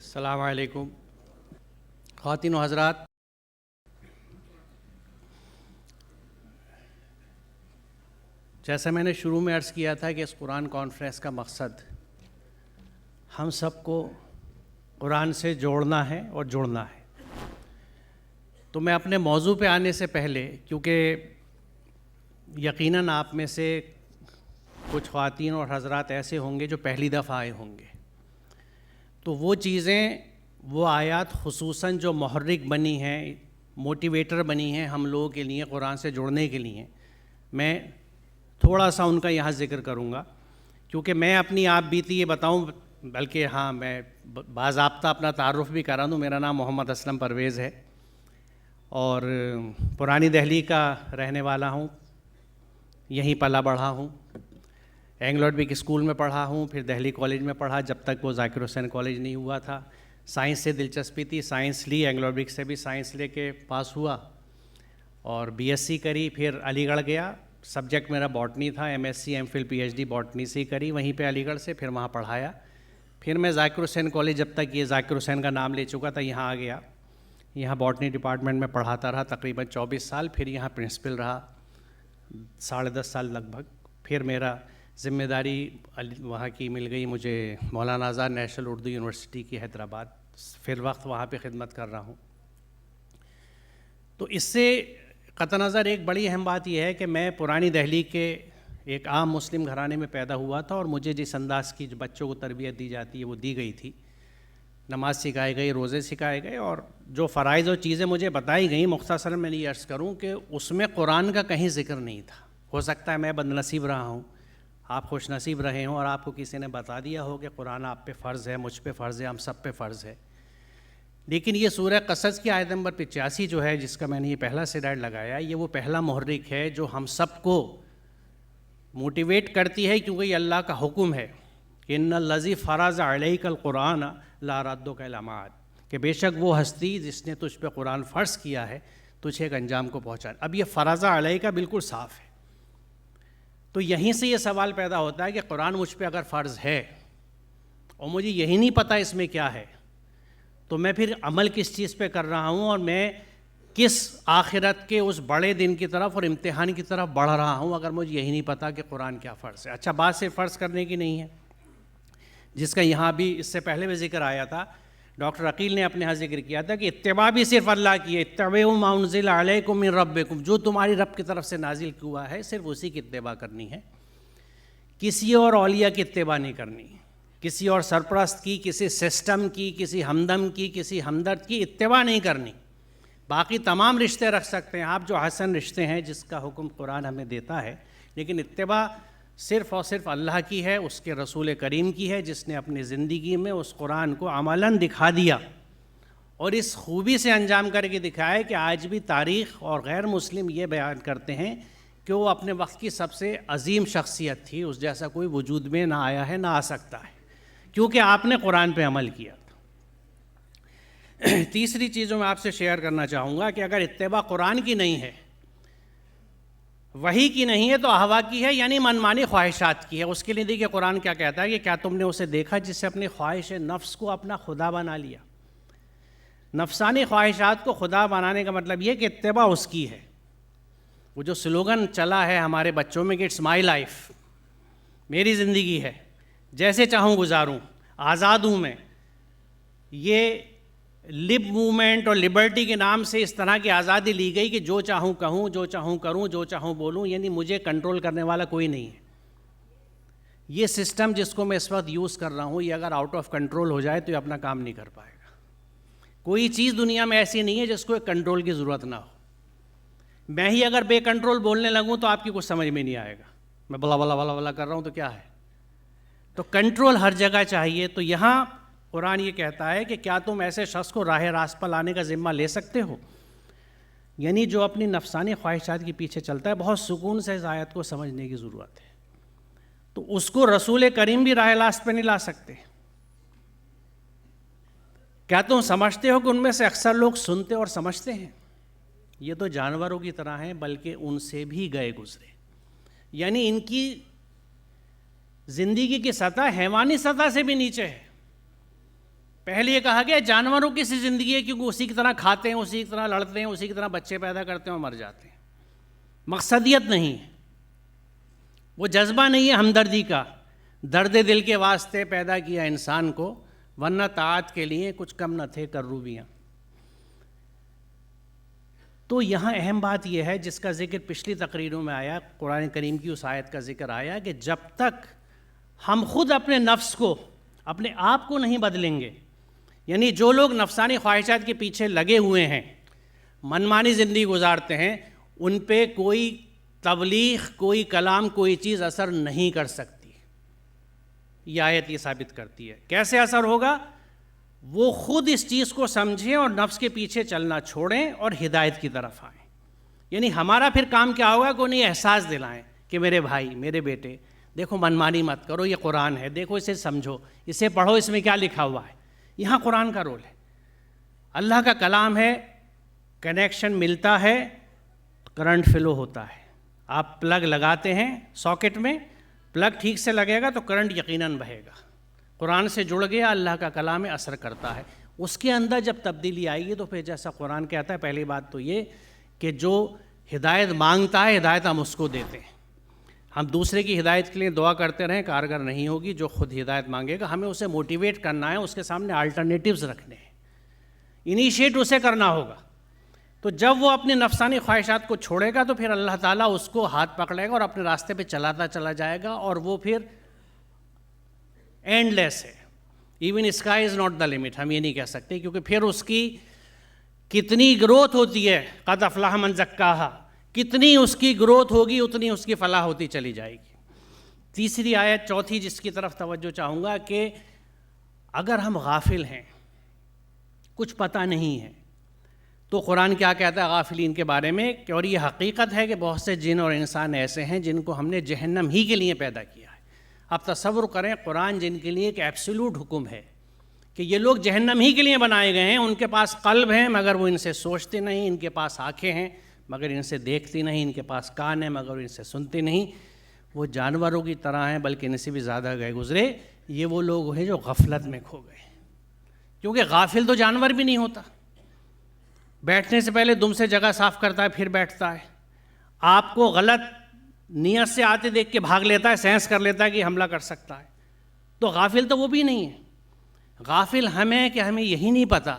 السلام علیکم خواتین و حضرات، جیسا میں نے شروع میں عرض کیا تھا کہ اس قرآن کانفرنس کا مقصد ہم سب کو قرآن سے جوڑنا ہے اور جڑنا ہے۔ تو میں اپنے موضوع پہ آنے سے پہلے، کیونکہ یقیناً آپ میں سے کچھ خواتین اور حضرات ایسے ہوں گے جو پہلی دفعہ آئے ہوں گے، تو وہ چیزیں، وہ آیات خصوصاً جو محرک بنی ہیں، موٹیویٹر بنی ہیں ہم لوگوں کے لیے قرآن سے جڑنے کے لیے، میں تھوڑا سا ان کا یہاں ذکر کروں گا، کیونکہ میں اپنی آپ بیتی یہ بتاؤں، بلکہ ہاں میں باضابطہ اپنا تعارف بھی کرا دوں۔ میرا نام محمد اسلم پرویز ہے اور پرانی دہلی کا رہنے والا ہوں، یہیں پلا بڑھا ہوں۔ اینگلو اڈوک اسکول میں پڑھا ہوں، پھر دہلی کالج میں پڑھا جب تک وہ ذاکر حسین کالج نہیں ہوا تھا۔ سائنس سے دلچسپی تھی، سائنس لی، اینگلو اڈوک سے بھی سائنس لے کے پاس ہوا اور بی ایس سی کری، پھر علی گڑھ گیا، سبجیکٹ میرا باٹنی تھا، M S C M Phil P H D botany سے کری وہیں پہ علی گڑھ سے، پھر وہاں پڑھایا۔ پھر میں ذاکر حسین کالج، جب تک یہ ذاکر حسین کا نام لے چکا تھا، یہاں آ گیا، یہاں باٹنی ڈپارٹمنٹ میں پڑھاتا رہا تقریباً 24 سال، پھر یہاں پرنسپل رہا 10.5 سال لگ بھگ۔ پھر میرا ذمہ داری وہاں کی مل گئی مجھے مولانا آزاد نیشنل اردو یونیورسٹی کی حیدرآباد، فی الوقت وہاں پہ خدمت کر رہا ہوں۔ تو اس سے قطع نظر ایک بڑی اہم بات یہ ہے کہ میں پرانی دہلی کے ایک عام مسلم گھرانے میں پیدا ہوا تھا، اور مجھے جس انداز کی جو بچوں کو تربیت دی جاتی ہے وہ دی گئی تھی۔ نماز سکھائی گئی، روزے سکھائے گئے، اور جو فرائض اور چیزیں مجھے بتائی گئیں، مختصراً میں یہ عرض کروں کہ اس میں قرآن کا کہیں ذکر نہیں تھا۔ ہو سکتا ہے میں بد نصیب رہا ہوں، آپ خوش نصیب رہے ہوں اور آپ کو کسی نے بتا دیا ہو کہ قرآن آپ پہ فرض ہے، مجھ پہ فرض ہے، ہم سب پہ فرض ہے۔ لیکن یہ سورہ قصص کی آیت نمبر 85 جو ہے، جس کا میں نے یہ پہلا سلائیڈ لگایا، یہ وہ پہلا محرک ہے جو ہم سب کو موٹیویٹ کرتی ہے، کیونکہ یہ اللہ کا حکم ہے کہ ان الذی فرض علیک القرآن لا ردک الی معاد، کہ بے شک وہ ہستی جس نے تجھ پہ قرآن فرض کیا ہے تجھے ایک انجام کو پہنچانا۔ اب یہ فرض علیک بالکل صاف ہے، تو یہیں سے یہ سوال پیدا ہوتا ہے کہ قرآن مجھ پہ اگر فرض ہے اور مجھے یہی نہیں پتہ اس میں کیا ہے، تو میں پھر عمل کس چیز پہ کر رہا ہوں، اور میں کس آخرت کے اس بڑے دن کی طرف اور امتحان کی طرف بڑھ رہا ہوں اگر مجھے یہی نہیں پتہ کہ قرآن کیا فرض ہے۔ اچھا، بات صرف فرض کرنے کی نہیں ہے، جس کا یہاں بھی اس سے پہلے بھی ذکر آیا تھا، ڈاکٹر عقیل نے اپنے ہاں ذکر کیا تھا کہ اتباع بھی صرف اللہ کی ہے، اتبعوا ما انزل علیکم من ربکم، جو تمہاری رب کی طرف سے نازل ہوا ہے صرف اسی کی اتباع کرنی ہے، کسی اور اولیاء کی اتباع نہیں کرنی، کسی اور سرپرست کی، کسی سسٹم کی، کسی ہمدم کی، کسی ہمدرد کی اتباع نہیں کرنی۔ باقی تمام رشتے رکھ سکتے ہیں آپ جو حسن رشتے ہیں، جس کا حکم قرآن ہمیں دیتا ہے، لیکن اتباع صرف اور صرف اللہ کی ہے، اس کے رسول کریم کی ہے، جس نے اپنی زندگی میں اس قرآن کو عملاً دکھا دیا اور اس خوبی سے انجام کر کے دکھایا کہ آج بھی تاریخ اور غیر مسلم یہ بیان کرتے ہیں کہ وہ اپنے وقت کی سب سے عظیم شخصیت تھی، اس جیسا کوئی وجود میں نہ آیا ہے نہ آ سکتا ہے، کیونکہ آپ نے قرآن پہ عمل کیا۔ تیسری چیز جو میں آپ سے شیئر کرنا چاہوں گا کہ اگر اتباع قرآن کی نہیں ہے، وحی کی نہیں ہے، تو احوا کی ہے، یعنی منمانی خواہشات کی ہے۔ اس کے لیے دیکھیے قرآن کیا کہتا ہے کہ کیا تم نے اسے دیکھا جس سے اپنی خواہش نفس کو اپنا خدا بنا لیا۔ نفسانی خواہشات کو خدا بنانے کا مطلب یہ کہ اتباع اس کی ہے. وہ جو سلوگن چلا ہے ہمارے بچوں میں کہ اٹس مائی لائف، میری زندگی ہے، جیسے چاہوں گزاروں، آزاد ہوں میں، یہ لب موومنٹ اور لبرٹی کے نام سے اس طرح کی آزادی لی گئی کہ جو چاہوں کہوں، جو چاہوں کروں، جو چاہوں بولوں، یعنی مجھے کنٹرول کرنے والا کوئی نہیں ہے. یہ سسٹم جس کو میں اس وقت یوز کر رہا ہوں، یہ اگر آؤٹ آف کنٹرول ہو جائے تو یہ اپنا کام نہیں کر پائے گا. کوئی چیز دنیا میں ایسی نہیں ہے جس کو ایک کنٹرول کی ضرورت نہ ہو. میں ہی اگر بے کنٹرول بولنے لگوں تو آپ کی کچھ سمجھ میں نہیں آئے گا. میں بلا بلا بلا بلا کر رہا ہوں تو کیا ہے؟ تو کنٹرول ہر جگہ چاہیے. تو یہاں قرآن یہ کہتا ہے کہ کیا تم ایسے شخص کو راہ راست پر لانے کا ذمہ لے سکتے ہو؟ یعنی جو اپنی نفسانی خواہشات کے پیچھے چلتا ہے. بہت سکون سے اس آیت کو سمجھنے کی ضرورت ہے. تو اس کو رسول کریم بھی راہ راست پہ نہیں لا سکتے. کیا تم سمجھتے ہو کہ ان میں سے اکثر لوگ سنتے اور سمجھتے ہیں؟ یہ تو جانوروں کی طرح ہیں، بلکہ ان سے بھی گئے گزرے. یعنی ان کی زندگی کی سطح حیوانی سطح سے بھی نیچے ہے. پہلے یہ کہا گیا جانوروں کی سی زندگی ہے کیونکہ اسی کی طرح کھاتے ہیں، اسی کی طرح لڑتے ہیں، اسی کی طرح بچے پیدا کرتے ہیں اور مر جاتے ہیں. مقصدیت نہیں ہے، وہ جذبہ نہیں ہے ہمدردی کا. درد دل کے واسطے پیدا کیا انسان کو، ورنہ طاعت کے لیے کچھ کم نہ تھے کروبیاں. تو یہاں اہم بات یہ ہے جس کا ذکر پچھلی تقریروں میں آیا، قرآن کریم کی اس آیت کا ذکر آیا کہ جب تک ہم خود اپنے نفس کو، اپنے آپ کو نہیں بدلیں گے، یعنی جو لوگ نفسانی خواہشات کے پیچھے لگے ہوئے ہیں، منمانی زندگی گزارتے ہیں، ان پہ کوئی تبلیغ، کوئی کلام، کوئی چیز اثر نہیں کر سکتی. یہ آیت یہ ثابت کرتی ہے. کیسے اثر ہوگا؟ وہ خود اس چیز کو سمجھیں اور نفس کے پیچھے چلنا چھوڑیں اور ہدایت کی طرف آئیں. یعنی ہمارا پھر کام کیا ہوگا کہ انہیں احساس دلائیں کہ میرے بھائی، میرے بیٹے، دیکھو منمانی مت کرو، یہ قرآن ہے، دیکھو اسے سمجھو، اسے پڑھو، اس میں کیا لکھا ہوا ہے. یہاں قرآن کا رول ہے، اللہ کا کلام ہے. کنیکشن ملتا ہے، کرنٹ فلو ہوتا ہے. آپ پلگ لگاتے ہیں ساکٹ میں، پلگ ٹھیک سے لگے گا تو کرنٹ یقیناً بہے گا. قرآن سے جڑ گیا، اللہ کا کلام اثر کرتا ہے. اس کے اندر جب تبدیلی آئے گی تو پھر جیسا قرآن کہتا ہے، پہلی بات تو یہ کہ جو ہدایت مانگتا ہے ہدایت ہم اس کو دیتے ہیں. ہم دوسرے کی ہدایت کے لیے دعا کرتے رہیں، کارگر نہیں ہوگی. جو خود ہدایت مانگے گا ہمیں اسے موٹیویٹ کرنا ہے، اس کے سامنے الٹرنیٹیوز رکھنے ہیں، انیشیٹ اسے کرنا ہوگا. تو جب وہ اپنی نفسانی خواہشات کو چھوڑے گا تو پھر اللہ تعالیٰ اس کو ہاتھ پکڑے گا اور اپنے راستے پہ چلاتا چلا جائے گا، اور وہ پھر اینڈ لیس ہے. Even sky is not the limit, ہم یہ نہیں کہہ سکتے، کیونکہ پھر اس کی کتنی گروتھ ہوتی ہے. قد افلح من زکاہا، کتنی اس کی گروتھ ہوگی اتنی اس کی فلاح ہوتی چلی جائے گی. تیسری آیت، چوتھی جس کی طرف توجہ چاہوں گا کہ اگر ہم غافل ہیں، کچھ پتہ نہیں ہے، تو قرآن کیا کہتا ہے غافلین کے بارے میں کہ اور یہ حقیقت ہے کہ بہت سے جن اور انسان ایسے ہیں جن کو ہم نے جہنم ہی کے لیے پیدا کیا ہے. آپ تصور کریں، قرآن جن کے لیے ایک ایبسولوٹ حکم ہے کہ یہ لوگ جہنم ہی کے لیے بنائے گئے ہیں. ان کے پاس قلب ہیں مگر وہ ان سے سوچتے نہیں، ان کے پاس آنکھیں ہیں مگر ان سے دیکھتی نہیں، ان کے پاس کان ہیں مگر ان سے سنتے نہیں. وہ جانوروں کی طرح ہیں بلکہ ان سے بھی زیادہ گئے گزرے. یہ وہ لوگ ہیں جو غفلت میں کھو گئے، کیونکہ غافل تو جانور بھی نہیں ہوتا. بیٹھنے سے پہلے دم سے جگہ صاف کرتا ہے پھر بیٹھتا ہے. آپ کو غلط نیت سے آتے دیکھ کے بھاگ لیتا ہے، سینس کر لیتا ہے کہ حملہ کر سکتا ہے. تو غافل تو وہ بھی نہیں ہے. غافل ہمیں کہ ہمیں یہی نہیں پتہ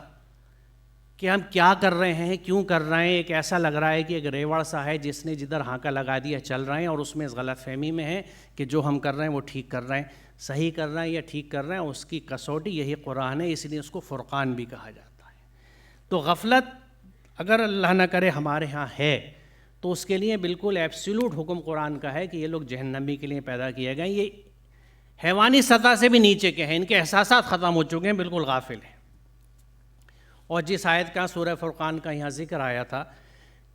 کہ ہم کیا کر رہے ہیں، کیوں کر رہے ہیں. ایک ایسا لگ رہا ہے کہ ایک ریوڑ سا ہے جس نے جدھر ہانکا لگا دیا چل رہے ہیں، اور اس میں اس غلط فہمی میں ہے کہ جو ہم کر رہے ہیں وہ ٹھیک کر رہے ہیں، صحیح کر رہے ہیں یا ٹھیک کر رہے ہیں. اس کی کسوٹی یہی قرآن ہے، اس لیے اس کو فرقان بھی کہا جاتا ہے. تو غفلت اگر اللہ نہ کرے ہمارے ہاں ہے تو اس کے لیے بالکل ایبسولوٹ حکم قرآن کا ہے کہ یہ لوگ جہنمی کے لیے پیدا کیے گئے. یہ حیوانی سطح سے بھی نیچے کے ہیں، ان کے احساسات ختم ہو چکے ہیں، بالکل غافل ہیں. اور جس آیت کا سورہ فرقان کا یہاں ذکر آیا تھا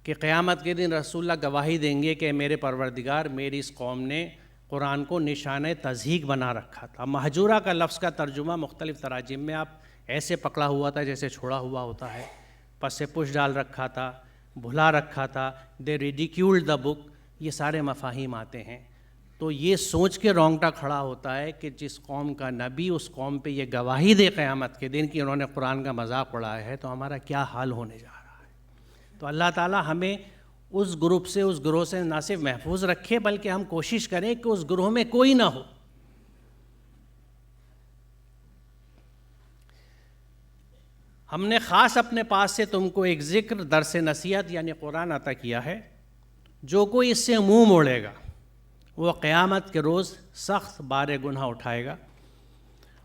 کہ قیامت کے دن رسول اللہ گواہی دیں گے کہ میرے پروردگار، میری اس قوم نے قرآن کو نشانِ تضحیک بنا رکھا تھا. مہجورہ کا لفظ کا ترجمہ مختلف تراجم میں آپ ایسے پکڑا ہوا تھا جیسے چھوڑا ہوا ہوتا ہے، پس سے پش ڈال رکھا تھا، بھلا رکھا تھا، دے ریڈیکیولڈ دا بک. یہ سارے مفاہیم آتے ہیں. تو یہ سوچ کے رونگٹا کھڑا ہوتا ہے کہ جس قوم کا نبی اس قوم پہ یہ گواہی دے قیامت کے دن کہ انہوں نے قرآن کا مذاق اڑایا ہے، تو ہمارا کیا حال ہونے جا رہا ہے۔ تو اللہ تعالیٰ ہمیں اس گروپ سے، اس گروہ سے نہ صرف محفوظ رکھے، بلکہ ہم کوشش کریں کہ اس گروہ میں کوئی نہ ہو۔ ہم نے خاص اپنے پاس سے تم کو ایک ذکر، درس نصیحت یعنی قرآن عطا کیا ہے، جو کوئی اس سے منہ موڑے گا وہ قیامت کے روز سخت بار گناہ اٹھائے گا،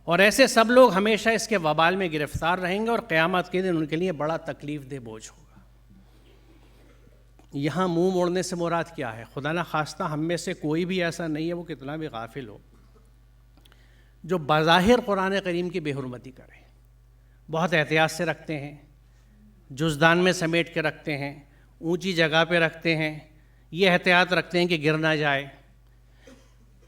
اور ایسے سب لوگ ہمیشہ اس کے وبال میں گرفتار رہیں گے، اور قیامت کے دن ان کے لیے بڑا تکلیف دہ بوجھ ہوگا۔ یہاں منہ موڑنے سے مراد کیا ہے؟ خدا نہ خواستہ ہم میں سے کوئی بھی ایسا نہیں ہے، وہ کتنا بھی غافل ہو، جو بظاہر قرآن کریم کی بے حرمتی کرے، بہت احتیاط سے رکھتے ہیں، جزدان میں سمیٹ کے رکھتے ہیں، اونچی جگہ پہ رکھتے ہیں، یہ احتیاط رکھتے ہیں کہ گر نہ جائے،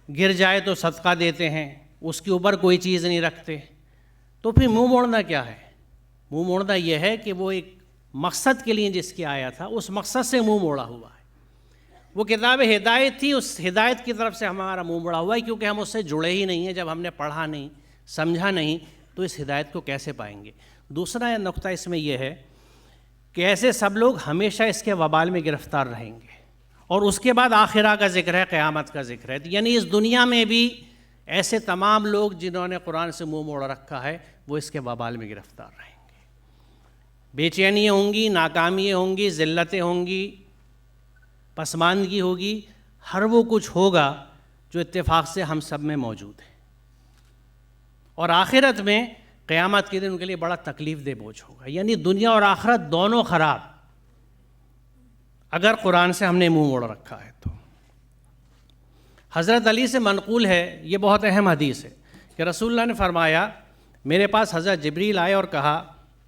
گر جائے تو صدقہ دیتے ہیں، اس کے اوپر کوئی چیز نہیں رکھتے۔ تو پھر منہ موڑنا کیا ہے؟ منہ موڑنا یہ ہے کہ وہ ایک مقصد کے لیے جس کی آیا تھا، اس مقصد سے منہ موڑا ہوا ہے۔ وہ کتاب ہدایت تھی، اس ہدایت کی طرف سے ہمارا منہ موڑا ہوا ہے، کیونکہ ہم اس سے جڑے ہی نہیں ہیں۔ جب ہم نے پڑھا نہیں، سمجھا نہیں، تو اس ہدایت کو کیسے پائیں گے؟ دوسرا نقطہ اس میں یہ ہے کہ ایسے سب لوگ ہمیشہ اس کے وبال میں گرفتار رہیں گے، اور اس کے بعد آخرہ کا ذکر ہے، قیامت کا ذکر ہے، یعنی اس دنیا میں بھی ایسے تمام لوگ جنہوں نے قرآن سے منہ موڑ رکھا ہے وہ اس کے وبال میں گرفتار رہیں گے۔ بے چینیاں ہوں گی، ناکامیاں ہوں گی، ذلتیں ہوں گی، پسماندگی ہوگی، ہر وہ کچھ ہوگا جو اتفاق سے ہم سب میں موجود ہے، اور آخرت میں قیامت کے دن ان کے لیے بڑا تکلیف دہ بوجھ ہوگا، یعنی دنیا اور آخرت دونوں خراب اگر قرآن سے ہم نے منہ موڑ رکھا ہے تو۔ حضرت علی سے منقول ہے، یہ بہت اہم حدیث ہے کہ رسول اللہ نے فرمایا، میرے پاس حضرت جبریل آئے اور کہا،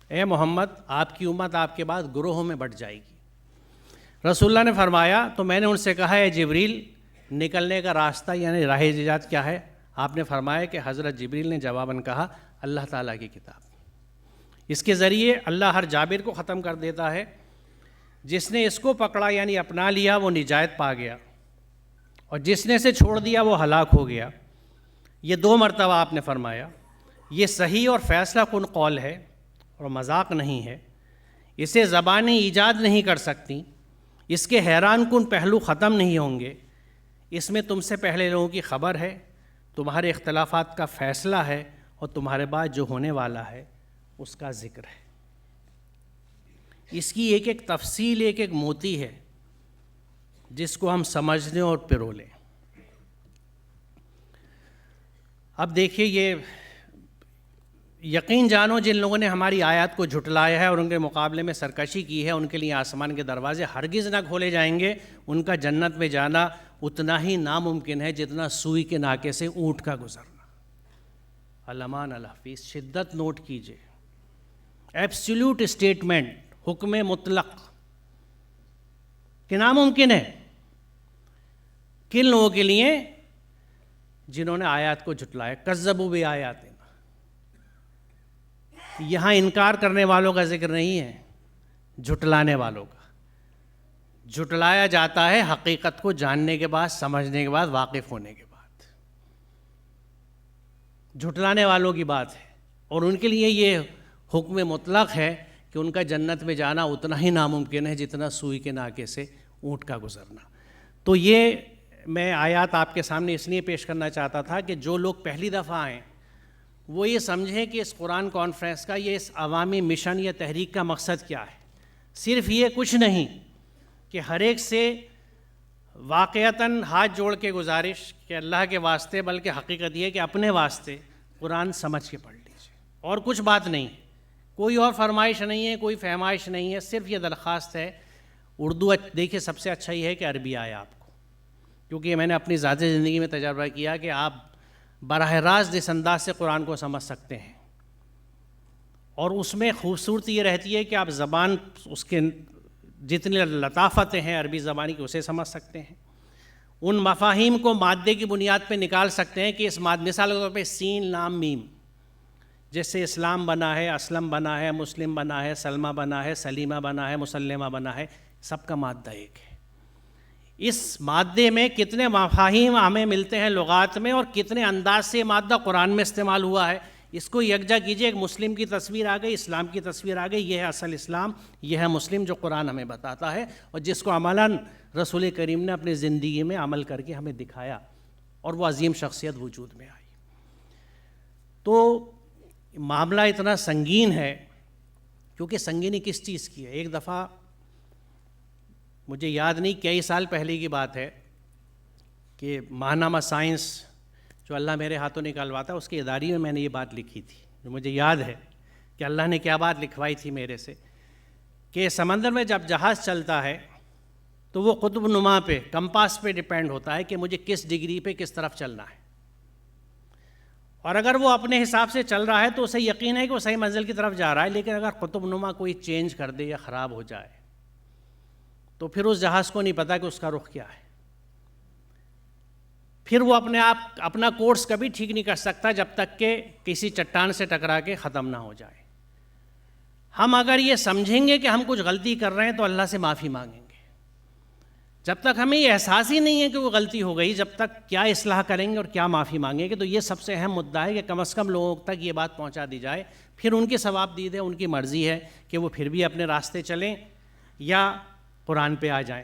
اے محمد، آپ کی امت آپ کے بعد گروہوں میں بٹ جائے گی۔ رسول اللہ نے فرمایا، تو میں نے ان سے کہا، اے جبریل، نکلنے کا راستہ یعنی راہ نجات کیا ہے؟ آپ نے فرمایا کہ حضرت جبریل نے جواباً کہا، اللہ تعالیٰ کی کتاب۔ اس کے ذریعے اللہ ہر جابر کو ختم کر دیتا ہے، جس نے اس کو پکڑا یعنی اپنا لیا وہ نجات پا گیا، اور جس نے اسے چھوڑ دیا وہ ہلاک ہو گیا۔ یہ 2 مرتبہ آپ نے فرمایا۔ یہ صحیح اور فیصلہ کن قول ہے اور مذاق نہیں ہے، اسے زبانیں ایجاد نہیں کر سکتی، اس کے حیران کن پہلو ختم نہیں ہوں گے، اس میں تم سے پہلے لوگوں کی خبر ہے، تمہارے اختلافات کا فیصلہ ہے، اور تمہارے بعد جو ہونے والا ہے اس کا ذکر ہے۔ اس کی ایک ایک تفصیل، ایک ایک موتی ہے جس کو ہم سمجھ لیں اور پرو لیں۔ اب دیکھیے، یہ یقین جانو جن لوگوں نے ہماری آیات کو جھٹلایا ہے اور ان کے مقابلے میں سرکشی کی ہے، ان کے لیے آسمان کے دروازے ہرگز نہ کھولے جائیں گے، ان کا جنت میں جانا اتنا ہی ناممکن ہے جتنا سوئی کے ناکے سے اونٹ کا گزرنا۔ علمان الحفیظ، شدت نوٹ کیجئے، ایبسلیوٹ اسٹیٹمنٹ، حکم مطلق کہ ناممکن ہے۔ کن لوگوں کے لیے؟ جنہوں نے آیات کو جھٹلایا، کذبوا بآیاتنا۔ یہاں انکار کرنے والوں کا ذکر نہیں ہے، جھٹلانے والوں کا۔ جھٹلایا جاتا ہے حقیقت کو جاننے کے بعد، سمجھنے کے بعد، واقف ہونے کے بعد۔ جھٹلانے والوں کی بات ہے، اور ان کے لیے یہ حکم مطلق ہے کہ ان کا جنت میں جانا اتنا ہی ناممکن ہے جتنا سوئی کے ناکے سے اونٹ کا گزرنا۔ تو یہ میں آیات آپ کے سامنے اس لیے پیش کرنا چاہتا تھا کہ جو لوگ پہلی دفعہ آئیں وہ یہ سمجھیں کہ اس قرآن کانفرنس کا، یہ اس عوامی مشن یا تحریک کا مقصد کیا ہے۔ صرف یہ کچھ نہیں کہ ہر ایک سے واقعتاً ہاتھ جوڑ کے گزارش کہ اللہ کے واسطے، بلکہ حقیقت یہ کہ اپنے واسطے قرآن سمجھ کے پڑھ لیجیے، اور کچھ بات نہیں، کوئی اور فرمائش نہیں ہے، کوئی فہمائش نہیں ہے، صرف یہ درخواست ہے۔ اردو دیکھیے، سب سے اچھا یہ ہے کہ عربی آئے آپ کو، کیونکہ میں نے اپنی ذاتی زندگی میں تجربہ کیا کہ آپ براہ راست اس انداز سے قرآن کو سمجھ سکتے ہیں، اور اس میں خوبصورتی یہ رہتی ہے کہ آپ زبان، اس کے جتنی لطافتیں ہیں عربی زبانی کی، اسے سمجھ سکتے ہیں، ان مفاہیم کو مادے کی بنیاد پہ نکال سکتے ہیں کہ اس مثال کے طور پہ سین لام میم، جیسے اسلام بنا ہے، اسلم بنا ہے، مسلم بنا ہے، سلمہ بنا ہے، سلیمہ بنا ہے، مسلمہ بنا ہے، سب کا مادہ ایک ہے۔ اس مادے میں کتنے مفاہیم ہمیں ملتے ہیں لغات میں، اور کتنے انداز سے یہ مادہ قرآن میں استعمال ہوا ہے، اس کو یکجا کیجئے. ایک مسلم کی تصویر آ گئی، اسلام کی تصویر آ گئی. یہ ہے اصل اسلام، یہ ہے مسلم جو قرآن ہمیں بتاتا ہے، اور جس کو عملاً رسول کریم نے اپنی زندگی میں عمل کر کے ہمیں دکھایا، اور وہ عظیم شخصیت وجود میں آئی. تو معاملہ اتنا سنگین ہے، کیونکہ سنگینی کس چیز کی ہے. ایک دفعہ مجھے یاد نہیں کئی سال پہلے کی بات ہے کہ ماہنامہ سائنس جو اللہ میرے ہاتھوں نکالواتا ہے، اس کی اداری میں نے یہ بات لکھی تھی، جو مجھے یاد ہے کہ اللہ نے کیا بات لکھوائی تھی میرے سے، کہ سمندر میں جب جہاز چلتا ہے تو وہ قطب نما پہ، کمپاس پہ ڈیپینڈ ہوتا ہے کہ مجھے کس ڈگری پہ کس طرف چلنا ہے. اور اگر وہ اپنے حساب سے چل رہا ہے تو اسے یقین ہے کہ وہ صحیح منزل کی طرف جا رہا ہے. لیکن اگر قطب نما کوئی چینج کر دے یا خراب ہو جائے تو پھر اس جہاز کو نہیں پتا کہ اس کا رخ کیا ہے. پھر وہ اپنا کورس کبھی ٹھیک نہیں کر سکتا جب تک کہ کسی چٹان سے ٹکرا کے ختم نہ ہو جائے. ہم اگر یہ سمجھیں گے کہ ہم کچھ غلطی کر رہے ہیں تو اللہ سے معافی مانگیں گے. جب تک ہمیں یہ احساس ہی نہیں ہے کہ وہ غلطی ہو گئی، جب تک کیا اصلاح کریں گے اور کیا معافی مانگیں گے. تو یہ سب سے اہم مدعا ہے کہ کم از کم لوگوں تک یہ بات پہنچا دی جائے. پھر ان کے ثواب دید ہے، ان کی مرضی ہے کہ وہ پھر بھی اپنے راستے چلیں یا قرآن پہ آ جائیں.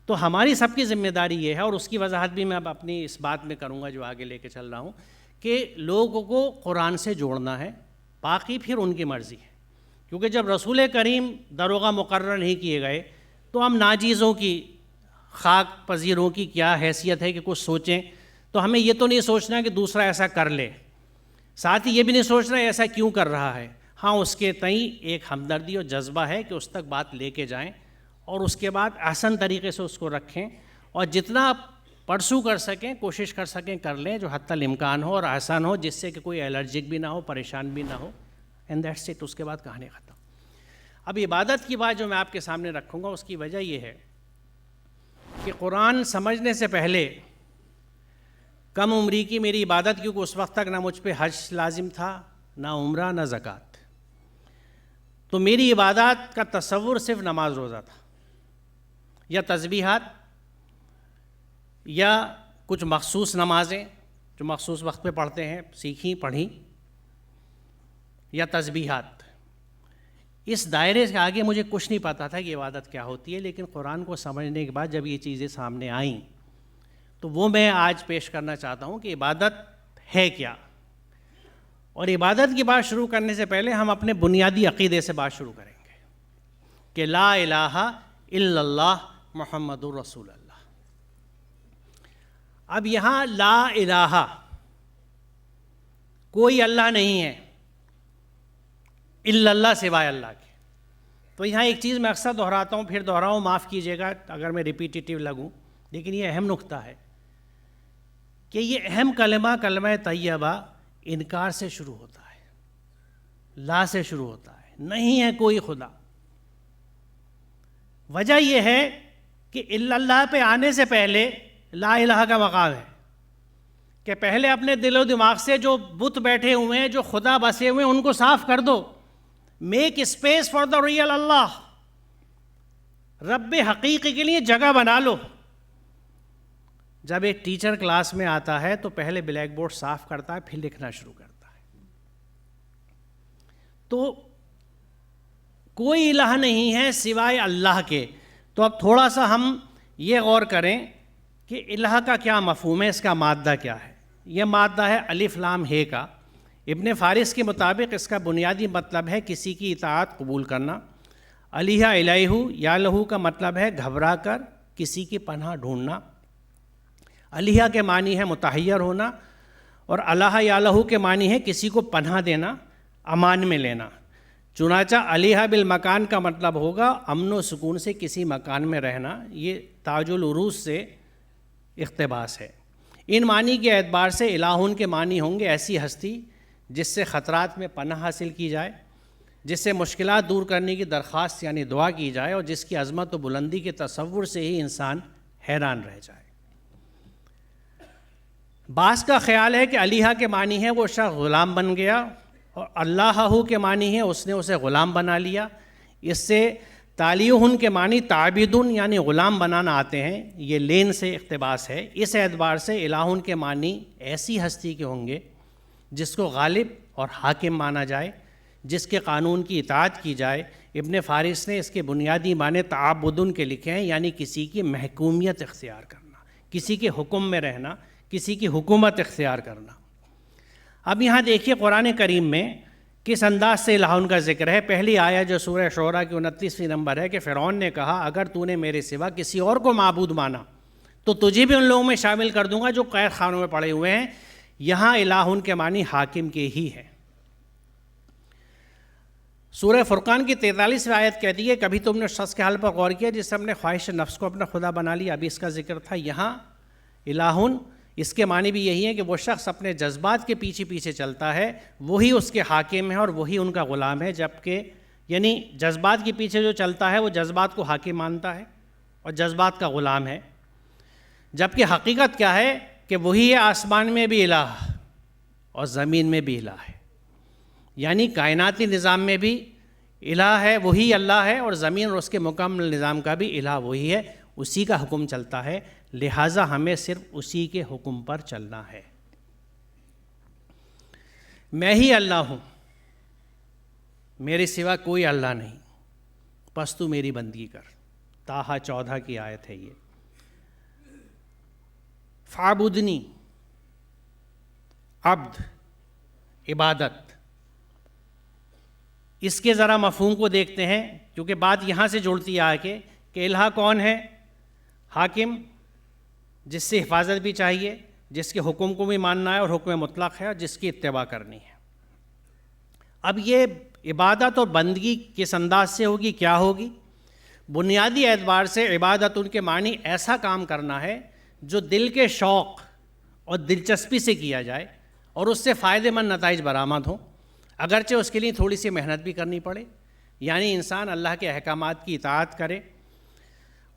تو ہماری سب کی ذمہ داری یہ ہے، اور اس کی وضاحت بھی میں اب اپنی اس بات میں کروں گا جو آگے لے کے چل رہا ہوں، کہ لوگوں کو قرآن سے جوڑنا ہے، باقی پھر ان کی مرضی ہے. کیونکہ جب رسول کریم داروغہ مقرر نہیں کیے گئے تو ہم ناجیزوں کی، خاک پذیروں کی کیا حیثیت ہے کہ کچھ سوچیں. تو ہمیں یہ تو نہیں سوچنا کہ دوسرا ایسا کر لے، ساتھ ہی یہ بھی نہیں سوچنا ایسا کیوں کر رہا ہے. ہاں، اس کے تئیں ایک ہمدردی اور جذبہ ہے کہ اس تک بات لے کے جائیں، اور اس کے بعد احسن طریقے سے اس کو رکھیں، اور جتنا آپ پرسو کر سکیں، کوشش کر سکیں کر لیں، جو حتی الامکان ہو اور آسان ہو، جس سے کہ کوئی الرجک بھی نہ ہو، پریشان بھی نہ ہو. And that's it. اس کے بعد کہانی ختم. اب عبادت کی بات جو میں آپ کے سامنے رکھوں گا، اس کی وجہ یہ ہے کہ قرآن سمجھنے سے پہلے کم عمری کی میری عبادت، کیونکہ اس وقت تک نہ مجھ پہ حج لازم تھا، نہ عمرہ، نہ زکوٰۃ. تو میری عبادات کا تصور صرف نماز روزہ تھا، یا تسبیحات، یا کچھ مخصوص نمازیں جو مخصوص وقت پہ پڑھتے ہیں، سیکھیں پڑھیں، یا تسبیحات. اس دائرے سے آگے مجھے کچھ نہیں پتا تھا کہ عبادت کیا ہوتی ہے. لیکن قرآن کو سمجھنے کے بعد جب یہ چیزیں سامنے آئیں تو وہ میں آج پیش کرنا چاہتا ہوں کہ عبادت ہے کیا. اور عبادت کی بات شروع کرنے سے پہلے ہم اپنے بنیادی عقیدے سے بات شروع کریں گے کہ لا الہ الا اللہ محمد الرسول اللہ. اب یہاں لا الہ، کوئی اللہ نہیں ہے الا اللہ، سوائے اللہ کے. تو یہاں ایک چیز میں اکثر دہراتا ہوں، پھر دہراؤں، معاف کیجیے گا اگر میں ریپیٹیٹیو لگوں، لیکن یہ اہم نقطہ ہے کہ یہ اہم کلمہ طیبہ انکار سے شروع ہوتا ہے، لا سے شروع ہوتا ہے. نہیں ہے کوئی خدا. وجہ یہ ہے کہ الا اللہ پہ آنے سے پہلے لا الہ کا مقام ہے کہ پہلے اپنے دل و دماغ سے جو بت بیٹھے ہوئے ہیں، جو خدا بسے ہوئے ہیں، ان کو صاف کر دو. Make space for the real اللہ. رب حقیقی کے لیے جگہ بنا لو. جب ایک ٹیچر کلاس میں آتا ہے تو پہلے بلیک بورڈ صاف کرتا ہے، پھر لکھنا شروع کرتا ہے. تو کوئی الہ نہیں ہے سوائے اللہ کے. تو اب تھوڑا سا ہم یہ غور کریں کہ الہ کا کیا مفہوم ہے، اس کا مادہ کیا ہے. یہ مادہ ہے الف لام ہے کا. ابن فارس کے مطابق اس کا بنیادی مطلب ہے کسی کی اطاعت قبول کرنا. الہ الیہ یا لہو کا مطلب ہے گھبرا کر کسی کی پناہ ڈھونڈنا. الہ کے معنی ہے متحیر ہونا، اور الہ یا لہو کے معنی ہے کسی کو پناہ دینا، امان میں لینا. چنانچہ الہ بالمکان کا مطلب ہوگا امن و سکون سے کسی مکان میں رہنا. یہ تاج العروج سے اقتباس ہے. ان معنی کے اعتبار سے الہون کے معنی ہوں گے ایسی ہستی جس سے خطرات میں پناہ حاصل کی جائے، جس سے مشکلات دور کرنے کی درخواست یعنی دعا کی جائے، اور جس کی عظمت و بلندی کے تصور سے ہی انسان حیران رہ جائے. بعض کا خیال ہے کہ الہ کے معنی ہے وہ شخص غلام بن گیا، اور اللہ کے معنی ہے اس نے اسے غلام بنا لیا. اس سے تالیہن کے معنی تعبیدن یعنی غلام بنانا آتے ہیں، یہ لین سے اقتباس ہے۔ اس اعتبار سے الہن کے معنی ایسی ہستی کے ہوں گے جس کو غالب اور حاکم مانا جائے، جس کے قانون کی اطاعت کی جائے۔ ابن فارس نے اس کے بنیادی معنی تعبدن کے لکھے ہیں، یعنی کسی کی محکومیت اختیار کرنا، کسی کے حکم میں رہنا، کسی کی حکومت اختیار کرنا۔ اب یہاں دیکھیے قرآن کریم میں کس انداز سے الہن کا ذکر ہے۔ پہلی آیت جو سورہ شعراء کی 29ویں نمبر ہے کہ فرعون نے کہا اگر تو نے میرے سوا کسی اور کو معبود مانا تو تجھے بھی ان لوگوں میں شامل کر دوں گا جو قید خانوں میں پڑے ہوئے ہیں۔ یہاں الہن کے معنی حاکم کے ہی ہے۔ سورہ فرقان کی 43ویں آیت کہتی ہے کبھی تم نے اس شخص کے حال پر غور کیا جس نے اپنے خواہش نفس کو اپنا خدا بنا لیا، ابھی اس کا ذکر تھا۔ یہاں الہن اس کے معنی بھی یہی ہے کہ وہ شخص اپنے جذبات کے پیچھے پیچھے چلتا ہے، وہی اس کے حاکم ہے اور وہی ان کا غلام ہے، جبکہ یعنی جذبات کے پیچھے جو چلتا ہے وہ جذبات کو حاکم مانتا ہے اور جذبات کا غلام ہے، جبکہ حقیقت کیا ہے کہ وہی ہے آسمان میں بھی الہ اور زمین میں بھی الہ ہے، یعنی کائناتی نظام میں بھی الہ ہے، وہی اللہ ہے، اور زمین اور اس کے مکمل نظام کا بھی الہ وہی ہے، اسی کا حکم چلتا ہے، لہٰذا ہمیں صرف اسی کے حکم پر چلنا ہے۔ میں ہی اللہ ہوں، میرے سوا کوئی اللہ نہیں، پس تو میری بندگی کر۔ طٰہٰ 14 کی آیت ہے یہ۔ فاعبدنی، عبد، عبادت، اس کے ذرا مفہوم کو دیکھتے ہیں کیونکہ بات یہاں سے جڑتی ہے کہ الہ کون ہے؟ حاکم، جس سے حفاظت بھی چاہیے، جس کے حکم کو بھی ماننا ہے اور حکم مطلق ہے اور جس کی اتباع کرنی ہے۔ اب یہ عبادت اور بندگی کس انداز سے ہوگی، کیا ہوگی؟ بنیادی اعتبار سے عبادت ان کے معنی ایسا کام کرنا ہے جو دل کے شوق اور دلچسپی سے کیا جائے اور اس سے فائدہ مند نتائج برآمد ہوں، اگرچہ اس کے لیے تھوڑی سی محنت بھی کرنی پڑے، یعنی انسان اللہ کے احکامات کی اطاعت کرے،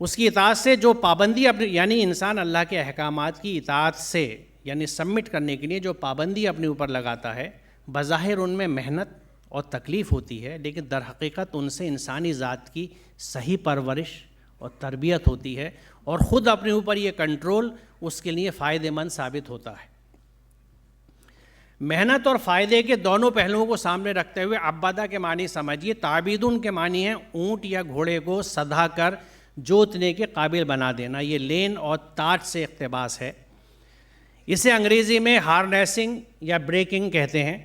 اس کی اطاعت سے جو پابندی یعنی انسان اللہ کے احکامات کی اطاعت سے یعنی سبمٹ کرنے کے لیے جو پابندی اپنے اوپر لگاتا ہے، بظاہر ان میں محنت اور تکلیف ہوتی ہے، لیکن در حقیقت ان سے انسانی ذات کی صحیح پرورش اور تربیت ہوتی ہے اور خود اپنے اوپر یہ کنٹرول اس کے لیے فائدہ مند ثابت ہوتا ہے۔ محنت اور فائدے کے دونوں پہلوؤں کو سامنے رکھتے ہوئے عبادہ کے معنی سمجھیے۔ تعبیدن کے معنی ہے اونٹ یا گھوڑے کو سدھا کر جوتنے کے قابل بنا دینا، یہ لین اور تاج سے اقتباس ہے۔ اسے انگریزی میں ہارنیسنگ یا بریکنگ کہتے ہیں،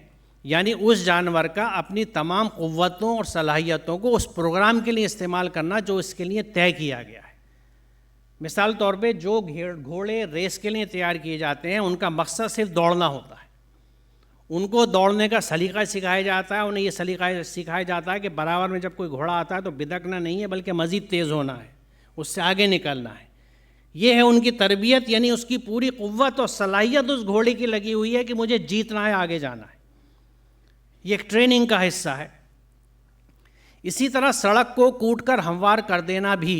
یعنی اس جانور کا اپنی تمام قوتوں اور صلاحیتوں کو اس پروگرام کے لیے استعمال کرنا جو اس کے لیے طے کیا گیا ہے۔ مثال طور پہ جو گھوڑے ریس کے لیے تیار کیے جاتے ہیں ان کا مقصد صرف دوڑنا ہوتا ہے، ان کو دوڑنے کا سلیقہ سکھایا جاتا ہے، انہیں یہ سلیقہ سکھایا جاتا ہے کہ برابر میں جب کوئی گھوڑا آتا ہے تو بدکنا نہیں ہے بلکہ مزید تیز ہونا ہے، اس سے آگے نکلنا ہے۔ یہ ہے ان کی تربیت، یعنی اس کی پوری قوت اور صلاحیت اس گھوڑے کی لگی ہوئی ہے کہ مجھے جیتنا ہے، آگے جانا ہے، یہ ایک ٹریننگ کا حصہ ہے۔ اسی طرح سڑک کو کوٹ کر ہموار کر دینا بھی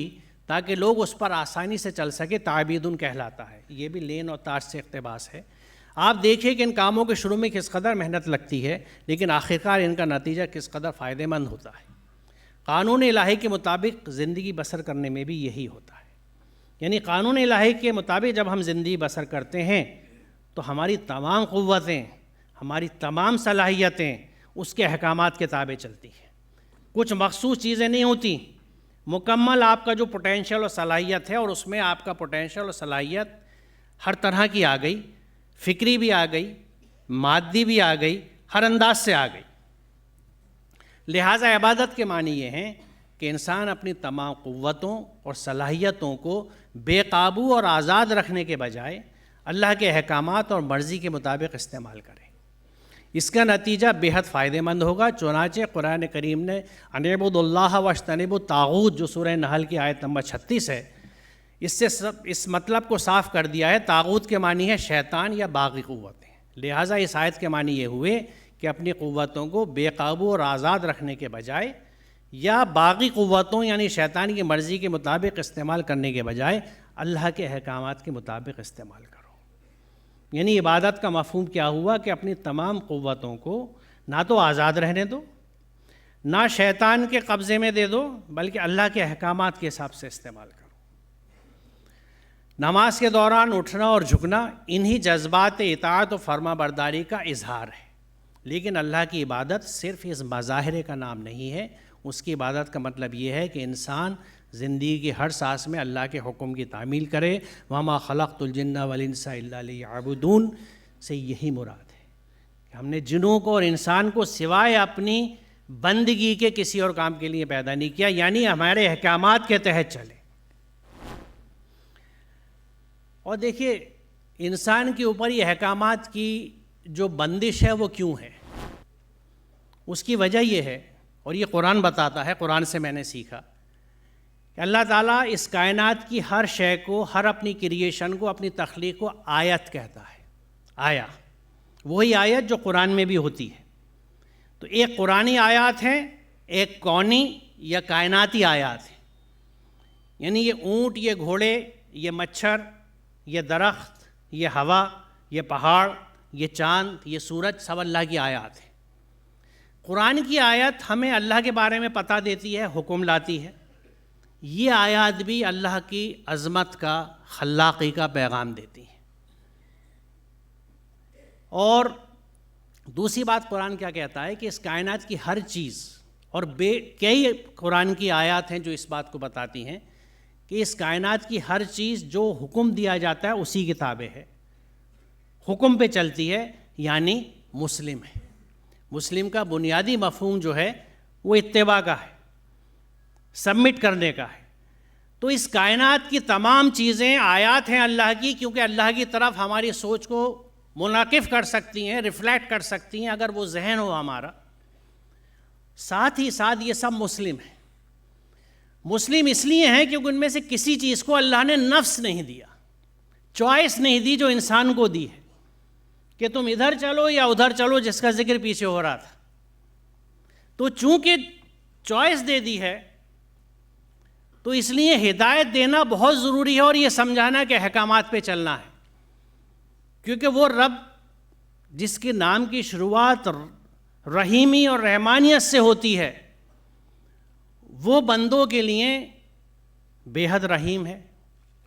تاکہ لوگ اس پر آسانی سے چل سکے تعبیدن کہلاتا ہے، یہ بھی لین اور تاج سے اقتباس ہے۔ آپ دیکھیں کہ ان کاموں کے شروع میں کس قدر محنت لگتی ہے لیکن آخرکار ان کا نتیجہ کس قدر فائدہ مند ہوتا ہے۔ قانون الہی کے مطابق زندگی بسر کرنے میں بھی یہی ہوتا ہے، یعنی قانون الہی کے مطابق جب ہم زندگی بسر کرتے ہیں تو ہماری تمام قوتیں، ہماری تمام صلاحیتیں اس کے احکامات کے تابع چلتی ہیں، کچھ مخصوص چیزیں نہیں ہوتی، مکمل آپ کا جو پوٹینشیل اور صلاحیت ہے، اور اس میں آپ کا پوٹینشیل اور صلاحیت ہر طرح کی آ گئی، فکری بھی آ گئی، مادی بھی آ گئی، ہر انداز سے آ گئی۔ لہٰذا عبادت کے معنی یہ ہیں کہ انسان اپنی تمام قوتوں اور صلاحیتوں کو بے قابو اور آزاد رکھنے کے بجائے اللہ کے احکامات اور مرضی کے مطابق استعمال کرے۔ اس کا نتیجہ بے حد فائدہ مند ہوگا، چنانچہ قرآن کریم نے ان اعبدوا اللہ واجتنبوا الطاغوت جو سورہ نحل کی آیت نمبر 36 ہے، اس مطلب کو صاف کر دیا ہے۔ طاغوت کے معنی ہے شیطان یا باغی قوتیں، لہٰذا اس آیت کے معنی یہ ہوئے کہ اپنی قوتوں کو بے قابو اور آزاد رکھنے کے بجائے یا باغی قوتوں یعنی شیطان کی مرضی کے مطابق استعمال کرنے کے بجائے اللہ کے احکامات کے مطابق استعمال کرو۔ یعنی عبادت کا مفہوم کیا ہوا کہ اپنی تمام قوتوں کو نہ تو آزاد رہنے دو، نہ شیطان کے قبضے میں دے دو بلکہ اللہ کے احکامات کے حساب سے استعمال کرو۔ نماز کے دوران اٹھنا اور جھکنا انہی جذبات اطاعت و فرما برداری کا اظہار ہے، لیکن اللہ کی عبادت صرف اس مظاہرے کا نام نہیں ہے۔ اس کی عبادت کا مطلب یہ ہے کہ انسان زندگی کی ہر سانس میں اللہ کے حکم کی تعمیل کرے۔ وَمَا خَلَقْتُ الْجِنَّ وَالْإِنسَ إِلَّا لِيَعْبُدُونَ سے یہی مراد ہے کہ ہم نے جنوں کو اور انسان کو سوائے اپنی بندگی کے کسی اور کام کے لیے پیدا نہیں کیا، یعنی ہمارے احکامات کے تحت چلے۔ اور دیکھیے انسان کے اوپر یہ احکامات کی جو بندش ہے وہ کیوں ہے؟ اس کی وجہ یہ ہے، اور یہ قرآن بتاتا ہے، قرآن سے میں نے سیکھا کہ اللہ تعالیٰ اس کائنات کی ہر شے کو، ہر اپنی کریشن کو، اپنی تخلیق کو آیت کہتا ہے۔ آیا، وہی آیت جو قرآن میں بھی ہوتی ہے۔ تو ایک قرآنی آیات ہیں، ایک کونی یا کائناتی آیات ہیں، یعنی یہ اونٹ، یہ گھوڑے، یہ مچھر، یہ درخت، یہ ہوا، یہ پہاڑ، یہ چاند، یہ سورج، سب اللہ کی آیات ہیں۔ قرآن کی آیت ہمیں اللہ کے بارے میں پتہ دیتی ہے، حکم لاتی ہے۔ یہ آیات بھی اللہ کی عظمت کا، خلاقی کا پیغام دیتی ہیں۔ اور دوسری بات قرآن کیا کہتا ہے کہ اس کائنات کی ہر چیز، اور کئی قرآن کی آیات ہیں جو اس بات کو بتاتی ہیں کہ اس کائنات کی ہر چیز جو حکم دیا جاتا ہے اسی کی تابع ہے، حکم پہ چلتی ہے، یعنی مسلم ہے۔ مسلم کا بنیادی مفہوم جو ہے وہ اتباع کا ہے، سبمٹ کرنے کا ہے۔ تو اس کائنات کی تمام چیزیں آیات ہیں اللہ کی، کیونکہ اللہ کی طرف ہماری سوچ کو منعکف کر سکتی ہیں، ریفلیکٹ کر سکتی ہیں اگر وہ ذہن ہو ہمارا۔ ساتھ ہی ساتھ یہ سب مسلم ہیں۔ مسلم اس لیے ہیں کیونکہ ان میں سے کسی چیز کو اللہ نے نفس نہیں دیا، چوائس نہیں دی جو انسان کو دی ہے کہ تم ادھر چلو یا ادھر چلو، جس کا ذکر پیچھے ہو رہا تھا۔ تو چونکہ چوائس دے دی ہے تو اس لیے ہدایت دینا بہت ضروری ہے، اور یہ سمجھانا کہ احکامات پہ چلنا ہے، کیونکہ وہ رب جس کے نام کی شروعات رحیمی اور رحمانیت سے ہوتی ہے، وہ بندوں کے لیے بے حد رحیم ہے،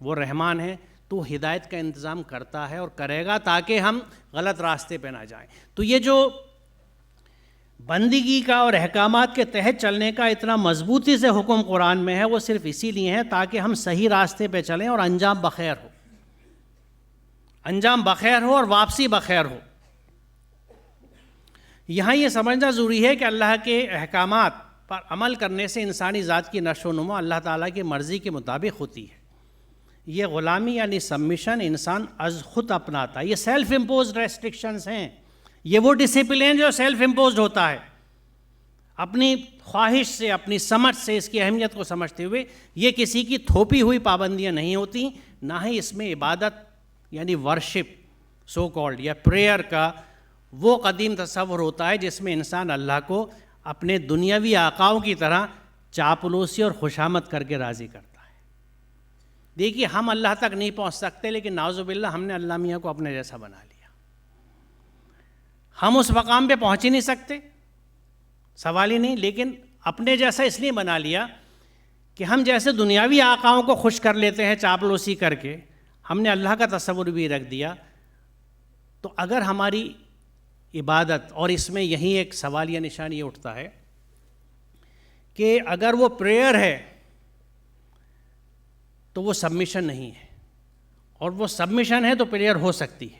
وہ رحمان ہے، تو ہدایت کا انتظام کرتا ہے اور کرے گا تاکہ ہم غلط راستے پہ نہ جائیں۔ تو یہ جو بندگی کا اور احکامات کے تحت چلنے کا اتنا مضبوطی سے حکم قرآن میں ہے، وہ صرف اسی لیے ہے تاکہ ہم صحیح راستے پہ چلیں اور انجام بخیر ہو، انجام بخیر ہو اور واپسی بخیر ہو۔ یہاں یہ سمجھنا ضروری ہے کہ اللہ کے احکامات پر عمل کرنے سے انسانی ذات کی نشو و نما اللہ تعالیٰ کی مرضی کے مطابق ہوتی ہے۔ یہ غلامی یعنی سبمیشن انسان از خود اپناتا ہے۔ یہ سیلف امپوزڈ ریسٹرکشنز ہیں، یہ وہ ڈسپلن جو سیلف امپوزڈ ہوتا ہے، اپنی خواہش سے، اپنی سمجھ سے اس کی اہمیت کو سمجھتے ہوئے۔ یہ کسی کی تھوپی ہوئی پابندیاں نہیں ہوتی، نہ ہی اس میں عبادت یعنی ورشپ سو کالڈ یا پریئر کا وہ قدیم تصور ہوتا ہے جس میں انسان اللہ کو اپنے دنیاوی آقاؤں کی طرح چاپلوسی اور خوشامد کر کے راضی کرتا ہے۔ دیکھیے ہم اللہ تک نہیں پہنچ سکتے، لیکن نعوذ باللہ ہم نے اللہ میاں کو اپنے جیسا بنا لیا۔ ہم اس مقام پہ پہنچ ہی نہیں سکتے، سوال ہی نہیں، لیکن اپنے جیسا اس لیے بنا لیا کہ ہم جیسے دنیاوی آقاؤں کو خوش کر لیتے ہیں چاپلوسی کر کے، ہم نے اللہ کا تصور بھی رکھ دیا۔ تو اگر ہماری عبادت، اور اس میں یہی ایک سوالیہ نشان یہ اٹھتا ہے کہ اگر وہ پریئر ہے تو وہ سبمیشن نہیں ہے، اور وہ سبمیشن ہے تو پریئر ہو سکتی ہے،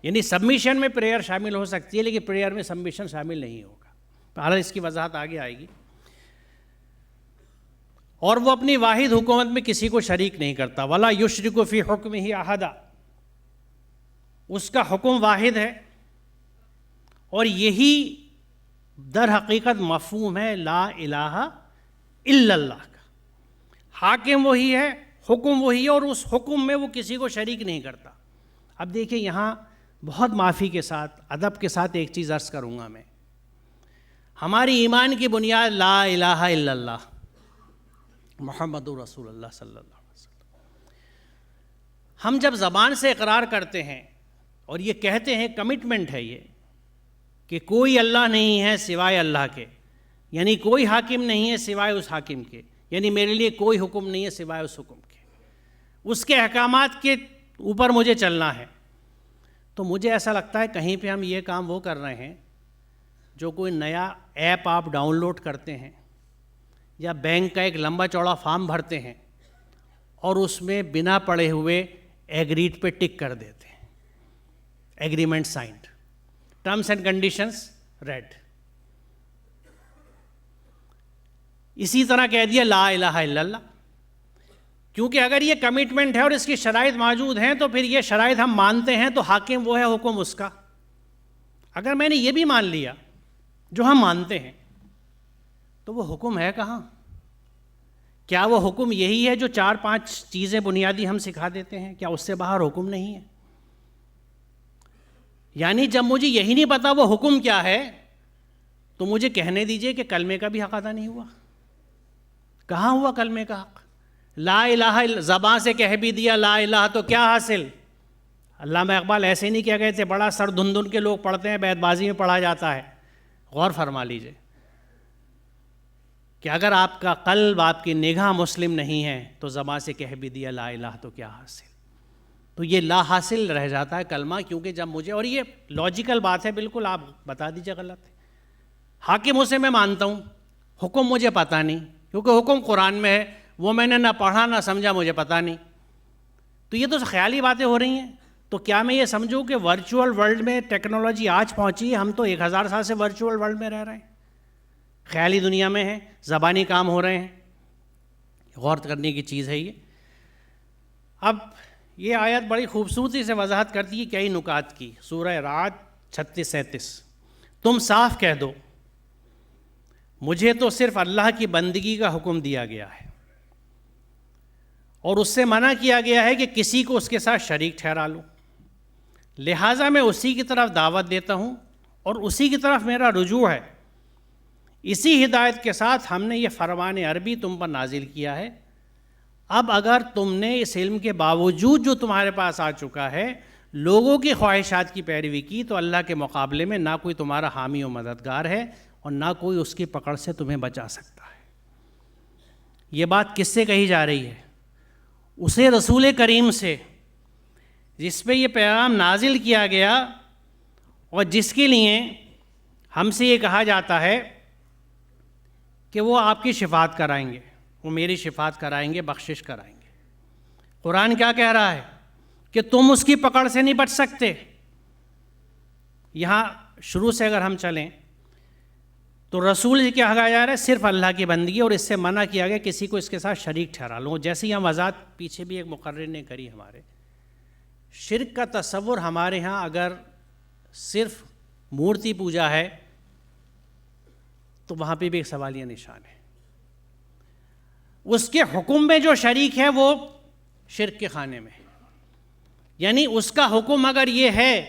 یعنی سبمیشن میں پریئر شامل ہو سکتی ہے لیکن پریئر میں سبمیشن شامل نہیں ہوگا۔ حالانکہ اس کی وضاحت آگے آئے گی۔ اور وہ اپنی واحد حکومت میں کسی کو شریک نہیں کرتا۔ وَلَا يُشْرِكُ فِي حُكْمِهِ أَحَدًا، اس کا حکم واحد ہے، اور یہی در حقیقت مفہوم ہے لا الہ الا اللہ کا۔ حاکم وہی ہے، حکم وہی ہے، اور اس حکم میں وہ کسی کو شریک نہیں کرتا۔ اب دیکھیں یہاں بہت معافی کے ساتھ، ادب کے ساتھ ایک چیز عرض کروں گا میں۔ ہماری ایمان کی بنیاد لا الہ الا اللہ محمد رسول اللہ صلی اللہ علیہ وسلم۔ ہم جب زبان سے اقرار کرتے ہیں اور یہ کہتے ہیں، کمٹمنٹ ہے یہ کہ کوئی اللہ نہیں ہے سوائے اللہ کے، یعنی کوئی حاکم نہیں ہے سوائے اس حاکم کے، یعنی میرے لیے کوئی حکم نہیں ہے سوائے اس حکم کے، اس کے احکامات کے اوپر مجھے چلنا ہے۔ تو مجھے ایسا لگتا ہے کہیں پہ ہم یہ کام وہ کر رہے ہیں جو کوئی نیا ایپ آپ ڈاؤن لوڈ کرتے ہیں یا بینک کا ایک لمبا چوڑا فارم بھرتے ہیں اور اس میں بنا پڑھے ہوئے ایگریڈ پہ ٹک کر دیتے ہیں، agreement signed, terms and conditions read. اسی طرح کہہ دیا لا الہ الا اللہ، کیونکہ اگر یہ کمٹمنٹ ہے اور اس کی شرائط موجود ہیں تو پھر یہ شرائط ہم مانتے ہیں تو حاکم وہ ہے، حکم اس کا۔ اگر میں نے یہ بھی مان لیا جو ہم مانتے ہیں تو وہ حکم ہے کہاں؟ کیا وہ حکم یہی ہے جو 4-5 چیزیں بنیادی ہم سکھا دیتے ہیں؟ کیا اس سے باہر حکم نہیں ہے؟ یعنی جب مجھے یہی نہیں پتا وہ حکم کیا ہے تو مجھے کہنے دیجئے کہ کلمے کا بھی حق ادا نہیں ہوا۔ کہاں ہوا کلمے کا حق؟ لا الہ زبان سے کہہ بھی دیا لا الہ تو کیا حاصل؟ علامہ اقبال ایسے نہیں کہہ گئے تھے، بڑا سر دھن کے لوگ پڑھتے ہیں، بیت بازی میں پڑھا جاتا ہے۔ غور فرما لیجئے کہ اگر آپ کا قلب، آپ کی نگاہ مسلم نہیں ہے تو زبان سے کہہ بھی دیا لا الہ تو کیا حاصل؟ تو یہ لا حاصل رہ جاتا ہے کلمہ، کیونکہ جب مجھے، اور یہ لاجیکل بات ہے بالکل، آپ بتا دیجئے غلط ہے، حاکم اسے میں مانتا ہوں، حکم مجھے پتہ نہیں، کیونکہ حکم قرآن میں ہے، وہ میں نے نہ پڑھا نہ سمجھا، مجھے پتہ نہیں، تو یہ تو خیالی باتیں ہو رہی ہیں۔ تو کیا میں یہ سمجھوں کہ ورچوئل ورلڈ میں ٹیکنالوجی آج پہنچی ہے، ہم تو 1000 سال سے ورچوئل ورلڈ میں رہ رہے ہیں، خیالی دنیا میں ہیں، زبانی کام ہو رہے ہیں؟ غور کرنے کی چیز ہے یہ۔ اب یہ آیت بڑی خوبصورتی سے وضاحت کرتی ہے کئی نکات کی، سورہ رعد 36-37، تم صاف کہہ دو مجھے تو صرف اللہ کی بندگی کا حکم دیا گیا ہے اور اس سے منع کیا گیا ہے کہ کسی کو اس کے ساتھ شریک ٹھہرا لوں، لہٰذا میں اسی کی طرف دعوت دیتا ہوں اور اسی کی طرف میرا رجوع ہے۔ اسی ہدایت کے ساتھ ہم نے یہ فرمان عربی تم پر نازل کیا ہے۔ اب اگر تم نے اس علم کے باوجود جو تمہارے پاس آ چکا ہے لوگوں کی خواہشات کی پیروی کی تو اللہ کے مقابلے میں نہ کوئی تمہارا حامی و مددگار ہے اور نہ کوئی اس کی پکڑ سے تمہیں بچا سکتا ہے۔ یہ بات کس سے کہی جا رہی ہے؟ اسے رسول کریم سے جس پہ یہ پیغام نازل کیا گیا اور جس کے لیے ہم سے یہ کہا جاتا ہے کہ وہ آپ کی شفاعت کرائیں گے، وہ میری شفاعت کرائیں گے، بخشش کرائیں گے۔ قرآن کیا کہہ رہا ہے کہ تم اس کی پکڑ سے نہیں بچ سکتے۔ یہاں شروع سے اگر ہم چلیں تو رسول کیا کہا جا رہا ہے؟ صرف اللہ کی بندگی، اور اس سے منع کیا گیا کسی کو اس کے ساتھ شریک ٹھہرا لوں۔ جیسے ہی ہم وضاحت پیچھے بھی ایک مقرر نے کری، ہمارے شرک کا تصور ہمارے ہاں اگر صرف مورتی پوجا ہے تو وہاں پہ بھی ایک سوالیہ نشان ہے۔ اس کے حکم میں جو شریک ہے وہ شرک کے خانے میں، یعنی اس کا حکم اگر یہ ہے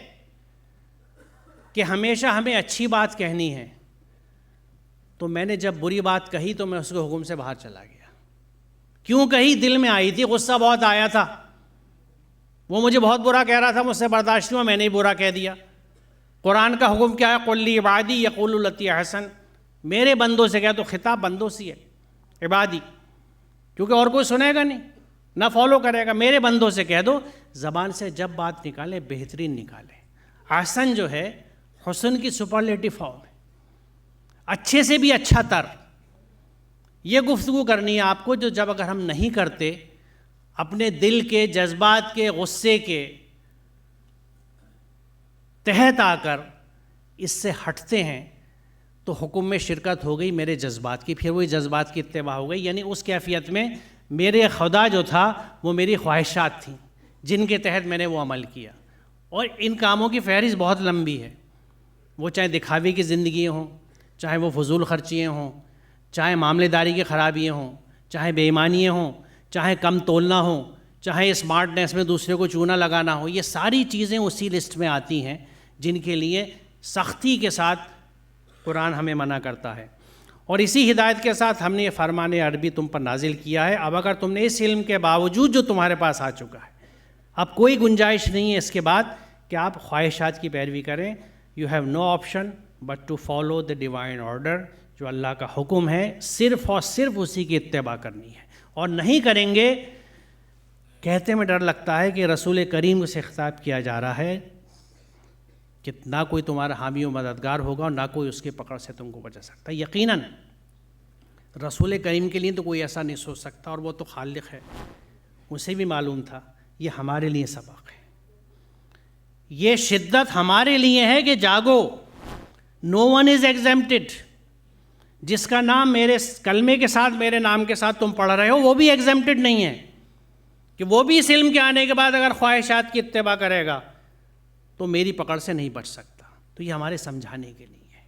کہ ہمیشہ ہمیں اچھی بات کہنی ہے تو میں نے جب بری بات کہی تو میں اس کے حکم سے باہر چلا گیا۔ کیوں کہی؟ دل میں آئی تھی، غصہ بہت آیا تھا، وہ مجھے بہت برا کہہ رہا تھا، مجھ سے برداشت ہوا، میں نے ہی برا کہہ دیا۔ قرآن کا حکم کیا ہے؟ قل لعبادی یقولوا التی احسن، میرے بندوں سے کہہ، تو خطاب بندوں سے ہے، عبادی، کیونکہ اور کوئی سنے گا نہیں، نہ فالو کرے گا۔ میرے بندوں سے کہہ دو، زبان سے جب بات نکالے بہترین نکالے۔ احسن جو ہے حسن کی سپرلیٹو فارم ہے، اچھے سے بھی اچھا تر۔ یہ گفتگو کرنی ہے آپ کو جو جب اگر ہم نہیں کرتے، اپنے دل کے جذبات کے غصے کے تحت آ کر اس سے ہٹتے ہیں تو حکم میں شرکت ہو گئی میرے جذبات کی، پھر وہی جذبات کی اتباع ہو گئی، یعنی اس کیفیت میں میرے خدا جو تھا وہ میری خواہشات تھیں جن کے تحت میں نے وہ عمل کیا۔ اور ان کاموں کی فہرست بہت لمبی ہے، وہ چاہے دکھاوے کی زندگیاں ہوں، چاہے وہ فضول خرچیاں ہوں، چاہے معاملے داری کی خرابیاں ہوں، چاہے بے ایمانیاں ہوں، چاہے کم تولنا ہو، چاہے اسمارٹنیس میں دوسرے کو چونا لگانا ہو، یہ ساری چیزیں اسی لسٹ میں آتی ہیں جن کے لیے سختی کے ساتھ قرآن ہمیں منع کرتا ہے۔ اور اسی ہدایت کے ساتھ ہم نے یہ فرمان عربی تم پر نازل کیا ہے۔ اب اگر تم نے اس علم کے باوجود جو تمہارے پاس آ چکا ہے، اب کوئی گنجائش نہیں ہے اس کے بعد کہ آپ خواہشات کی پیروی کریں۔ You have no option but to follow the divine order, جو اللہ کا حکم ہے صرف اور صرف اسی کی اتباع کرنی ہے، اور نہیں کریں گے کہتے میں ڈر لگتا ہے کہ رسول کریم سے خطاب کیا جا رہا ہے کہ نہ کوئی تمہارا حامی و مددگار ہوگا اور نہ کوئی اس کے پکڑ سے تم کو بچا سکتا۔ یقیناً رسول کریم کے لیے تو کوئی ایسا نہیں سوچ سکتا، اور وہ تو خالق ہے، اسے بھی معلوم تھا۔ یہ ہمارے لیے سبق ہے، یہ شدت ہمارے لیے ہے کہ جاگو، نو ون از ایگزیمپٹڈ۔ جس کا نام میرے کلمے کے ساتھ، میرے نام کے ساتھ تم پڑھ رہے ہو، وہ بھی ایگزیمپٹڈ نہیں ہے، کہ وہ بھی اس علم کے آنے کے بعد اگر خواہشات کی اتباع کرے گا تو میری پکڑ سے نہیں بچ سکتا۔ تو یہ ہمارے سمجھانے کے لیے ہے۔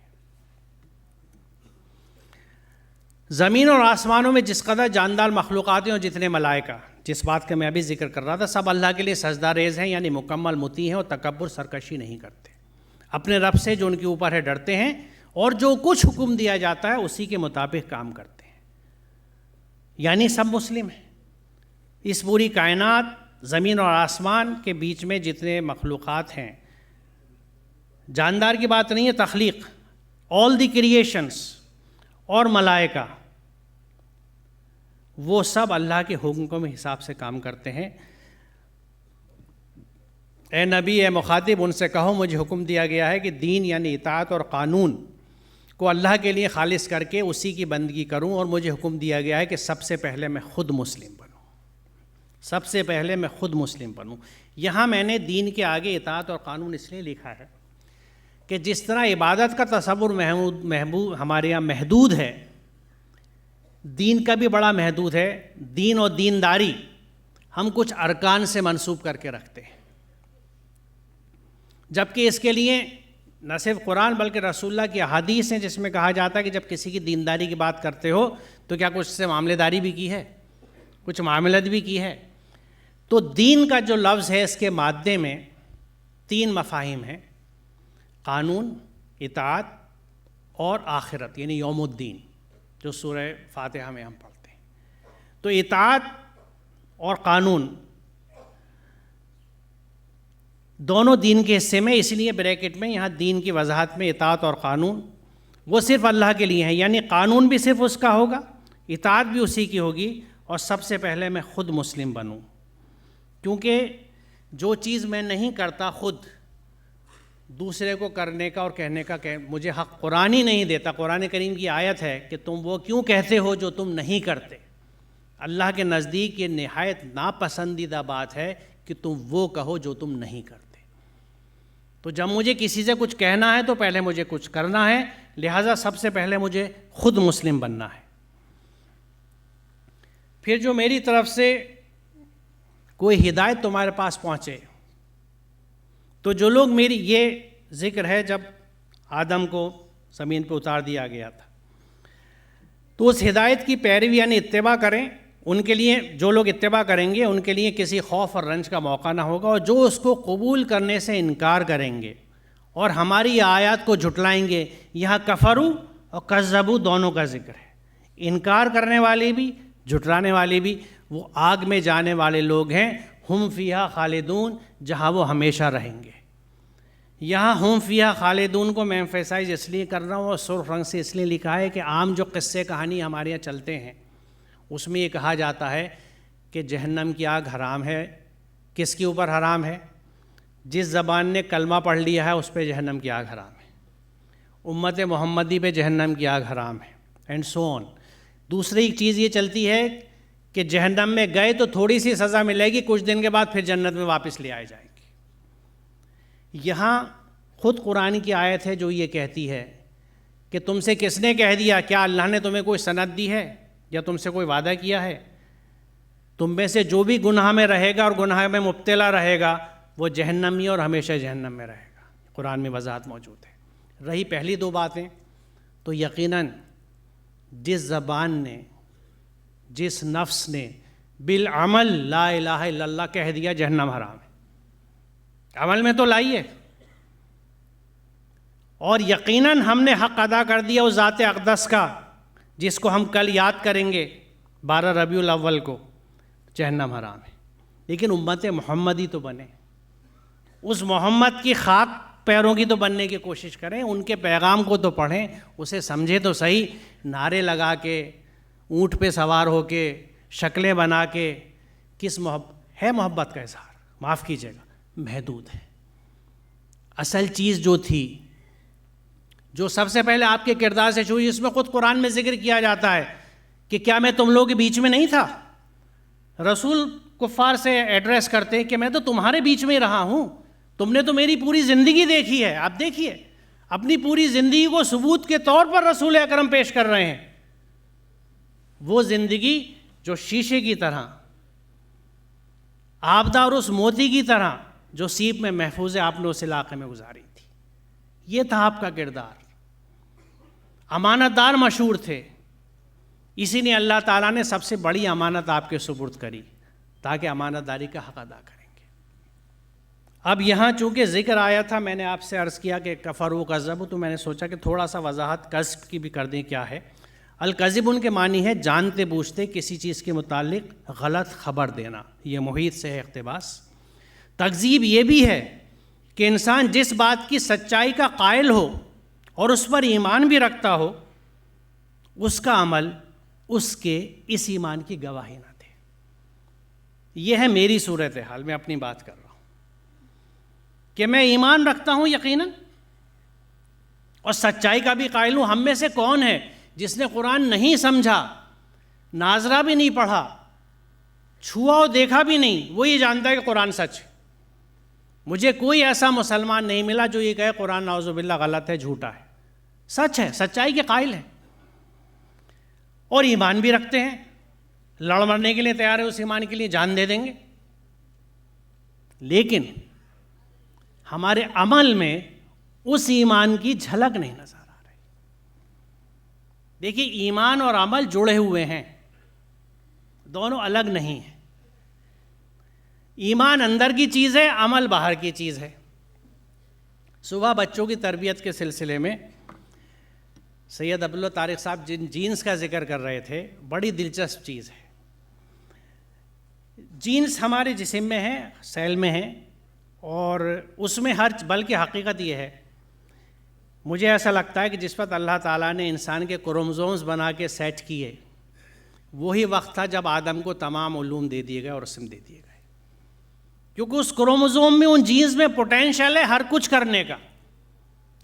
زمین اور آسمانوں میں جس قدر جاندار مخلوقات ہیں اور جتنے ملائکہ، جس بات کا میں ابھی ذکر کر رہا تھا، سب اللہ کے لیے سجدہ ریز ہیں، یعنی مکمل مطیع ہیں اور تکبر سرکشی نہیں کرتے، اپنے رب سے جو ان کے اوپر ہے ڈرتے ہیں، اور جو کچھ حکم دیا جاتا ہے اسی کے مطابق کام کرتے ہیں، یعنی سب مسلم ہیں۔ اس پوری کائنات، زمین اور آسمان کے بیچ میں جتنے مخلوقات ہیں، جاندار کی بات نہیں ہے، تخلیق، آل دی کریشنز اور ملائکہ، وہ سب اللہ کے حکم کے حساب سے کام کرتے ہیں۔ اے نبی، اے مخاطب، ان سے کہو مجھے حکم دیا گیا ہے کہ دین یعنی اطاعت اور قانون کو اللہ کے لیے خالص کر کے اسی کی بندگی کروں، اور مجھے حکم دیا گیا ہے کہ سب سے پہلے میں خود مسلم بنوں، سب سے پہلے میں خود مسلم بنوں۔ یہاں میں نے دین کے آگے اطاعت اور قانون اس لیے لکھا ہے کہ جس طرح عبادت کا تصور محبوب ہمارے یہاں محدود ہے، دین کا بھی بڑا محدود ہے۔ دین اور دینداری ہم کچھ ارکان سے منسوب کر کے رکھتے ہیں، جبکہ اس کے لیے نہ صرف قرآن بلکہ رسول اللہ کی احادیث ہیں، جس میں کہا جاتا ہے کہ جب کسی کی دینداری کی بات کرتے ہو تو کیا کچھ سے معاملے داری بھی کی ہے، کچھ معاملت بھی کی ہے۔ تو دین کا جو لفظ ہے، اس کے مادے میں 3 مفاہیم ہیں: قانون، اطاعت اور آخرت، یعنی یوم الدین، جو سورہ فاتحہ میں ہم پڑھتے ہیں۔ تو اطاعت اور قانون دونوں دین کے حصے میں، اس لیے بریکٹ میں یہاں دین کی وضاحت میں اطاعت اور قانون وہ صرف اللہ کے لیے ہیں، یعنی قانون بھی صرف اس کا ہوگا، اطاعت بھی اسی کی ہوگی، اور سب سے پہلے میں خود مسلم بنوں، کیونکہ جو چیز میں نہیں کرتا خود، دوسرے کو کرنے کا اور کہنے کا مجھے حق قرآن ہی نہیں دیتا۔ قرآن کریم کی آیت ہے کہ تم وہ کیوں کہتے ہو جو تم نہیں کرتے۔ اللہ کے نزدیک یہ نہایت ناپسندیدہ بات ہے کہ تم وہ کہو جو تم نہیں کرتے۔ تو جب مجھے کسی سے کچھ کہنا ہے تو پہلے مجھے کچھ کرنا ہے، لہٰذا سب سے پہلے مجھے خود مسلم بننا ہے۔ پھر جو میری طرف سے کوئی ہدایت تمہارے پاس پہنچے، تو جو لوگ میری، یہ ذکر ہے جب آدم کو زمین پہ اتار دیا گیا تھا، تو اس ہدایت کی پیروی یعنی اتباع کریں، ان کے لیے، جو لوگ اتباع کریں گے ان کے لیے کسی خوف اور رنج کا موقع نہ ہوگا، اور جو اس کو قبول کرنے سے انکار کریں گے اور ہماری آیات کو جھٹلائیں گے، یہاں کفروا اور کذبوا دونوں کا ذکر ہے، انکار کرنے والے بھی جھٹلانے والے بھی، وہ آگ میں جانے والے لوگ ہیں، ہم فیہا خالدون، جہاں وہ ہمیشہ رہیں گے۔ یہاں ہم فیہا خالدون کو میں ایمفیسائز اس لیے کر رہا ہوں اور سرخ رنگ سے اس لیے لکھا ہے کہ عام جو قصے کہانی ہمارے یہاں چلتے ہیں اس میں یہ کہا جاتا ہے کہ جہنم کی آگ حرام ہے۔ کس کے اوپر حرام ہے؟ جس زبان نے کلمہ پڑھ لیا ہے اس پہ جہنم کی آگ حرام ہے، امت محمدی پہ جہنم کی آگ حرام ہے، اینڈ سو آن۔ دوسری ایک چیز یہ چلتی ہے کہ جہنم میں گئے تو تھوڑی سی سزا ملے گی، کچھ دن کے بعد پھر جنت میں واپس لے آئے جائیں گے۔ یہاں خود قرآن کی آیت ہے جو یہ کہتی ہے کہ تم سے کس نے کہہ دیا؟ کیا اللہ نے تمہیں کوئی سند دی ہے یا تم سے کوئی وعدہ کیا ہے؟ تم میں سے جو بھی گناہ میں رہے گا اور گناہ میں مبتلا رہے گا وہ جہنمی اور ہمیشہ جہنم میں رہے گا۔ قرآن میں وضاحت موجود ہے۔ رہی پہلی 2 باتیں، تو یقیناً جس زبان نے، جس نفس نے بالعمل لا الہ الا اللہ کہہ دیا جہنم حرام ہے، عمل میں تو لائیے، اور یقیناً ہم نے حق ادا کر دیا اس ذات اقدس کا جس کو ہم کل یاد کریں گے 12 ربیع الاول کو، جہنم حرام ہے۔ لیکن امت محمدی تو بنے، اس محمد کی خاک پیروں کی تو بننے کی کوشش کریں, ان کے پیغام کو تو پڑھیں, اسے سمجھے تو صحیح. نعرے لگا کے, اونٹ پہ سوار ہو کے, شکلیں بنا کے کس محبت کا اظہار, معاف کیجیے گا, محدود ہے. اصل چیز جو تھی, جو سب سے پہلے آپ کے کردار سے شروع, اس میں خود قرآن میں ذکر کیا جاتا ہے کہ کیا میں تم لوگوں کے بیچ میں نہیں تھا. رسول کفار سے ایڈریس کرتے کہ میں تو تمہارے بیچ میں ہی رہا ہوں, تم نے تو میری پوری زندگی دیکھی ہے. آپ دیکھیے, اپنی پوری زندگی کو ثبوت کے طور پر رسول اکرم پیش کر رہے ہیں. وہ زندگی جو شیشے کی طرح, آبدار اس موتی کی طرح جو سیپ میں محفوظ ہے, آپ نے اس علاقے میں گزاری تھی. یہ تھا آپ کا کردار. امانت دار مشہور تھے, اسی لیے اللہ تعالیٰ نے سب سے بڑی امانت آپ کے سپرد کری تاکہ امانت داری کا حق ادا کریں گے. اب یہاں چونکہ ذکر آیا تھا, میں نے آپ سے عرض کیا کہ کفروا کذبوا, تو میں نے سوچا کہ تھوڑا سا وضاحت کذب کی بھی کر دیں. کیا ہے الکذب؟ ان کے معنی ہے جانتے بوجھتے کسی چیز کے متعلق غلط خبر دینا. یہ محیط سے ہے اقتباس. تکذیب یہ بھی ہے کہ انسان جس بات کی سچائی کا قائل ہو اور اس پر ایمان بھی رکھتا ہو, اس کا عمل اس کے اس ایمان کی گواہی نہ دے. یہ ہے میری صورتحال, میں اپنی بات کر رہا ہوں کہ میں ایمان رکھتا ہوں یقیناً اور سچائی کا بھی قائل ہوں. ہم میں سے کون ہے جس نے قرآن نہیں سمجھا, ناظرہ بھی نہیں پڑھا, چھوا اور دیکھا بھی نہیں, وہ یہ جانتا ہے کہ قرآن سچ ہے. مجھے کوئی ایسا مسلمان نہیں ملا جو یہ کہے قرآن نعوذ باللہ غلط ہے, جھوٹا ہے. سچ ہے, سچائی کے قائل ہے اور ایمان بھی رکھتے ہیں, لڑ مرنے کے لیے تیار ہے, اس ایمان کے لیے جان دے دیں گے. لیکن ہمارے عمل میں اس ایمان کی جھلک نہیں نظر آ رہی. دیکھیے, ایمان اور عمل جڑے ہوئے ہیں, دونوں الگ نہیں ہیں. ایمان اندر کی چیز ہے, عمل باہر کی چیز ہے. صبح بچوں کی تربیت کے سلسلے میں سید عبداللہ طارق صاحب جن جینس کا ذکر کر رہے تھے, بڑی دلچسپ چیز ہے. جینس ہمارے جسم میں ہے, سیل میں ہے, اور اس میں بلکہ حقیقت یہ ہے, مجھے ایسا لگتا ہے کہ جس وقت اللہ تعالیٰ نے انسان کے کروموزومز بنا کے سیٹ کیے, وہی وقت تھا جب آدم کو تمام علوم دے دیے گئے اور اسم دے دیے گئے. کیونکہ اس کروموزوم میں, ان جینز میں پوٹینشیل ہے ہر کچھ کرنے کا,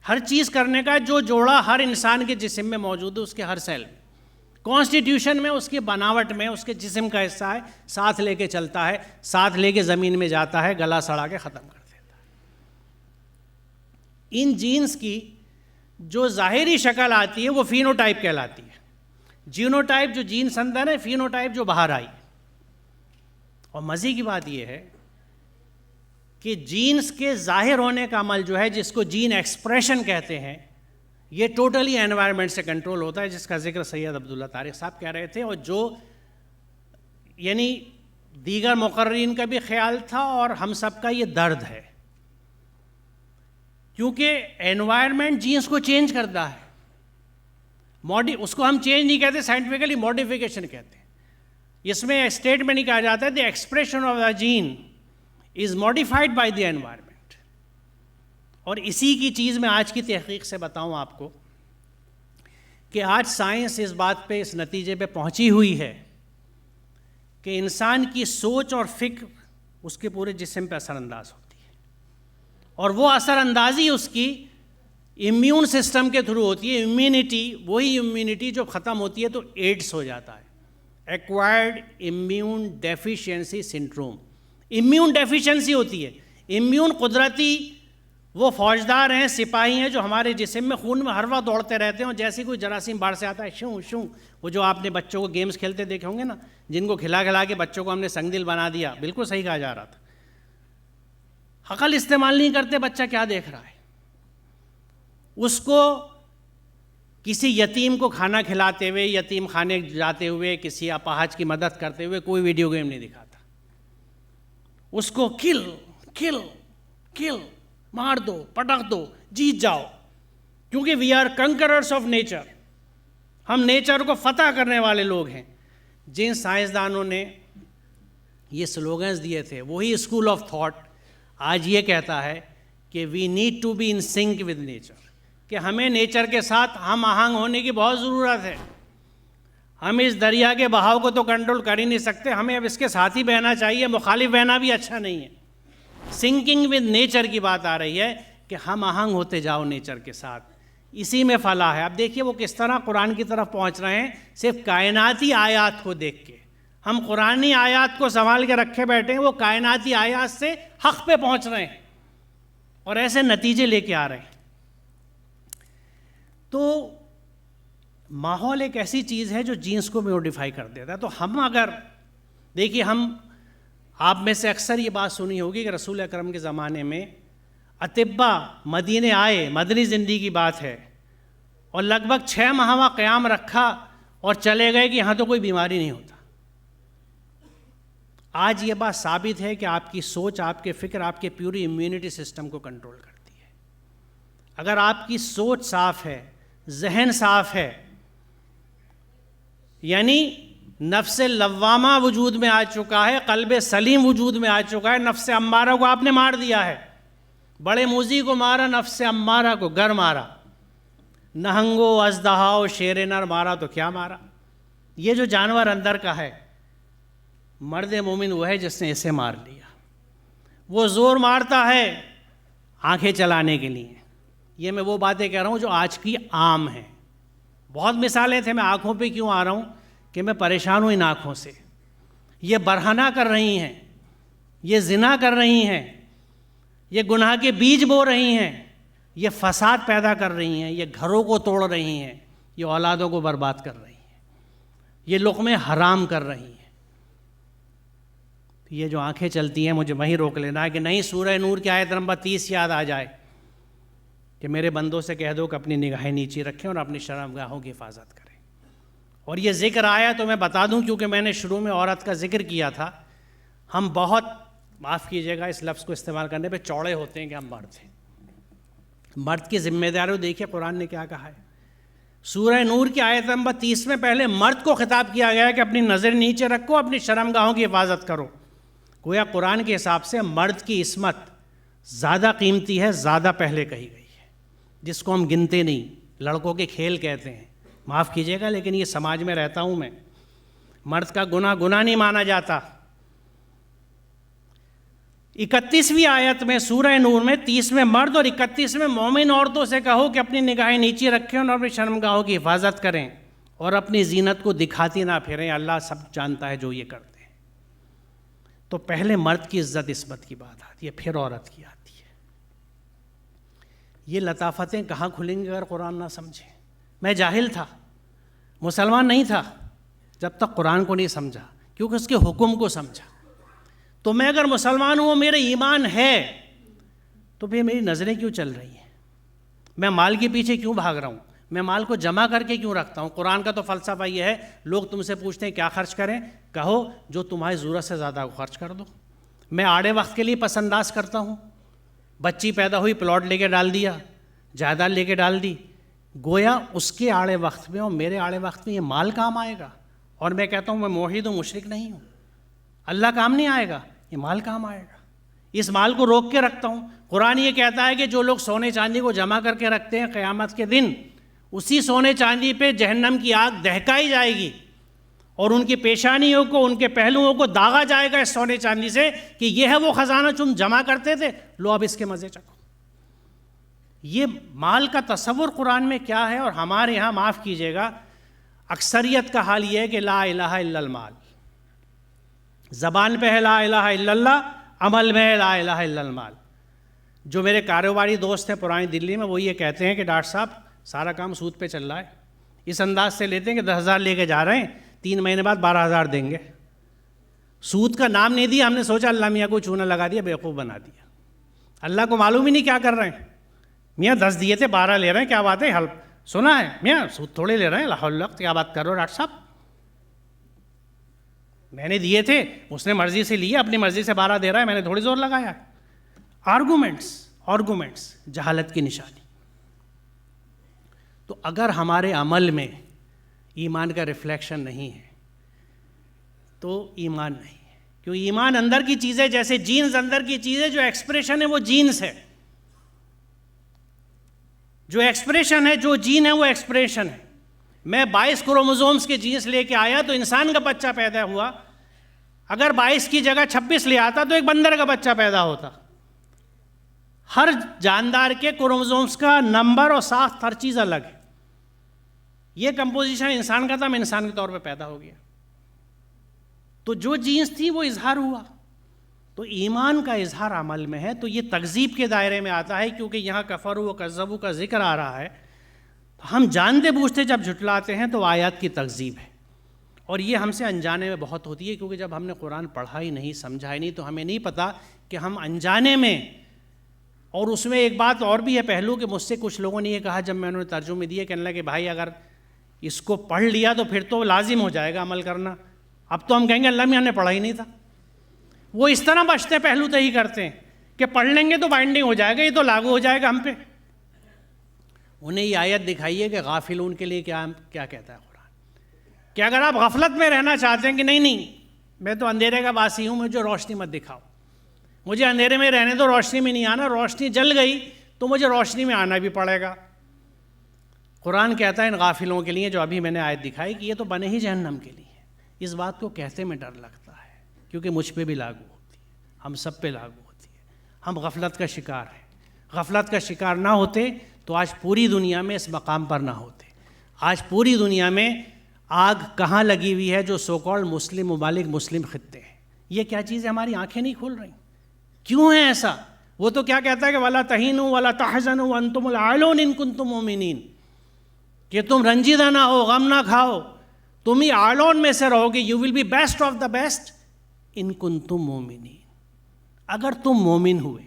ہر چیز کرنے کا. جو جوڑا ہر انسان کے جسم میں موجود ہے, اس کے ہر سیل میں, کانسٹیٹیوشن میں, اس کی بناوٹ میں, اس کے جسم کا حصہ ہے, ساتھ لے کے چلتا ہے, ساتھ لے کے زمین میں جاتا ہے, گلا سڑا کے ختم کر دیتا ہے. ان جینز کی جو ظاہری شکل آتی ہے وہ فینوٹائپ کہلاتی ہے. جینوٹائپ جو جینس اندر ہے, فینوٹائپ جو باہر آئی. اور مزے کی بات یہ ہے کہ جینس کے ظاہر ہونے کا عمل جو ہے, جس کو جین ایکسپریشن کہتے ہیں, یہ ٹوٹلی انوائرمنٹ سے کنٹرول ہوتا ہے, جس کا ذکر سید عبداللہ طارق صاحب کہہ رہے تھے, اور جو یعنی دیگر مقررین کا بھی خیال تھا اور ہم سب کا یہ درد ہے, کیونکہ انوائرمنٹ جینس کو چینج کرتا ہے. اس کو ہم چینج نہیں کہتے, سائنٹیفکلی ماڈیفیکیشن کہتے ہیں. اس میں اسٹیٹمنٹ نہیں کہا جاتا ہے the expression of the gene is modified by the environment. اور اسی کی چیز میں آج کی تحقیق سے بتاؤں آپ کو کہ آج سائنس اس بات پہ, اس نتیجے پہ پہنچی ہوئی ہے کہ انسان کی سوچ اور فکر اس کے پورے جسم پہ اثر انداز ہوتی ہے, اور وہ اثر اندازی اس کی امیون سسٹم کے تھرو ہوتی ہے. امیونٹی, وہی امیونٹی جو ختم ہوتی ہے تو ایڈس ہو جاتا ہے, acquired immune deficiency syndrome. Immune deficiency ہوتی ہے. امیون قدرتی وہ فوجدار ہیں, سپاہی ہیں جو ہمارے جسم میں, خون میں ہر وقت دوڑتے رہتے ہیں, اور جیسے کوئی جراثیم باہر سے آتا ہے شوں شوں, وہ جو آپ نے بچوں کو گیمز کھیلتے دیکھے ہوں گے نا, جن کو کھلا کھلا کے بچوں کو ہم نے سنگ دل بنا دیا, بالکل صحیح کہا جا رہا تھا. عقل استعمال نہیں کرتے, بچہ کیا دیکھ رہا ہے. اس کو کسی یتیم کو کھانا کھلاتے ہوئے, یتیم خانے جاتے ہوئے, کسی اپاہج کی مدد کرتے ہوئے کوئی ویڈیو گیم نہیں دکھاتا. اس کو کل کل کل, مار دو, پٹک دو, جیت جاؤ, کیونکہ وی آر کنکررز آف نیچر, ہم نیچر کو فتح کرنے والے لوگ ہیں. جن سائنسدانوں نے یہ سلوگنز دیے تھے, وہی اسکول آف تھاٹ آج یہ کہتا ہے کہ we need to be in sync with nature, کہ ہمیں نیچر کے ساتھ ہم آہنگ ہونے کی بہت ضرورت ہے. ہم اس دریا کے بہاؤ کو تو کنٹرول کر ہی نہیں سکتے، ہمیں اب اس کے ساتھ ہی بہنا چاہیے، مخالف بہنا بھی اچھا نہیں ہے. سنکنگ ود نیچر کی بات آ رہی ہے کہ ہم آہنگ ہوتے جاؤ نیچر کے ساتھ، اسی میں فلاح ہے. اب دیکھیے وہ کس طرح قرآن کی طرف پہنچ رہے ہیں صرف کائناتی آیات کو دیکھ کے. ہم قرآنی آیات کو سنبھال کے رکھے بیٹھے ہیں، وہ کائناتی آیات سے حق پہ پہنچ رہے ہیں اور ایسے نتیجے لے کے آ رہے ہیں. تو ماحول ایک ایسی چیز ہے جو جینس کو موڈیفائی کر دیتا ہے. تو ہم اگر دیکھیے، ہم آپ میں سے اکثر یہ بات سنی ہوگی کہ رسول اکرم کے زمانے میں اطباء مدینے آئے، مدنی زندگی کی بات ہے، اور لگ بھگ 6 ماہ قیام رکھا اور چلے گئے کہ یہاں تو کوئی بیماری نہیں ہوتا. آج یہ بات ثابت ہے کہ آپ کی سوچ، آپ کے فکر، آپ کے پیوری امیونٹی سسٹم کو کنٹرول کرتی ہے. اگر آپ کی سوچ صاف ہے، ذہن صاف ہے، یعنی نفس لوامہ وجود میں آ چکا ہے، قلب سلیم وجود میں آ چکا ہے. نفس امارہ کو آپ نے مار دیا ہے، بڑے موذی کو مارا، نفس امارہ کو گر مارا، نہنگو اژدہاؤ شیر نر مارا تو کیا مارا. یہ جو جانور اندر کا ہے، مرد مومن وہ ہے جس نے اسے مار لیا. وہ زور مارتا ہے آنکھیں چلانے کے لیے. یہ میں وہ باتیں کہہ رہا ہوں جو آج کی عام ہیں. بہت مثالیں تھے، میں آنکھوں پہ کیوں آ رہا ہوں کہ میں پریشان ہوں ان آنکھوں سے. یہ برہنہ کر رہی ہیں، یہ زنا کر رہی ہیں، یہ گناہ کے بیج بو رہی ہیں، یہ فساد پیدا کر رہی ہیں، یہ گھروں کو توڑ رہی ہیں، یہ اولادوں کو برباد کر رہی ہیں، یہ لقمے حرام کر رہی ہیں. یہ جو آنکھیں چلتی ہیں، مجھے وہیں روک لینا ہے کہ نہیں سورہ نور کی آیت نمبر 30 یاد آ جائے کہ میرے بندوں سے کہہ دو کہ اپنی نگاہیں نیچی رکھیں اور اپنی شرمگاہوں کی حفاظت کریں. اور یہ ذکر آیا تو میں بتا دوں، کیونکہ میں نے شروع میں عورت کا ذکر کیا تھا. ہم بہت، معاف کیجیے گا اس لفظ کو استعمال کرنے پہ، چوڑے ہوتے ہیں کہ ہم مرد ہیں. مرد کی ذمہ داری دیکھیے قرآن نے کیا کہا ہے. سورہ نور کی آیت نمبر 30 میں پہلے مرد کو خطاب کیا گیا ہے کہ اپنی نظر نیچے رکھو، اپنی شرمگاہوں کی حفاظت کرو. گویا قرآن کے حساب سے مرد کی عصمت زیادہ قیمتی ہے، زیادہ پہلے کہی گئی ہے، جس کو ہم گنتے نہیں، لڑکوں کے کھیل کہتے ہیں. معاف کیجیے گا لیکن یہ سماج میں رہتا ہوں میں. مرد کا گناہ نہیں مانا جاتا. 31ویں آیت میں سورہ نور میں 30 میں مرد اور 31 میں مومن عورتوں سے کہو کہ اپنی نگاہیں نیچی رکھیں اور اپنی شرمگاہوں کی حفاظت کریں اور اپنی زینت کو دکھاتی نہ پھریں، اللہ سب جانتا ہے جو یہ کرتے ہیں. تو پہلے مرد کی عزت عصمت کی بات آتی ہے، پھر عورت کی آتی ہے. یہ لطافتیں کہاں کھلیں گی اگر قرآن نہ سمجھیں. میں جاہل تھا، مسلمان نہیں تھا جب تک قرآن کو نہیں سمجھا، کیونکہ اس کے حکم کو سمجھا. تو میں اگر مسلمان ہوں، میرا ایمان ہے، تو پھر میری نظریں کیوں چل رہی ہیں؟ میں مال کے پیچھے کیوں بھاگ رہا ہوں؟ میں مال کو جمع کر کے کیوں رکھتا ہوں؟ قرآن کا تو فلسفہ یہ ہے، لوگ تم سے پوچھتے ہیں کیا خرچ کریں، کہو جو تمہاری ضرورت سے زیادہ خرچ کر دو. میں آڑے وقت کے لیے پس انداز کرتا ہوں. بچی پیدا ہوئی، پلاٹ لے کے ڈال دیا، جائیداد لے کے ڈال دی. گویا اس کے آڑے وقت میں اور میرے آڑے وقت میں یہ مال کام آئے گا. اور میں کہتا ہوں میں موحد ہوں، مشرک نہیں ہوں. اللہ کام نہیں آئے گا، یہ مال کام آئے گا. اس مال کو روک کے رکھتا ہوں. قرآن یہ کہتا ہے کہ جو لوگ سونے چاندی کو جمع کر کے رکھتے ہیں، قیامت کے دن اسی سونے چاندی پہ جہنم کی آگ دہکائی جائے گی اور ان کی پیشانیوں کو، ان کے پہلوؤں کو داغا جائے گا اس سونے چاندی سے کہ یہ ہے وہ خزانہ تم جمع کرتے تھے، لو اب اس کے مزے چکھو. یہ مال کا تصور قرآن میں کیا ہے؟ اور ہمارے یہاں معاف کیجیے گا اکثریت کا حال یہ ہے کہ لا الہ الا المال. زبان پہ ہے لا الہ الا اللہ، عمل میں ہے لا الہ الا المال. جو میرے کاروباری دوست ہیں پرانی دلی میں، وہ یہ کہتے ہیں کہ ڈاکٹر صاحب سارا کام سود پہ چل رہا ہے. اس انداز سے لیتے ہیں کہ 10,000 لے کے جا رہے ہیں، 3 مہینے بعد 12,000 دیں گے. سود کا نام نہیں دیا، ہم نے سوچا اللہ میاں کو چونا لگا دیا، بیوقوف بنا دیا. اللہ کو معلوم ہی نہیں کیا کر رہے ہیں. میاں 10 دیے تھے 12 لے رہے ہیں، کیا بات ہے؟ حلف سنا ہے میاں سود تھوڑے لے رہے ہیں، لاحول وقت کیا بات کر رہے ہو ڈاکٹر صاحب؟ میں نے دیے تھے، اس نے مرضی سے لیے، اپنی مرضی سے 12 دے رہا ہے، میں نے تھوڑی زور لگایا. آرگومنٹس جہالت کی نشانی. تو اگر ہمارے عمل میں ایمان کا ریفلیکشن نہیں ہے تو ایمان نہیں ہے. کیوں؟ ایمان اندر کی چیزیں، جیسے جینز اندر کی چیزیں، جو ایکسپریشن ہے وہ جینز ہے. جو ایکسپریشن ہے، جو جین ہے وہ ایکسپریشن ہے. میں 22 کروموزومز کے جینس لے کے آیا تو انسان کا بچہ پیدا ہوا. اگر 22 کی جگہ 26 لے آتا تو ایک بندر کا بچہ پیدا ہوتا. ہر جاندار کے کروموزومز کا نمبر اور ساخت ہر چیز الگ ہے. یہ کمپوزیشن انسان کا تھا، میں انسان کے طور پہ پیدا ہو گیا. تو جو جینس تھی وہ اظہار ہوا. تو ایمان کا اظہار عمل میں ہے. تو یہ تکذیب کے دائرے میں آتا ہے، کیونکہ یہاں کفروا وکذبوا کا ذکر آ رہا ہے. ہم جانتے بوجھتے جب جھٹلاتے ہیں تو آیات کی تکذیب ہے. اور یہ ہم سے انجانے میں بہت ہوتی ہے، کیونکہ جب ہم نے قرآن پڑھا ہی نہیں، سمجھا ہی نہیں، تو ہمیں نہیں پتہ کہ ہم انجانے میں. اور اس میں ایک بات اور بھی ہے پہلو، کہ مجھ سے کچھ لوگوں نے یہ کہا جب میں انہوں نے ترجمے دیے، کہنے لگے کہ بھائی اگر اس کو پڑھ لیا تو پھر تو لازم ہو جائے گا عمل کرنا. اب تو ہم کہیں گے اللہ میاں نے پڑھا ہی نہیں تھا. وہ اس طرح بچتے پہلو تہی کرتے ہیں کہ پڑھ لیں گے تو بائنڈنگ ہو جائے گا، یہ تو لاگو ہو جائے گا ہم پہ. انہیں یہ آیت دکھائی ہے کہ غافلون کے لیے کیا کہتا ہے قرآن، کہ اگر آپ غفلت میں رہنا چاہتے ہیں کہ نہیں میں تو اندھیرے کا باسی ہوں، مجھے روشنی مت دکھاؤ، مجھے اندھیرے میں رہنے تو روشنی میں نہیں آنا، روشنی جل گئی تو مجھے روشنی میں آنا بھی پڑے گا. قرآن کہتا ہے ان غافلوں کے لیے جو ابھی میں نے آیت دکھائی کہ یہ تو بنے ہی جہنم کے لیے. اس بات کو کہتے میں ڈر لگتا ہے، کیونکہ مجھ پہ بھی لاگو ہوتی ہے، ہم سب پہ لاگو ہوتی ہے. ہم غفلت کا شکار ہیں. غفلت کا شکار نہ ہوتے تو آج پوری دنیا میں اس مقام پر نہ ہوتے. آج پوری دنیا میں آگ کہاں لگی ہوئی ہے؟ جو سو کالڈ مسلم ممالک، مسلم خطے ہیں. یہ کیا چیز ہے؟ ہماری آنکھیں نہیں کھول رہی. کیوں ہے ایسا؟ وہ تو کیا کہتا ہے کہ وَلَا تَهِنُوا وَلَا تَحْزَنُوا وَأَنْتُمُ الْأَعْلَوْنَ إِن كُنتُم مُؤْمِنِينَ، کہ تم رنجیدہ نہ ہو، غم نہ کھاؤ، تم ہی اعلون میں سے رہو گے. You will be best of the best ان کنتم مومنین، اگر تم مومن ہوئے.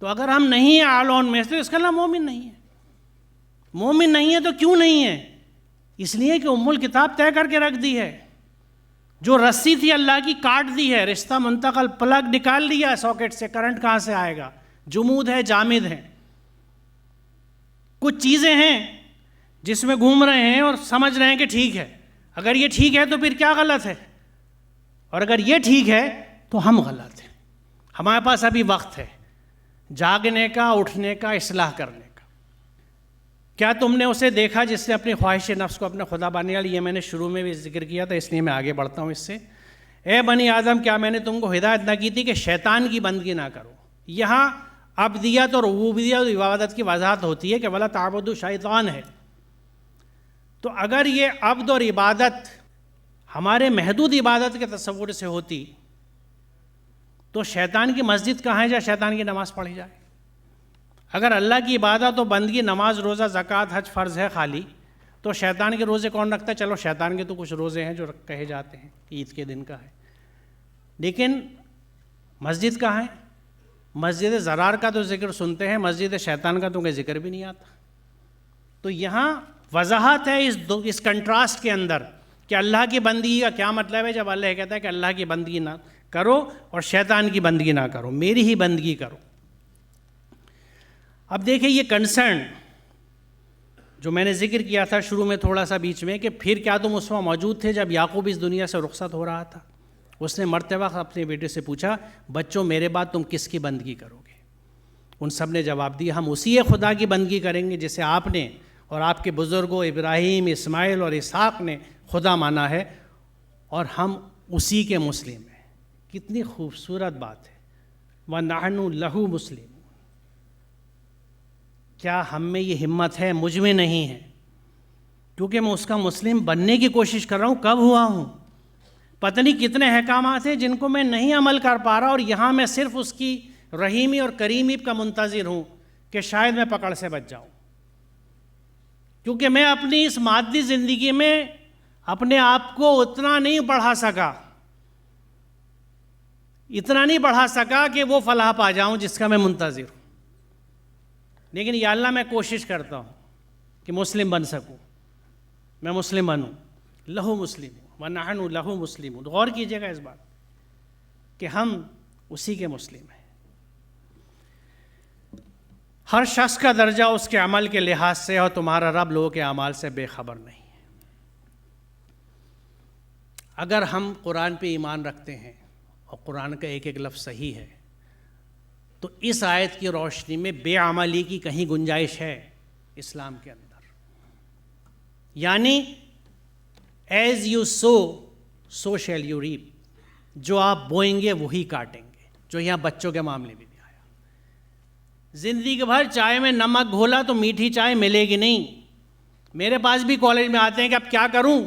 تو اگر ہم نہیں ہیں اعلون میں سے تو اس کا نام مومن نہیں ہے. مومن نہیں ہے تو کیوں نہیں ہے؟ اس لیے کہ ام الکتاب طے کر کے رکھ دی ہے. جو رسی تھی اللہ کی کاٹ دی ہے، رشتہ منتقل، پلگ نکال لیا ساکٹ سے، کرنٹ کہاں سے آئے گا؟ جمود ہے، جامد ہے. کچھ چیزیں ہیں جس میں گھوم رہے ہیں اور سمجھ رہے ہیں کہ ٹھیک ہے. اگر یہ ٹھیک ہے تو پھر کیا غلط ہے؟ اور اگر یہ ٹھیک ہے تو ہم غلط ہیں. ہمارے پاس ابھی وقت ہے جاگنے کا، اٹھنے کا، اصلاح کرنے کا. کیا تم نے اسے دیکھا جس نے اپنی خواہش نفس کو اپنے خدا بنا لیا؟ یہ میں نے شروع میں بھی ذکر کیا تھا، اس لیے میں آگے بڑھتا ہوں اس سے. اے بنی آدم، کیا میں نے تم کو ہدایت نہ کی تھی کہ شیطان کی بندگی نہ کرو؟ یہاں عبدیت اور ربوبیت اور عبادت کی وضاحت ہوتی ہے کہ ولا تعبدوا شیطان ہے. تو اگر یہ عبد اور عبادت ہمارے محدود عبادت کے تصور سے ہوتی تو شیطان کی مسجد کہاں ہے جہاں شیطان کی نماز پڑھی جائے؟ اگر اللہ کی عبادت و بندگی، نماز، روزہ، زکوٰۃ، حج فرض ہے خالی، تو شیطان کے روزے کون رکھتا ہے؟ چلو شیطان کے تو کچھ روزے ہیں جو کہے جاتے ہیں، عید کے دن کا ہے، لیکن مسجد کہاں ہے؟ مسجد زرار کا تو ذکر سنتے ہیں، مسجد شیطان کا تو کوئی ذکر بھی نہیں آتا. تو یہاں وضاحت ہے اس کنٹراسٹ کے اندر کہ اللہ کی بندگی کا کیا مطلب ہے جب اللہ کہتا ہے کہ اللہ کی بندگی نہ کرو اور شیطان کی بندگی نہ کرو، میری ہی بندگی کرو. اب دیکھیں یہ کنسرن جو میں نے ذکر کیا تھا شروع میں تھوڑا سا بیچ میں، کہ پھر کیا تم اس وقت موجود تھے جب یعقوب اس دنیا سے رخصت ہو رہا تھا؟ اس نے مرتے وقت اپنے بیٹے سے پوچھا بچوں میرے بعد تم کس کی بندگی کرو گے؟ ان سب نے جواب دیا ہم اسی خدا کی بندگی کریں گے جسے آپ نے اور آپ کے بزرگوں ابراہیم، اسماعیل اور اسحاق نے خدا مانا ہے، اور ہم اسی کے مسلم ہیں. کتنی خوبصورت بات ہے. وَنَحْنُ لَهُ مُسْلِمُونَ. کیا ہم میں یہ ہمت ہے؟ مجھ میں نہیں ہے، کیونکہ میں اس کا مسلم بننے کی کوشش کر رہا ہوں. کب ہوا ہوں؟ پتہ نہیں کتنے احکامات ہیں جن کو میں نہیں عمل کر پا رہا، اور یہاں میں صرف اس کی رحیمی اور کریمی کا منتظر ہوں کہ شاید میں پکڑ سے بچ جاؤں. کیونکہ میں اپنی اس مادی زندگی میں اپنے آپ کو اتنا نہیں بڑھا سکا کہ وہ فلاح پا جاؤں جس کا میں منتظر ہوں. لیکن یا اللہ میں کوشش کرتا ہوں کہ مسلم بن سکوں، میں مسلم بنوں. لہو مسلم وَنَحْنُ لَهُ مُسْلِمُونَ. غور کیجیے گا اس بات کہ ہم اسی کے مسلم ہیں. ہر شخص کا درجہ اس کے عمل کے لحاظ سے، اور تمہارا رب لوگوں کے اعمال سے بے خبر نہیں ہے. اگر ہم قرآن پہ ایمان رکھتے ہیں اور قرآن کا ایک ایک لفظ صحیح ہے تو اس آیت کی روشنی میں بے عملی کی کہیں گنجائش ہے؟ اسلام کے اندر. یعنی as you sow shall you reap. جو آپ بوئیں گے وہی کاٹیں گے, جو یہاں بچوں کے معاملے میں بھی آیا. زندگی بھر چائے میں نمک گھولا تو میٹھی چائے ملے گی نہیں. میرے پاس بھی کالج میں آتے ہیں کہ اب کیا کروں,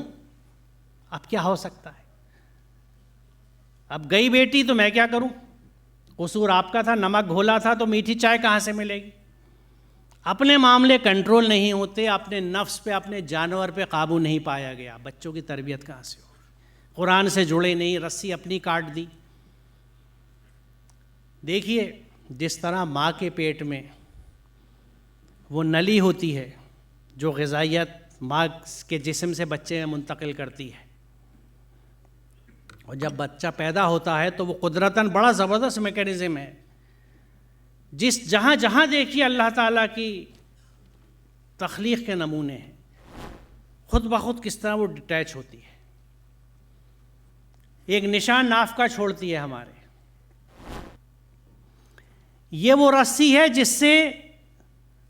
اب کیا ہو سکتا ہے, اب گئی بیٹی تو میں کیا کروں, قصور آپ کا تھا, نمک گھولا تھا تو میٹھی چائے کہاں سے ملے گی. اپنے معاملے کنٹرول نہیں ہوتے, اپنے نفس پہ, اپنے جانور پہ قابو نہیں پایا گیا, بچوں کی تربیت کہاں سے ہوگی. قرآن سے جڑے نہیں, رسی اپنی کاٹ دی. دیکھیے جس طرح ماں کے پیٹ میں وہ نلی ہوتی ہے جو غذائیت ماں کے جسم سے بچے میں منتقل کرتی ہے, اور جب بچہ پیدا ہوتا ہے تو وہ قدرتاً بڑا زبردست میکینزم ہے. جہاں دیکھیے اللہ تعالیٰ کی تخلیق کے نمونے ہیں, خود بخود کس طرح وہ ڈٹیچ ہوتی ہے. ایک نشان ناف کا چھوڑتی ہے ہمارے. یہ وہ رسی ہے جس سے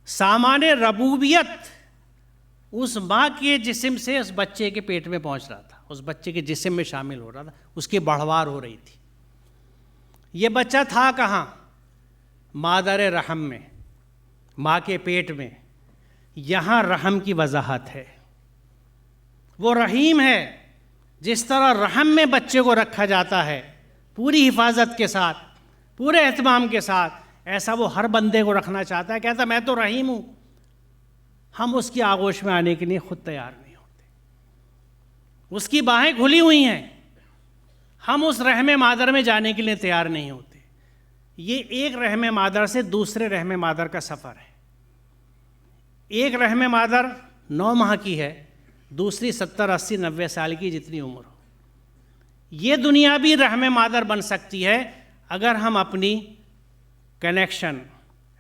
سامان ربوبیت اس ماں کے جسم سے اس بچے کے پیٹ میں پہنچ رہا تھا, اس بچے کے جسم میں شامل ہو رہا تھا, اس کی بڑھوار ہو رہی تھی. یہ بچہ تھا کہاں؟ مادر رحم میں, ماں کے پیٹ میں. یہاں رحم کی وضاحت ہے. وہ رحیم ہے. جس طرح رحم میں بچے کو رکھا جاتا ہے پوری حفاظت کے ساتھ, پورے اہتمام کے ساتھ, ایسا وہ ہر بندے کو رکھنا چاہتا ہے. کہتا میں تو رحیم ہوں. ہم اس کی آغوش میں آنے کے لیے خود تیار نہیں ہوتے. اس کی باہیں کھلی ہوئی ہیں, ہم اس رحم مادر میں جانے کے لیے تیار نہیں ہوتے. یہ ایک رحم مادر سے دوسرے رحم مادر کا سفر ہے. ایک رحم مادر 9 ماہ کی ہے, دوسری 70 80 90 سال کی جتنی عمر ہو. یہ دنیا بھی رحم مادر بن سکتی ہے اگر ہم اپنی کنیکشن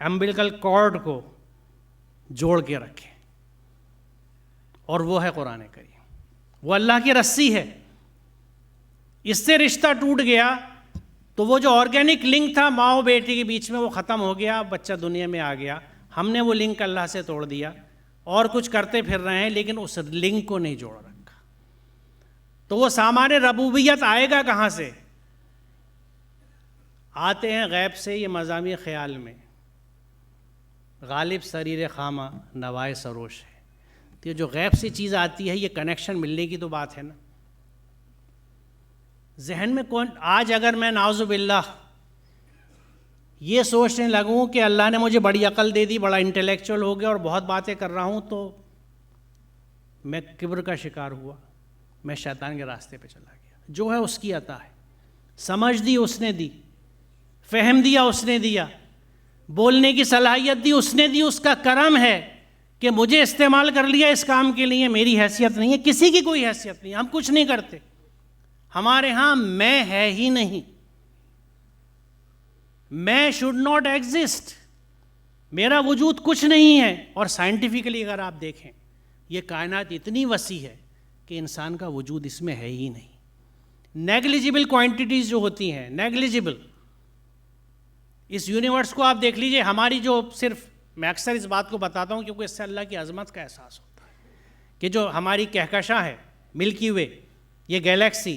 امبلیکل کارڈ کو جوڑ کے رکھیں, اور وہ ہے قرآن کریم. وہ اللہ کی رسی ہے. اس سے رشتہ ٹوٹ گیا تو وہ جو آرگینک لنک تھا ماں و بیٹی کے بیچ میں وہ ختم ہو گیا, بچہ دنیا میں آ گیا. ہم نے وہ لنک اللہ سے توڑ دیا اور کچھ کرتے پھر رہے ہیں, لیکن اس لنک کو نہیں جوڑ رکھا. تو وہ سامان ربوبیت آئے گا کہاں سے؟ آتے ہیں غیب سے. یہ مضامین خیال میں غالب سریر خامہ نوائے سروش ہے. تو یہ جو غیب سے چیز آتی ہے, یہ کنیکشن ملنے کی تو بات ہے نا. ذہن میں آج اگر میں نعوذ باللہ یہ سوچنے لگوں کہ اللہ نے مجھے بڑی عقل دے دی, بڑا انٹلیکچوئل ہو گیا اور بہت باتیں کر رہا ہوں, تو میں کبر کا شکار ہوا, میں شیطان کے راستے پہ چلا گیا. جو ہے اس کی عطا ہے. سمجھ دی اس نے دی, فہم دیا اس نے دیا, بولنے کی صلاحیت دی اس نے دی. اس کا کرم ہے کہ مجھے استعمال کر لیا اس کام کے لیے. میری حیثیت نہیں ہے, کسی کی کوئی حیثیت نہیں, ہم کچھ نہیں کرتے. ہمارے ہاں میں ہے ہی نہیں. میں شوڈ ناٹ ایگزسٹ. میرا وجود کچھ نہیں ہے. اور سائنٹیفکلی اگر آپ دیکھیں یہ کائنات اتنی وسیع ہے کہ انسان کا وجود اس میں ہے ہی نہیں. نیگلیجبل کوانٹیٹیز جو ہوتی ہیں, نیگلیجبل. اس یونیورس کو آپ دیکھ لیجئے. ہماری جو صرف میں اکثر اس بات کو بتاتا ہوں کیونکہ اس سے اللہ کی عظمت کا احساس ہوتا ہے کہ جو ہماری کہکشاں ہے ملکی وے, یہ گیلیکسی,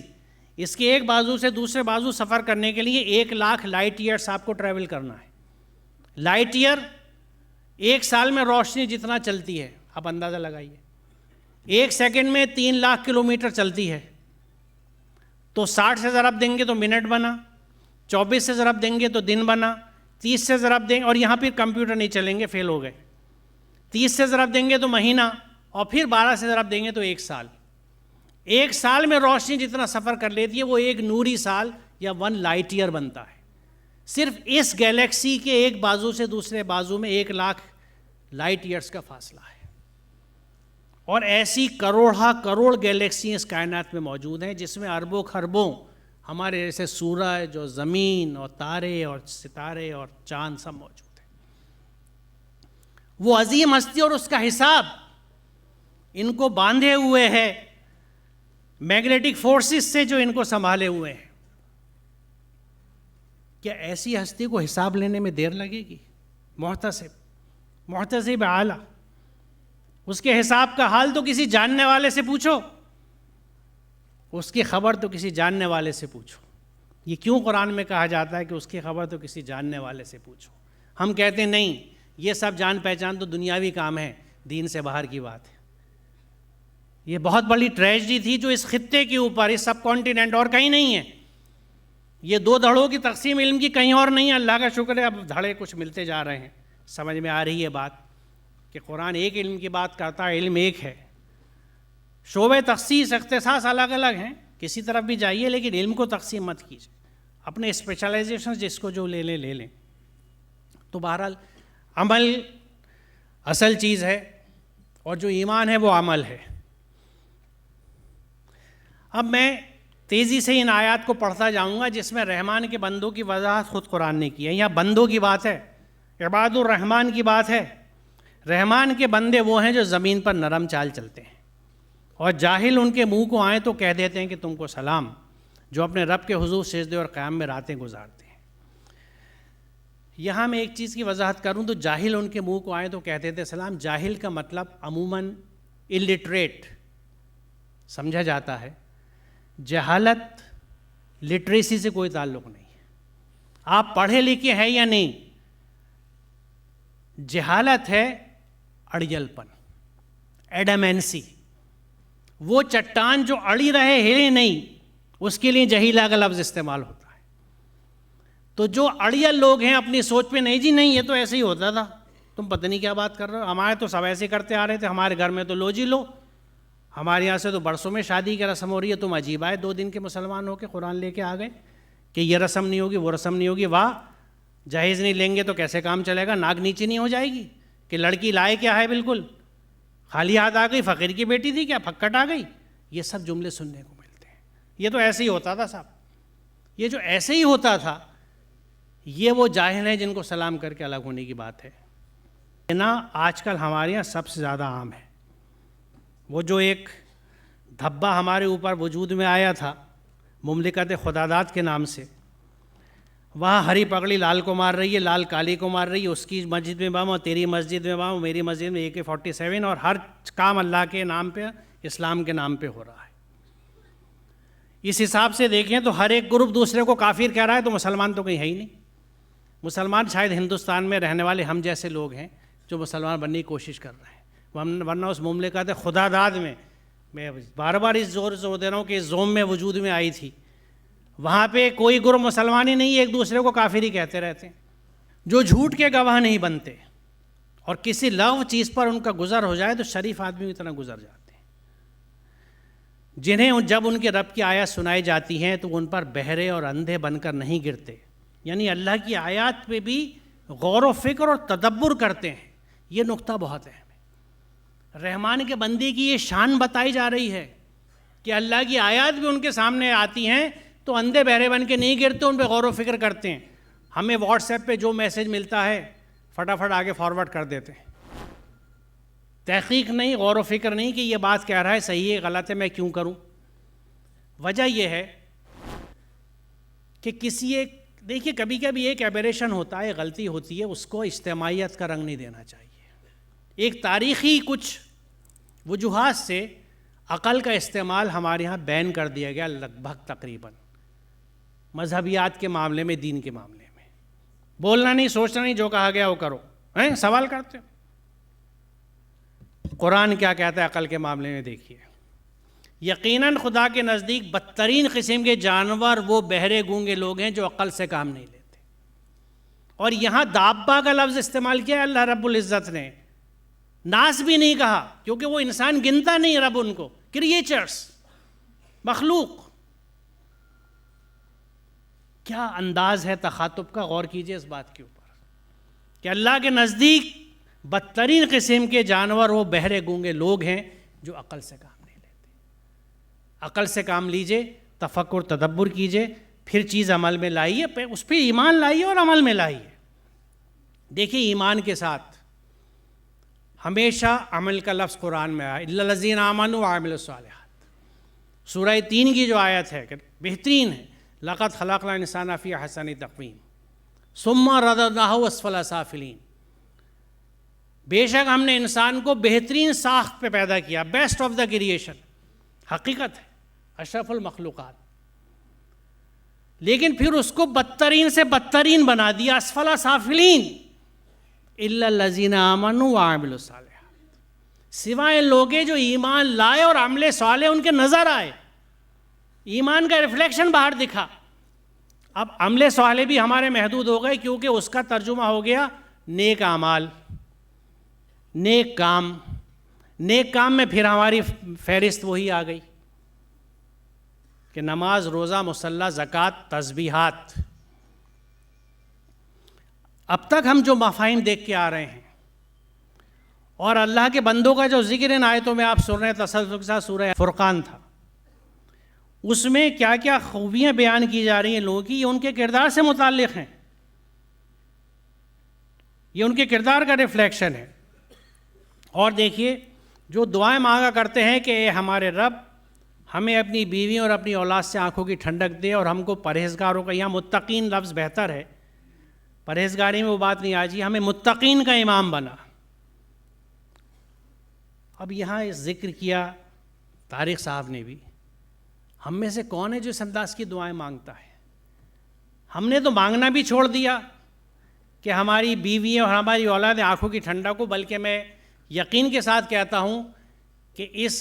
اس کے ایک بازو سے دوسرے بازو سفر کرنے کے لیے 1,00,000 لائٹ ایئرس آپ کو ٹریول کرنا ہے. لائٹ ایئر 1 سال میں روشنی جتنا چلتی ہے, آپ اندازہ لگائیے. 1 سیکنڈ میں 3,00,000 کلومیٹر چلتی ہے. تو 60 سے ضرب دیں گے تو منٹ بنا, 24 سے ضرب دیں گے تو دن بنا, 30 سے ضرب دیں, اور یہاں پھر کمپیوٹر نہیں چلیں گے, فیل ہو گئے. 30 سے ضرب دیں گے تو مہینہ, اور پھر 12 سے ضرب دیں گے تو 1 سال. 1 سال میں روشنی جتنا سفر کر لیتی ہے وہ 1 نوری سال یا 1 لائٹ ایئر بنتا ہے. صرف اس گیلیکسی کے ایک بازو سے دوسرے بازو میں 1,00,000 لائٹ ایئرس کا فاصلہ ہے. اور ایسی کروڑ گیلیکسی اس کائنات میں موجود ہیں جس میں اربوں خربوں ہمارے جیسے سورج اور زمین اور تارے اور ستارے اور چاند سب موجود ہیں. وہ عظیم ہستی اور اس کا حساب ان کو باندھے ہوئے ہے میگنیٹک فورسز سے جو ان کو سنبھالے ہوئے ہیں. کیا ایسی ہستی کو حساب لینے میں دیر لگے گی؟ محتسب اعلیٰ اس کے حساب کا حال تو کسی جاننے والے سے پوچھو، اس کی خبر تو کسی جاننے والے سے پوچھو۔ یہ کیوں قرآن میں کہا جاتا ہے کہ اس کی خبر تو کسی جاننے والے سے پوچھو؟ ہم کہتے ہیں نہیں، یہ سب جان پہچان تو دنیاوی کام ہے، دین سے باہر کی بات ہے۔ یہ بہت بڑی ٹریجڈی تھی جو اس خطے کے اوپر، اس سب کانٹیننٹ اور کہیں نہیں ہے۔ یہ دو دھڑوں کی تقسیم علم کی کہیں اور نہیں ہے۔ اللہ کا شکر ہے اب دھڑے کچھ ملتے جا رہے ہیں، سمجھ میں آ رہی ہے بات کہ قرآن ایک علم کی بات کرتا ہے، علم ایک ہے، شعبے تخصیص اختصاص الگ الگ ہیں، کسی طرف بھی جائیے لیکن علم کو تقسیم مت کیجیے، اپنے اسپیشلائزیشن جس کو جو لے لیں۔ تو بہرحال عمل اصل چیز ہے، اور جو ایمان ہے وہ عمل ہے۔ اب میں تیزی سے ان آیات کو پڑھتا جاؤں گا جس میں رحمان کے بندوں کی وضاحت خود قرآن نے کی ہے۔ یہاں بندوں کی بات ہے، عباد الرحمن کی بات ہے۔ رحمان کے بندے وہ ہیں جو زمین پر نرم چال چلتے ہیں، اور جاہل ان کے منہ کو آئیں تو کہہ دیتے ہیں کہ تم کو سلام، جو اپنے رب کے حضور سجدے اور قیام میں راتیں گزارتے ہیں۔ یہاں میں ایک چیز کی وضاحت کروں تو جاہل ان کے منہ کو آئیں تو کہتے تھے سلام، جاہل کا مطلب عموماً الٹریٹ سمجھا جاتا ہے۔ جہالت لٹریسی سے کوئی تعلق نہیں ہے، آپ پڑھے لکھے ہیں یا نہیں، جہالت ہے اڑیل پن، ایڈامینسی۔ وہ چٹان جو اڑی رہے ہلے نہیں، اس کے لیے جہیلا کا لفظ استعمال ہوتا ہے۔ تو جو اڑیل لوگ ہیں اپنی سوچ پہ نہیں جی نہیں یہ تو ایسے ہی ہوتا تھا، تم پتہ نہیں کیا بات کر رہے ہو، ہمارے تو سب ایسے کرتے آ رہے تھے، ہمارے گھر میں تو لو جی لو، ہمارے یہاں سے تو برسوں میں شادی کی رسم ہو رہی ہے، تم عجیب آئے 2 دن کے مسلمان ہو کے قرآن لے کے آ گئے کہ یہ رسم نہیں ہوگی وہ رسم نہیں ہوگی۔ واہ، جہیز نہیں لیں گے تو کیسے کام چلے گا؟ ناک نیچے نہیں ہو جائے گی کہ لڑکی لائے کیا ہے، بالکل خالی ہاتھ آ گئی، فقیر کی بیٹی تھی کیا، پھکٹ آ گئی؟ یہ سب جملے سننے کو ملتے ہیں۔ یہ تو ایسے ہی ہوتا تھا صاحب، یہ جو ایسے ہی ہوتا تھا، یہ وہ جاہل ہیں جن کو سلام کر کے الگ ہونے کی بات ہے نا۔ آج کل ہمارے یہاں سب سے زیادہ عام ہے وہ جو ایک دھبا ہمارے اوپر وجود میں آیا تھا مملکت خداداد کے نام سے، وہاں ہری پگڑی لال کو مار رہی ہے، لال کالی کو مار رہی ہے، اس کی مسجد میں بم اور تیری مسجد میں بم، میری مسجد میں AK-47، اور ہر کام اللہ کے نام پہ، اسلام کے نام پہ ہو رہا ہے۔ اس حساب سے دیکھیں تو ہر ایک گروپ دوسرے کو کافر کہہ رہا ہے، تو مسلمان تو کہیں ہے ہی نہیں۔ مسلمان شاید ہندوستان میں رہنے والے ہم جیسے لوگ ہیں جو مسلمان بننے کی کوشش کر رہے ہیں، ورنہ اس مملکت خداداد میں بار بار اس زور دے رہا ہوں کہ اس زوم میں وجود میں آئی تھی، وہاں پہ کوئی گروہ مسلمان ہی نہیں، ایک دوسرے کو کافر ہی کہتے رہتے ہیں، جو جھوٹ کے گواہ نہیں بنتے، اور کسی لغو چیز پر ان کا گزر ہو جائے تو شریف آدمی کی طرح گزر جاتے ہیں، جنہیں جب ان کے رب کی آیات سنائی جاتی ہیں تو ان پر بہرے اور اندھے بن کر نہیں گرتے، یعنی اللہ کی آیات پہ بھی غور و فکر اور تدبر کرتے ہیں۔ یہ نقطہ بہت اہم ہے۔ رحمان کے بندے کی یہ شان بتائی جا رہی ہے کہ اللہ کی آیات بھی ان کے سامنے آتی ہیں تو اندھے بہرے بن کے نہیں گرتے، ان پہ غور و فکر کرتے ہیں۔ ہمیں واٹس ایپ پہ جو میسج ملتا ہے فٹافٹ آگے فارورڈ کر دیتے ہیں، تحقیق نہیں، غور و فکر نہیں کہ یہ بات کہہ رہا ہے صحیح ہے غلط ہے، میں کیوں کروں۔ وجہ یہ ہے کہ دیکھیے کبھی کبھی ایک ایبریشن ہوتا ہے، غلطی ہوتی ہے، اس کو اجتماعیت کا رنگ نہیں دینا چاہیے۔ ایک تاریخی کچھ وجوہات سے عقل کا استعمال ہمارے ہاں بین کر دیا گیا، لگ بھگ تقریباً مذہبیات کے معاملے میں، دین کے معاملے میں۔ بولنا نہیں، سوچنا نہیں، جو کہا گیا وہ کرو، سوال کرتے ہو۔ قرآن کیا کہتا ہے عقل کے معاملے میں؟ دیکھیے، یقیناً خدا کے نزدیک بدترین قسم کے جانور وہ بہرے گونگے لوگ ہیں جو عقل سے کام نہیں لیتے۔ اور یہاں دابا کا لفظ استعمال کیا ہے اللہ رب العزت نے، ناس بھی نہیں کہا، کیونکہ وہ انسان گنتا نہیں رب ان کو، کریچرز، مخلوق۔ کیا انداز ہے تخاطب کا، غور کیجئے اس بات کے اوپر کہ اللہ کے نزدیک بدترین قسم کے جانور وہ بہرے گونگے لوگ ہیں جو عقل سے کام نہیں لیتے۔ عقل سے کام لیجئے، تفکر تدبر کیجئے، پھر چیز عمل میں لائیے، اس پہ ایمان لائیے اور عمل میں لائیے۔ دیکھیے ایمان کے ساتھ ہمیشہ عمل کا لفظ قرآن میں آیا، اِلَّا الَّذِينَ آمَنُوا وَعَمِلُوا الصَّالِحَاتِ۔ سورہ 3 کی جو آیت ہے کہ بہترین ہے، لَقَدْ خَلَقْنَا الْإِنسَانَ فِي أَحْسَنِ تَقْوِيمٍ ثُمَّ رَدَدْنَاهُ أَسْفَلَ سَافِلِينَ۔ بے شک ہم نے انسان کو بہترین ساخت پہ پیدا کیا، بیسٹ آف دا کریشن، حقیقت ہے، اشرف المخلوقات، لیکن پھر اس کو بدترین سے بدترین بنا دیا، اسفل سافلین، الا الذین آمنوا وعملوا الصالحات، سوائے لوگے جو ایمان لائے اور عمل صالح ان کے نظر آئے، ایمان کا ریفلیکشن باہر دکھا۔ اب عمل صالح بھی ہمارے محدود ہو گئے، کیونکہ اس کا ترجمہ ہو گیا نیک اعمال، نیک کام، نیک کام میں پھر ہماری فہرست وہی آ گئی کہ نماز، روزہ، مصلی، زکوٰۃ، تسبیحات۔ اب تک ہم جو مفاہیم دیکھ کے آ رہے ہیں اور اللہ کے بندوں کا جو ذکر ان آیتوں میں آپ سن رہے ہیں تسلسل کے ساتھ، سورہ فرقان تھا، اس میں کیا کیا خوبیاں بیان کی جا رہی ہیں لوگوں کی، یہ ان کے کردار سے متعلق ہیں، یہ ان کے کردار کا ریفلیکشن ہے۔ اور دیکھیے، جو دعائیں مانگا کرتے ہیں کہ اے ہمارے رب ہمیں اپنی بیوی اور اپنی اولاد سے آنکھوں کی ٹھنڈک دے، اور ہم کو پرہیزگاروں کا، یہاں متقین لفظ بہتر ہے، پرہیزگاری میں وہ بات نہیں آ جی، ہمیں متقین کا امام بنا۔ اب یہاں ذکر کیا طارق صاحب نے بھی، ہم میں سے کون ہے جو اس انداز کی دعائیں مانگتا ہے؟ ہم نے تو مانگنا بھی چھوڑ دیا کہ ہماری بیوی اور ہماری اولاد آنکھوں کی ٹھنڈک کو، بلکہ میں یقین کے ساتھ کہتا ہوں کہ اس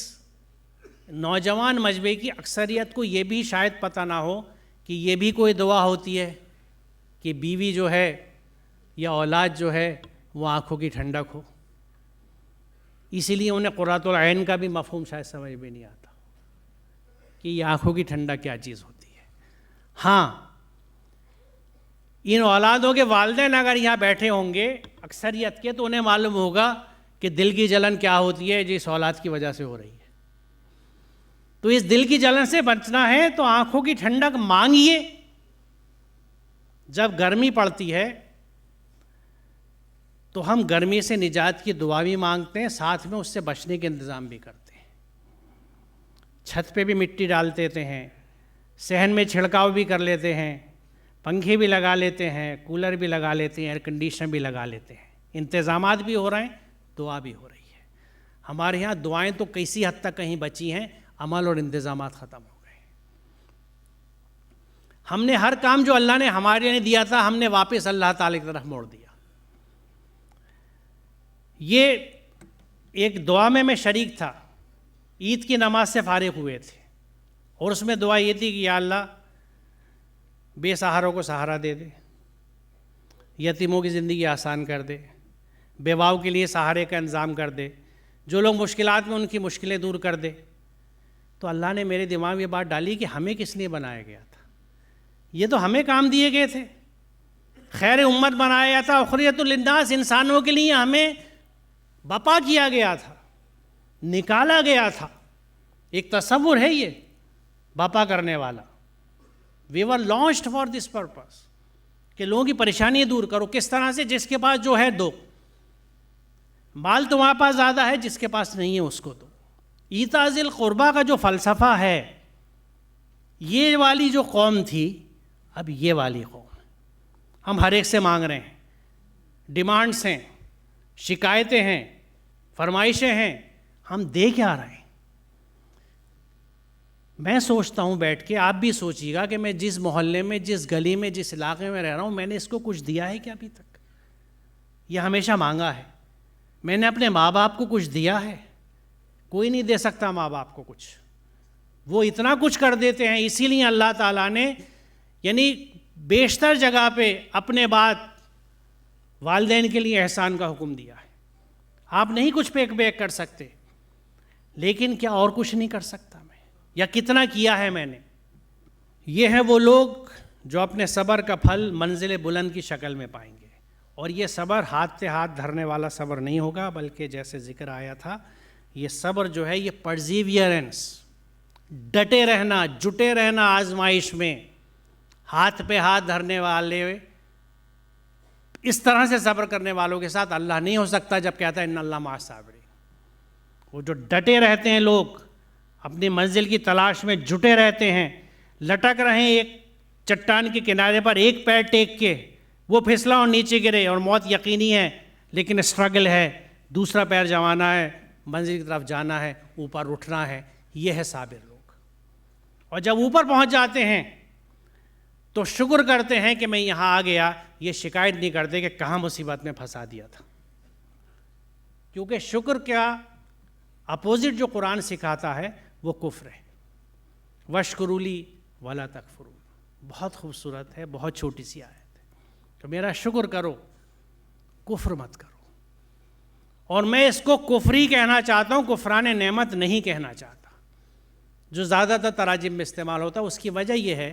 نوجوان مجمع کی اکثریت کو یہ بھی شاید پتہ نہ ہو کہ یہ بھی کوئی دعا ہوتی ہے کہ بیوی جو ہے یا اولاد جو ہے وہ آنکھوں کی ٹھنڈک ہو۔ اسی لیے انہیں قرۃ العین کا بھی مفہوم شاید سمجھ میں نہیں آتا کہ یہ آنکھوں کی ٹھنڈک کیا چیز ہوتی ہے۔ ہاں، ان اولادوں کے والدین اگر یہاں بیٹھے ہوں گے اکثریت کے، تو انہیں معلوم ہوگا کہ دل کی جلن کیا ہوتی ہے، جس اولاد کی وجہ سے ہو رہی ہے۔ تو اس دل کی جلن سے بچنا ہے تو آنکھوں کی ٹھنڈک مانگیے۔ جب گرمی پڑتی ہے تو ہم گرمی سے نجات کی دعا بھی مانگتے ہیں، ساتھ میں اس سے بچنے کے انتظام بھی کرتے ہیں۔ چھت پہ بھی مٹی ڈال دیتے ہیں، صحن میں چھڑکاؤ بھی کر لیتے ہیں، پنکھے بھی لگا لیتے ہیں، کولر بھی لگا لیتے ہیں، ایئر کنڈیشن بھی لگا لیتے ہیں، انتظامات بھی ہو رہے ہیں، دعا بھی ہو رہی ہے۔ ہمارے ہاں دعائیں تو کیسی حد تک کہیں بچی ہیں، عمل اور انتظامات ختم ہو گئے۔ ہم نے ہر کام جو اللہ نے ہمارے لیے دیا تھا، ہم نے واپس اللہ تعالی کی طرف موڑ دیا۔ یہ ایک دعا میں شریک تھا، عید کی نماز سے فارغ ہوئے تھے، اور اس میں دعا یہ تھی کہ یا اللہ بے سہاروں کو سہارا دے دے، یتیموں کی زندگی آسان کر دے، بیواؤں کے لیے سہارے کا انتظام کر دے، جو لوگ مشکلات میں ان کی مشکلیں دور کر دے۔ تو اللہ نے میرے دماغ میں یہ بات ڈالی کہ ہمیں کس لیے بنایا گیا تھا؟ یہ تو ہمیں کام دیے گئے تھے، خیر امت بنایا گیا تھا، اخریت للناس، انسانوں کے لیے ہمیں بپا کیا گیا تھا، نکالا گیا تھا۔ ایک تصور ہے یہ بپا کرنے والا۔ وی ور لانچڈ فار دس پرپس کہ لوگوں کی پریشانی دور کرو۔ کس طرح سے؟ جس کے پاس جو ہے دو، مال تمہارے پاس زیادہ ہے، جس کے پاس نہیں ہے اس کو دو۔ ایتاء ذی القربیٰ کا جو فلسفہ ہے، یہ والی جو قوم تھی، اب یہ والی قوم، ہم ہر ایک سے مانگ رہے ہیں، ڈیمانڈس ہیں، شکایتیں ہیں، فرمائشیں ہیں، ہم دے کیا رہے ہیں؟ میں سوچتا ہوں بیٹھ کے، آپ بھی سوچیے گا کہ میں جس محلے میں، جس گلی میں، جس علاقے میں رہ رہا ہوں، میں نے اس کو کچھ دیا ہے کیا ابھی تک؟ یہ ہمیشہ مانگا ہے۔ میں نے اپنے ماں باپ کو کچھ دیا ہے؟ کوئی نہیں دے سکتا ماں باپ کو کچھ، وہ اتنا کچھ کر دیتے ہیں۔ اسی لیے اللہ تعالیٰ نے یعنی بیشتر جگہ پہ اپنے بعد والدین کے لیے احسان کا حکم دیا ہے۔ آپ نہیں کچھ پے بیک کر سکتے، لیکن کیا اور کچھ نہیں کر سکتا میں؟ یا کتنا کیا ہے میں نے؟ یہ ہیں وہ لوگ جو اپنے صبر کا پھل منزل بلند کی شکل میں پائیں گے۔ اور یہ صبر ہاتھ سے ہاتھ دھرنے والا صبر نہیں ہوگا، بلکہ جیسے ذکر آیا تھا، یہ صبر جو ہے یہ پرزیویئرنس، ڈٹے رہنا، جٹے رہنا آزمائش میں، ہاتھ پہ ہاتھ دھرنے والے، اس طرح سے صبر کرنے والوں کے ساتھ اللہ نہیں ہو سکتا جب کہتا ہے ان اللہ مع الصابرین۔ وہ جو ڈٹے رہتے ہیں لوگ، اپنی منزل کی تلاش میں جٹے رہتے ہیں، لٹک رہے ہیں ایک چٹان کے کنارے پر ایک پیر ٹیک کے، وہ پھسلا اور نیچے گرے اور موت یقینی ہے، لیکن اسٹرگل ہے، دوسرا پیر جمانا ہے، منزل کی طرف جانا ہے، اوپر اٹھنا ہے. یہ ہے صابر لوگ. اور جب اوپر پہنچ جاتے ہیں تو شکر کرتے ہیں کہ میں یہاں آ گیا. یہ شکایت نہیں کرتے کہ کہاں مصیبت میں پھنسا دیا تھا. کیونکہ شکر کا اپوزٹ جو قرآن سکھاتا ہے وہ کفر ہے. وَاشْكُرُوا لِي وَلَا تَكْفُرُونَ. بہت خوبصورت ہے، بہت چھوٹی سی آیت ہے. تو میرا شکر کرو، کفر مت کرو. اور میں اس کو کفری کہنا چاہتا ہوں، کفران نعمت نہیں کہنا چاہتا، جو زیادہ تر تراجم میں استعمال ہوتا ہے. اس کی وجہ یہ ہے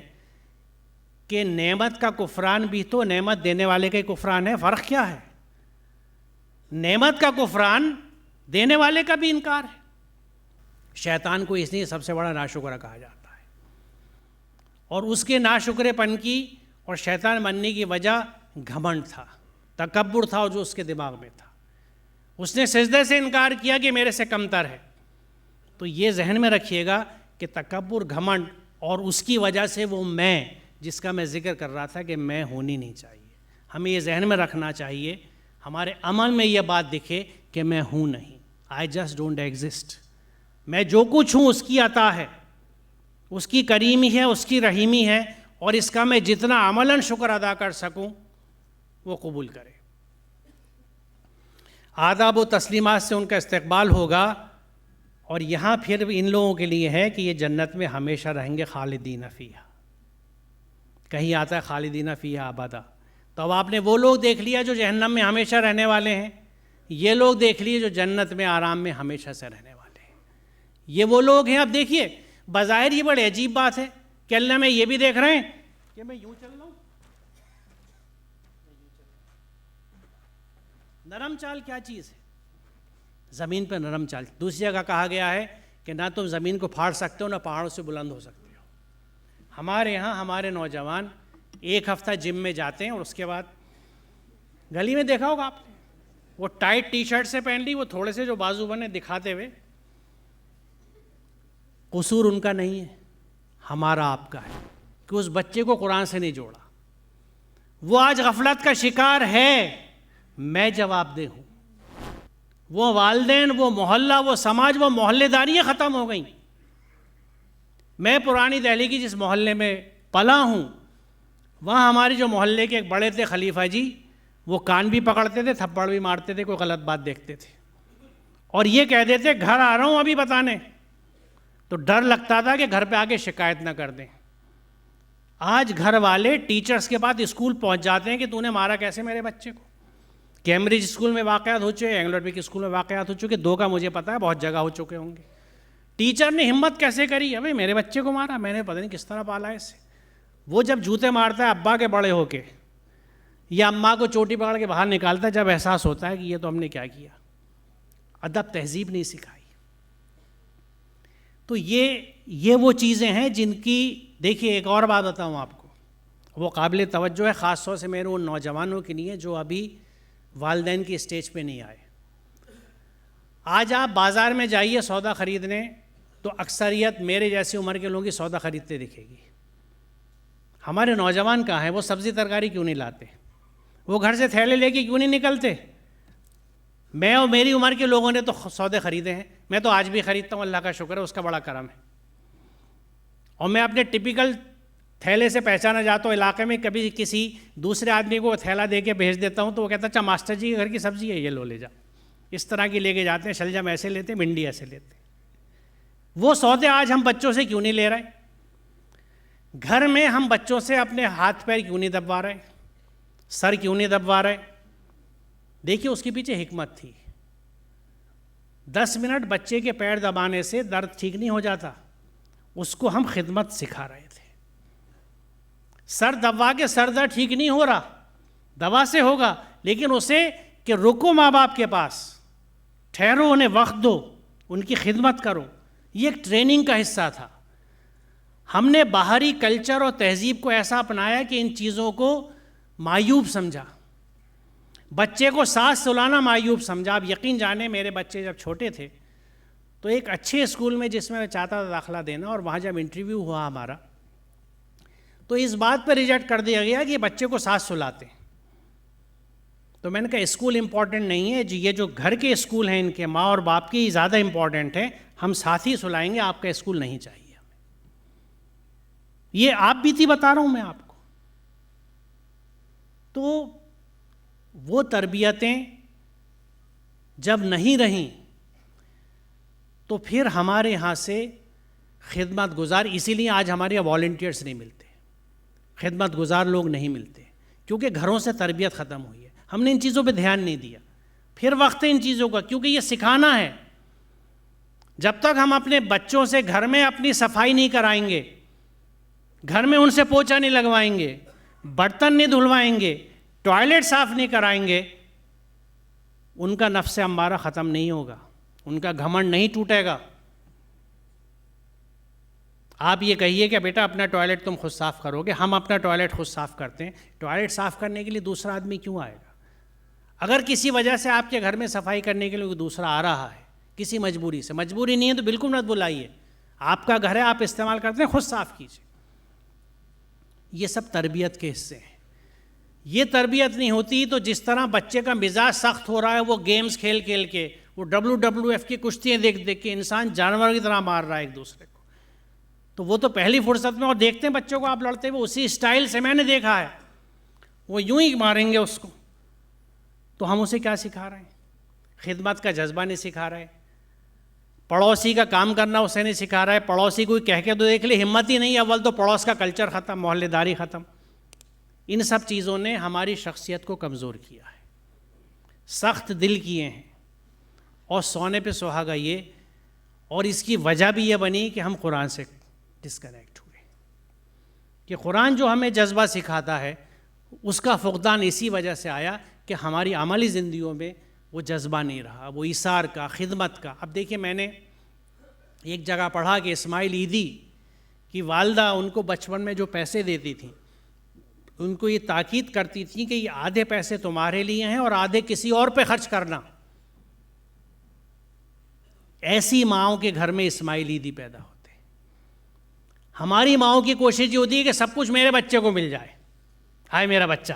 کہ نعمت کا کفران بھی تو نعمت دینے والے کا ہی کفران ہے. فرق کیا ہے؟ نعمت کا کفران دینے والے کا بھی انکار ہے. شیطان کو اس لیے سب سے بڑا ناشکرا کہا جاتا ہے. اور اس کے ناشکرے پن کی اور شیطان بننے کی وجہ گھمنڈ تھا، تکبر تھا، اور جو اس کے دماغ میں تھا. اس نے سجدے سے انکار کیا کہ میرے سے کمتر ہے. تو یہ ذہن میں رکھیے گا کہ تکبر، گھمنڈ، اور اس کی وجہ سے وہ میں جس کا میں ذکر کر رہا تھا کہ میں ہونی نہیں چاہیے. ہمیں یہ ذہن میں رکھنا چاہیے، ہمارے عمل میں یہ بات دکھے کہ میں ہوں نہیں. I just don't exist. میں جو کچھ ہوں اس کی عطا ہے، اس کی کریمی ہے، اس کی رحیمی ہے، اور اس کا میں جتنا عملاً شکر ادا کر سکوں وہ قبول کرے. آداب و تسلیمات سے ان کا استقبال ہوگا. اور یہاں پھر ان لوگوں کے لیے ہے کہ یہ جنت میں ہمیشہ رہیں گے، خالدین فیہا. کہیں آتا ہے خالدین فیہا ابدا. تو اب آپ نے وہ لوگ دیکھ لیا جو جہنم میں ہمیشہ رہنے والے ہیں، یہ لوگ دیکھ لیے جو جنت میں آرام میں ہمیشہ سے رہنے والے ہیں. یہ وہ لوگ ہیں. اب دیکھیے، بظاہر یہ بڑی عجیب بات ہے کہ اللہ میں یہ بھی دیکھ رہے ہیں کہ میں یوں چل رہا ہوں. نرم چال کیا چیز ہے؟ زمین پہ نرم چال. دوسری جگہ کہا گیا ہے کہ نہ تم زمین کو پھاڑ سکتے ہو، نہ پہاڑوں سے بلند ہو سکتے ہو. ہمارے یہاں ہمارے نوجوان ایک ہفتہ جم میں جاتے ہیں اور اس کے بعد گلی میں دیکھا ہوگا آپ نے، وہ ٹائٹ ٹی شرٹ سے پہن لی، وہ تھوڑے سے جو بازو بنے دکھاتے ہوئے. قصور ان کا نہیں ہے، ہمارا آپ کا ہے کہ اس بچے کو قرآن سے نہیں جوڑا. وہ آج غفلت کا شکار ہے. میں جواب دہ ہوں. وہ والدین، وہ محلہ، وہ سماج، وہ محلے داریاں ختم ہو گئیں. میں پرانی دہلی کی جس محلے میں پلا ہوں، وہاں ہماری جو محلے کے ایک بڑے تھے خلیفہ جی، وہ کان بھی پکڑتے تھے، تھپڑ بھی مارتے تھے، کوئی غلط بات دیکھتے تھے، اور یہ کہہ دیتے گھر آ رہا ہوں ابھی بتانے. تو ڈر لگتا تھا کہ گھر پہ آگے شکایت نہ کر دیں. آج گھر والے ٹیچرز کے بعد اسکول پہنچ جاتے ہیں کہ تو نے مارا کیسے میرے بچے کو. کیمبرج اسکول میں واقعات ہو چکے، اینگلو پک اسکول میں واقعات ہو چکے، 2 کا مجھے پتا ہے، بہت جگہ ہو چکے ہوں گے. ٹیچر نے ہمت کیسے کری؟ ابھی میرے بچے کو مارا، میں نے پتہ نہیں کس طرح پالا ہے اسے. وہ جب جوتے مارتا ہے ابا کے بڑے ہو کے، یا اماں کو چوٹی پکڑ کے باہر نکالتا ہے، جب احساس ہوتا ہے کہ یہ تو ہم نے کیا کیا. ادب تہذیب نہیں سکھائی. تو یہ وہ چیزیں ہیں جن کی، دیکھیے ایک اور بات بتاؤں آپ کو، وہ قابل توجہ ہے، خاص طور سے میرے ان نوجوانوں کے لیے جو ابھی والدین کی اسٹیج پہ نہیں آئے. آج آپ بازار میں جائیے سودا خریدنے تو اکثریت میرے جیسی عمر کے لوگوں کی سودا خریدتے دکھے گی. ہمارے نوجوان کہاں ہیں؟ وہ سبزی ترکاری کیوں نہیں لاتے؟ وہ گھر سے تھیلے لے کے کیوں نہیں نکلتے؟ میں اور میری عمر کے لوگوں نے تو سودے خریدے ہیں. میں تو آج بھی خریدتا ہوں، اللہ کا شکر ہے، اس کا بڑا کرم ہے. اور میں اپنے ٹپیکل تھیلے سے پہچانا جاتا ہوں علاقے میں. کبھی کسی دوسرے آدمی کو تھیلا دے کے بھیج دیتا ہوں تو وہ کہتا ہے اچھا ماسٹر جی کے گھر کی سبزی ہے، یہ لو لے جا. اس طرح کی لے کے جاتے ہیں. شلجم ایسے لیتے ہیں، بھنڈی ایسے لیتے ہیں. وہ سودے آج ہم بچوں سے کیوں نہیں لے رہے؟ گھر میں ہم بچوں سے اپنے ہاتھ پیر کیوں نہیں دبوا رہے؟ سر کیوں نہیں دبوا رہے؟ دیکھیے اس کے پیچھے حکمت تھی. 10 منٹ بچے کے پیر دبانے سے درد ٹھیک نہیں ہو جاتا، اس کو ہم خدمت سکھا رہے تھے. سر دبا کے سر درد ٹھیک نہیں ہو رہا، دوا سے ہوگا، لیکن اسے کہ رکو ماں باپ کے پاس، ٹھہرو، انہیں وقت دو، ان کی خدمت کرو. یہ ایک ٹریننگ کا حصہ تھا. ہم نے باہری کلچر اور تہذیب کو ایسا اپنایا کہ ان چیزوں کو معیوب سمجھا. بچے کو سانس سلانا معیوب سمجھا. آپ یقین جانے میرے بچے جب چھوٹے تھے تو ایک اچھے اسکول میں جس میں چاہتا تھا داخلہ دینا، اور وہاں جب انٹرویو ہوا ہمارا تو اس بات پہ ریجیکٹ کر دیا گیا کہ یہ بچے کو سانس سلاتے ہیں. تو میں نے کہا اسکول امپورٹنٹ نہیں ہے جی، یہ جو گھر کے اسکول ہیں ان کے ماں اور باپ کی زیادہ امپورٹنٹ ہے، ہم ساتھ ہی سلائیں گے، آپ کا اسکول نہیں چاہیے ہمیں. یہ آپ بیتی بتا رہا ہوں میں آپ کو. تو وہ تربیتیں جب نہیں رہیں تو پھر ہمارے ہاں سے خدمت گزار، اسی لیے آج ہمارے یہاں والنٹیئرس نہیں ملتے، خدمت گزار لوگ نہیں ملتے، کیونکہ گھروں سے تربیت ختم ہوئی ہے. ہم نے ان چیزوں پہ دھیان نہیں دیا. پھر وقت ہے ان چیزوں کا، کیونکہ یہ سکھانا ہے. جب تک ہم اپنے بچوں سے گھر میں اپنی صفائی نہیں کرائیں گے، گھر میں ان سے پوچھا نہیں لگوائیں گے، برتن نہیں دھلوائیں گے، ٹوائلٹ صاف نہیں کرائیں گے، ان کا نفس امارہ ختم نہیں ہوگا، ان کا گھمنڈ نہیں ٹوٹے گا. آپ یہ کہیے کہ بیٹا اپنا ٹوائلٹ تم خود صاف کرو گے، ہم اپنا ٹوائلٹ خود صاف کرتے ہیں. ٹوائلٹ صاف کرنے کے لیے دوسرا آدمی کیوں آئے گا؟ اگر کسی وجہ سے آپ کے گھر میں صفائی کرنے کے لیے دوسرا آ رہا ہے کسی مجبوری سے، مجبوری نہیں ہے تو بالکل مت بلائیے. آپ کا گھر ہے، آپ استعمال کرتے ہیں، خود صاف کیجیے. یہ سب تربیت کے حصے ہیں. یہ تربیت نہیں ہوتی تو جس طرح بچے کا مزاج سخت ہو رہا ہے، وہ گیمز کھیل کھیل کے، وہ WWF کی کشتیاں دیکھ دیکھ کے انسان جانور کی طرح مار رہا ہے ایک دوسرے کو، تو وہ تو پہلی فرصت میں، اور دیکھتے ہیں بچوں کو آپ لڑتے ہوئے اسی اسٹائل سے، میں نے دیکھا ہے، وہ یوں ہی ماریں گے اس کو. تو ہم اسے کیا سکھا رہے ہیں؟ خدمت کا جذبہ نہیں سکھا رہے، پڑوسی کا کام کرنا اسے نہیں سکھا رہا ہے. پڑوسی کوئی کہہ کے تو دیکھ لے، ہمت ہی نہیں. اول تو پڑوس کا کلچر ختم، محلے داری ختم. ان سب چیزوں نے ہماری شخصیت کو کمزور کیا ہے، سخت دل کیے ہیں، اور سونے پہ سہاگا یہ. اور اس کی وجہ بھی یہ بنی کہ ہم قرآن سے ڈسکنیکٹ ہوئے، کہ قرآن جو ہمیں جذبہ سکھاتا ہے اس کا فقدان اسی وجہ سے آیا کہ ہماری عملی زندگیوں میں وہ جذبہ نہیں رہا، وہ ایثار کا، خدمت کا. اب دیکھیے، میں نے ایک جگہ پڑھا کہ اسماعیل عیدی کی والدہ ان کو بچپن میں جو پیسے دیتی تھیں، ان کو یہ تاکید کرتی تھیں کہ یہ آدھے پیسے تمہارے لیے ہیں اور آدھے کسی اور پہ خرچ کرنا. ایسی ماؤں کے گھر میں اسماعیل عیدی پیدا ہوتے. ہماری ماؤں کی کوشش یہ ہوتی ہے کہ سب کچھ میرے بچے کو مل جائے. ہائے میرا بچہ،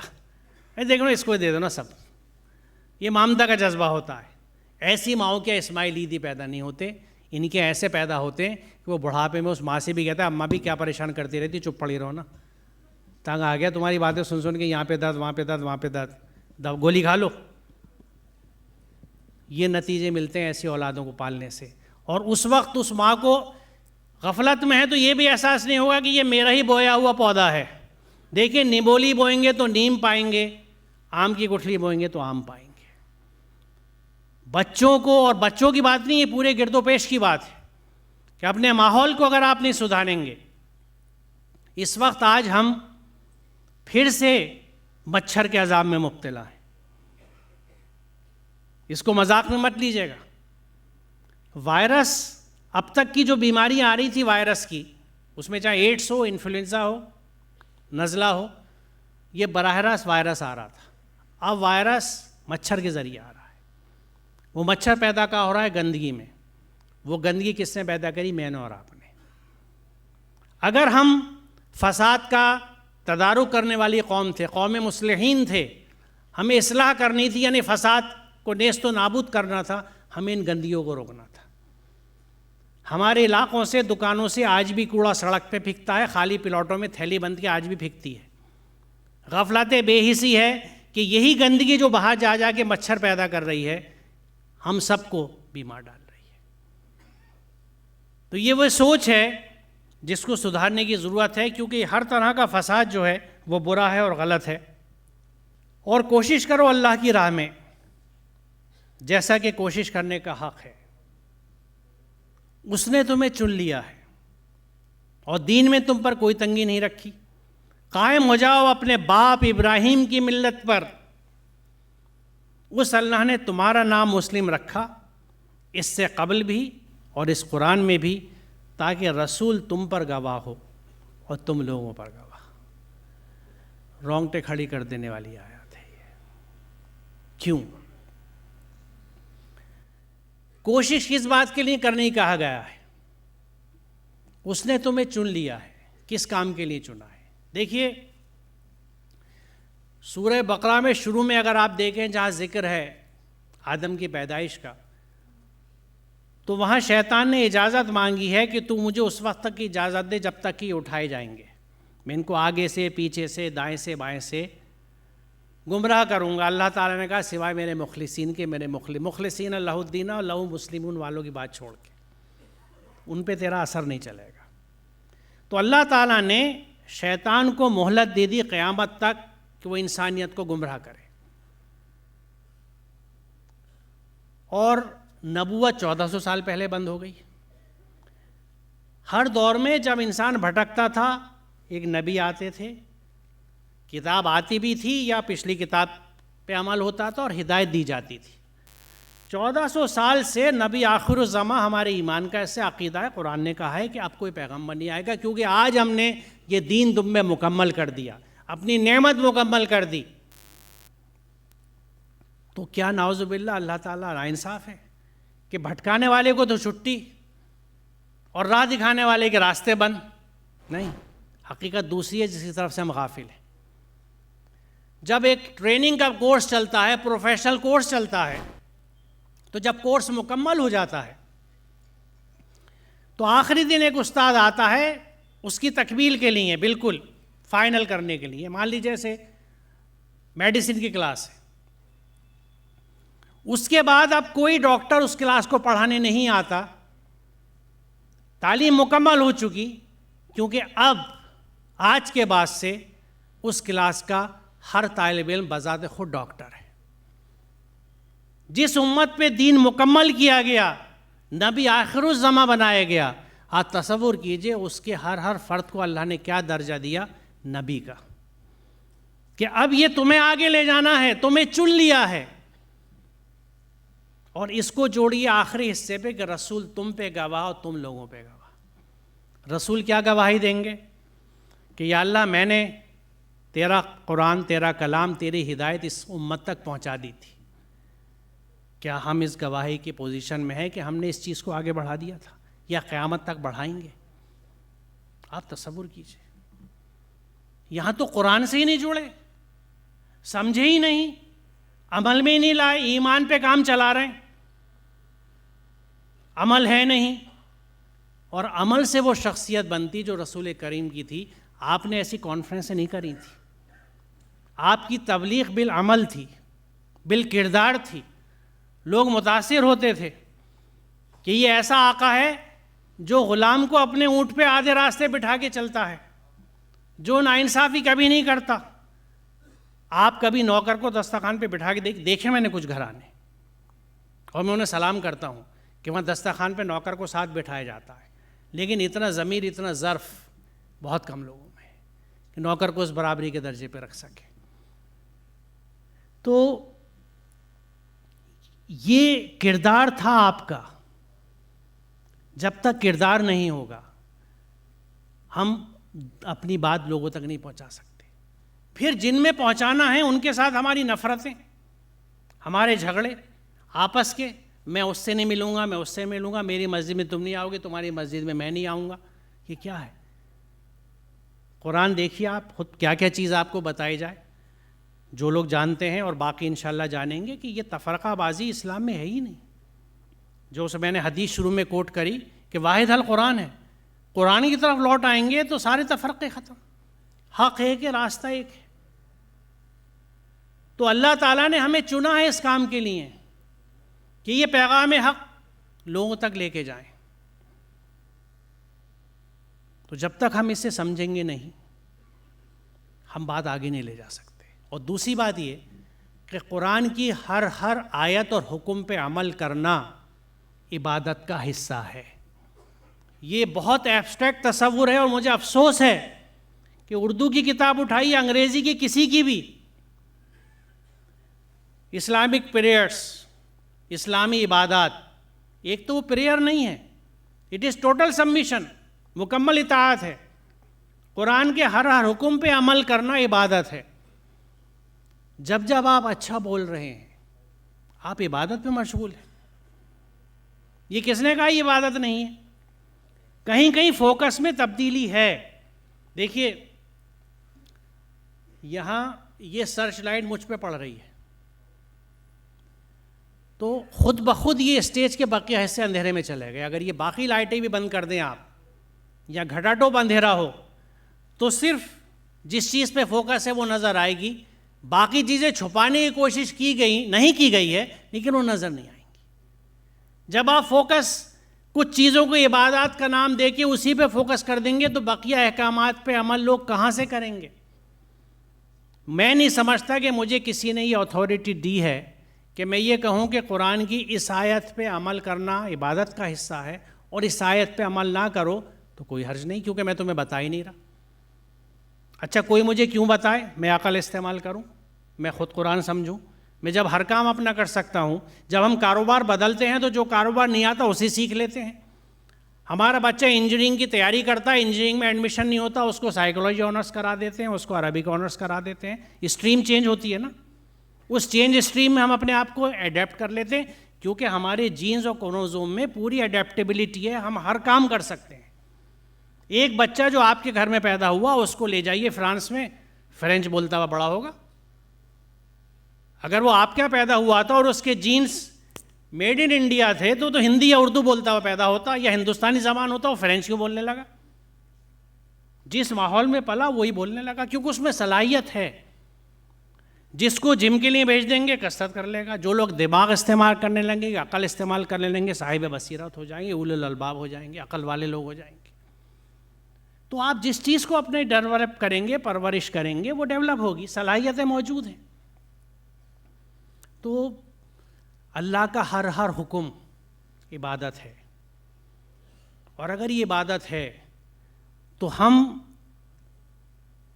دیکھو نا اس کو دے دو نا سب. یہ مامتا کا جذبہ ہوتا ہے. ایسی ماؤں کے اسماعیل عیدی پیدا نہیں ہوتے. ان کے ایسے پیدا ہوتے ہیں کہ وہ بڑھاپے میں اس ماں سے بھی کہتا ہے اماں بھی کیا پریشان کرتی رہتی، چپ پڑی رہو نا، تنگ آ گیا تمہاری باتیں سن سن کے، یہاں پہ درد وہاں پہ درد وہاں پہ درد، گولی کھا لو. یہ نتیجے ملتے ہیں ایسی اولادوں کو پالنے سے. اور اس وقت اس ماں کو غفلت میں ہے تو یہ بھی احساس نہیں ہوگا کہ یہ میرا ہی بویا ہوا پودا ہے. دیکھیں، نیبولی بوئیں گے تو نیم پائیں گے، آم کی گٹھلی بوئیں گے تو آم پائیں گے. بچوں کو، اور بچوں کی بات نہیں، یہ پورے گرد و پیش کی بات ہے کہ اپنے ماحول کو اگر آپ نہیں سدھاریں گے. اس وقت آج ہم پھر سے مچھر کے عذاب میں مبتلا ہیں. اس کو مذاق میں مت لیجیے گا. وائرس، اب تک کی جو بیماریاں آ رہی تھی وائرس کی، اس میں چاہے ایڈس ہو، انفلوئنزا ہو، نزلہ ہو، یہ براہ راست وائرس آ رہا تھا. اب وائرس مچھر کے ذریعے آ رہا ہے. وہ مچھر پیدا کا ہو رہا ہے گندگی میں. وہ گندگی کس نے پیدا کری؟ میں نے اور آپ نے. اگر ہم فساد کا تدارک کرنے والی قوم تھے، قوم مصلحین تھے، ہمیں اصلاح کرنی تھی، یعنی فساد کو نیست و نابود کرنا تھا، ہمیں ان گندگیوں کو روکنا تھا. ہمارے علاقوں سے، دکانوں سے آج بھی کوڑا سڑک پہ پھینکتا ہے، خالی پلاٹوں میں تھیلی بند کے آج بھی پھینکتی ہے. غفلت بے حسی ہے کہ یہی گندگی جو باہر جا جا کے مچھر پیدا کر رہی ہے، ہم سب کو بیمار ڈال رہی ہے. تو یہ وہ سوچ ہے جس کو سدھارنے کی ضرورت ہے، کیونکہ ہر طرح کا فساد جو ہے وہ برا ہے اور غلط ہے. اور کوشش کرو اللہ کی راہ میں، جیسا کہ کوشش کرنے کا حق ہے. اس نے تمہیں چن لیا ہے اور دین میں تم پر کوئی تنگی نہیں رکھی. قائم ہو جاؤ اپنے باپ ابراہیم کی ملت پر. اس اللہ نے تمہارا نام مسلم رکھا، اس سے قبل بھی اور اس قرآن میں بھی، تاکہ رسول تم پر گواہ ہو اور تم لوگوں پر گواہ. رونگٹے کھڑی کر دینے والی آیات ہے یہ. کیوں؟ کوشش کس بات کے لیے کرنے کہا گیا ہے؟ اس نے تمہیں چن لیا ہے. کس کام کے لیے چنا ہے؟ دیکھیے، سورہ بقرہ میں شروع میں اگر آپ دیکھیں جہاں ذکر ہے آدم کی پیدائش کا، تو وہاں شیطان نے اجازت مانگی ہے کہ تو مجھے اس وقت تک کی اجازت دے جب تک کہ یہ اٹھائے جائیں گے، میں ان کو آگے سے، پیچھے سے، دائیں سے، بائیں سے گمراہ کروں گا۔ اللہ تعالیٰ نے کہا سوائے میرے مخلصین کے، میرے مخلصین اللہ الدین اور لہو مسلمون والوں کی بات چھوڑ کے، ان پہ تیرا اثر نہیں چلے گا۔ تو اللہ تعالیٰ نے شیطان کو مہلت دے دی قیامت تک کہ وہ انسانیت کو گمراہ کرے، اور نبوت 1400 سال پہلے بند ہو گئی۔ ہر دور میں جب انسان بھٹکتا تھا ایک نبی آتے تھے، کتاب آتی بھی تھی یا پچھلی کتاب پہ عمل ہوتا تھا اور ہدایت دی جاتی تھی۔ 1400 سال سے نبی آخر الزماں ہمارے ایمان کا ایسے عقیدہ ہے، قرآن نے کہا ہے کہ اب کوئی پیغمبر نہیں آئے گا، کیونکہ آج ہم نے یہ دین تم میں مکمل کر دیا، اپنی نعمت مکمل کر دی۔ تو کیا نعوذ باللہ اللہ تعالیٰ ناانصاف ہے کہ بھٹکانے والے کو تو چھٹی اور راہ دکھانے والے کے راستے بند؟ نہیں، حقیقت دوسری ہے جس کی طرف سے ہم غافل ہیں۔ جب ایک ٹریننگ کا کورس چلتا ہے، پروفیشنل کورس چلتا ہے، تو جب کورس مکمل ہو جاتا ہے تو آخری دن ایک استاد آتا ہے اس کی تکمیل کے لیے، بالکل فائنل کرنے کے لیے۔ مان لیجیے جیسے میڈیسن کی کلاس ہے، اس کے بعد اب کوئی ڈاکٹر اس کلاس کو پڑھانے نہیں آتا، تعلیم مکمل ہو چکی، کیونکہ اب آج کے بعد سے اس کلاس کا ہر طالب علم بذات خود ڈاکٹر ہے۔ جس امت پہ دین مکمل کیا گیا، نبی آخر الزماں بنایا گیا، آپ تصور کیجئے اس کے ہر فرد کو اللہ نے کیا درجہ دیا نبی کا، کہ اب یہ تمہیں آگے لے جانا ہے، تمہیں چن لیا ہے۔ اور اس کو جوڑیے آخری حصے پہ کہ رسول تم پہ گواہ اور تم لوگوں پہ گواہ۔ رسول کیا گواہی دیں گے کہ یا اللہ میں نے تیرا قرآن، تیرا کلام، تیری ہدایت اس امت تک پہنچا دی تھی۔ کیا ہم اس گواہی کی پوزیشن میں ہیں کہ ہم نے اس چیز کو آگے بڑھا دیا تھا یا قیامت تک بڑھائیں گے؟ آپ تصور کیجئے، یہاں تو قرآن سے ہی نہیں جڑے، سمجھے ہی نہیں، عمل میں ہی نہیں لائے، ایمان پہ کام چلا رہے ہیں، عمل ہے نہیں۔ اور عمل سے وہ شخصیت بنتی جو رسول کریم کی تھی۔ آپ نے ایسی کانفرنسیں نہیں کری تھی، آپ کی تبلیغ بالعمل تھی، بالکردار تھی۔ لوگ متاثر ہوتے تھے کہ یہ ایسا آقا ہے جو غلام کو اپنے اونٹ پہ آدھے راستے بٹھا کے چلتا ہے، جو ناانصافی کبھی نہیں کرتا۔ آپ کبھی نوکر کو دسترخوان پہ بٹھا کے دیکھیں میں نے کچھ گھرانے، اور میں انہیں سلام کرتا ہوں کہ وہاں دسترخوان پہ نوکر کو ساتھ بٹھایا جاتا ہے، لیکن اتنا ضمیر، اتنا ظرف بہت کم لوگوں میں ہے کہ نوکر کو اس برابری کے درجے پہ رکھ سکے۔ تو یہ کردار تھا آپ کا۔ جب تک کردار نہیں ہوگا ہم اپنی بات لوگوں تک نہیں پہنچا سکتے۔ پھر جن میں پہنچانا ہے ان کے ساتھ ہماری نفرتیں، ہمارے جھگڑے آپس کے، میں اس سے نہیں ملوں گا، میں اس سے ملوں گا، میری مسجد میں تم نہیں آؤ گے، تمہاری مسجد میں میں نہیں آؤں گا، یہ کیا ہے؟ قرآن دیکھیے آپ خود کیا کیا چیز آپ کو بتائی جائے، جو لوگ جانتے ہیں اور باقی انشاءاللہ جانیں گے کہ یہ تفرقہ بازی اسلام میں ہے ہی نہیں۔ جو میں نے حدیث شروع میں کوٹ کری کہ واحد حل قرآن ہے، قرآن کی طرف لوٹ آئیں گے تو سارے تفرقے ختم، حق ایک ہے، راستہ ایک ہے۔ تو اللہ تعالیٰ نے ہمیں چنا ہے اس کام کے لیے کہ یہ پیغام حق لوگوں تک لے کے جائیں۔ تو جب تک ہم اسے سمجھیں گے نہیں، ہم بات آگے نہیں لے جا سکتے۔ اور دوسری بات یہ کہ قرآن کی ہر آیت اور حکم پہ عمل کرنا عبادت کا حصہ ہے۔ یہ بہت ایبسٹریکٹ تصور ہے، اور مجھے افسوس ہے کہ اردو کی کتاب اٹھائی، انگریزی کی کسی کی بھی، اسلامک پریئرس، اسلامی عبادات، ایک تو وہ پریئر نہیں ہے، اٹ از ٹوٹل سبمیشن، مکمل اطاعت ہے۔ قرآن کے ہر حکم پہ عمل کرنا عبادت ہے۔ جب آپ اچھا بول رہے ہیں آپ عبادت پہ مشغول ہیں۔ یہ کس نے کہا یہ عبادت نہیں ہے؟ کہیں کہیں فوکس میں تبدیلی ہے۔ دیکھیے یہاں یہ سرچ لائٹ مجھ پہ پڑ رہی ہے، تو خود بخود یہ اسٹیج کے باقی حصے اندھیرے میں چلے گئے. اگر یہ باقی لائٹیں بھی بند کر دیں آپ، یا گھٹاٹوپ اندھیرا ہو، تو صرف جس چیز پہ فوکس ہے وہ نظر آئے گی. باقی چیزیں چھپانے کی کوشش نہیں کی گئی ہے، لیکن وہ نظر نہیں آئیں گی. جب آپ فوکس کچھ چیزوں کو عبادات کا نام دے کے اسی پہ فوکس کر دیں گے تو بقیہ احکامات پہ عمل لوگ کہاں سے کریں گے؟ میں نہیں سمجھتا کہ مجھے کسی نے یہ اتھارٹی دی ہے کہ میں یہ کہوں کہ قرآن کی اس آیت پہ عمل کرنا عبادت کا حصہ ہے اور اس آیت پہ عمل نہ کرو تو کوئی حرج نہیں، کیونکہ میں تمہیں بتا ہی نہیں رہا. اچھا کوئی مجھے کیوں بتائے؟ میں عقل استعمال کروں، میں خود قرآن سمجھوں. میں جب ہر کام اپنا کر سکتا ہوں، جب ہم کاروبار بدلتے ہیں تو جو کاروبار نہیں آتا اسی سیکھ لیتے ہیں. ہمارا بچہ انجینئرنگ کی تیاری کرتا ہے، انجینئرنگ میں ایڈمیشن نہیں ہوتا، اس کو سائیکالوجی آنرس کرا دیتے ہیں، اس کو عربک آنرس کرا دیتے ہیں. اسٹریم چینج ہوتی ہے نا، اس چینج اسٹریم میں ہم اپنے آپ کو ایڈیپٹ کر لیتے ہیں، کیونکہ ہمارے جینز اور کروموزوم میں پوری ایڈیپٹیبلٹی ہے، ہم ہر کام کر سکتے ہیں. ایک بچہ جو آپ کے گھر میں پیدا ہوا اس کو لے جائیے فرانس میں، فرینچ بولتا ہوا بڑا ہوگا. اگر وہ آپ کیا پیدا ہوا تھا اور اس کے جینز میڈ ان انڈیا تھے تو ہندی یا اردو بولتا ہوا پیدا ہوتا، یا ہندوستانی زبان ہوتا، وہ فرینچ کیوں بولنے لگا؟ جس ماحول میں پلا وہی بولنے لگا، کیونکہ اس میں صلاحیت ہے. جس کو جم کے لیے بھیج دیں گے کثرت کر لے گا. جو لوگ دماغ استعمال کرنے لگیں گے، عقل استعمال کرنے لگیں گے، صاحب بصیرت ہو جائیں گے، اولو الالباب ہو جائیں گے، عقل والے لوگ ہو جائیں گے. تو آپ جس چیز کو اپنے ڈیولپ کریں گے، پرورش کریں گے، وہ ڈیولپ ہوگی، صلاحیتیں موجود ہیں. تو اللہ کا ہر حکم عبادت ہے، اور اگر یہ عبادت ہے تو ہم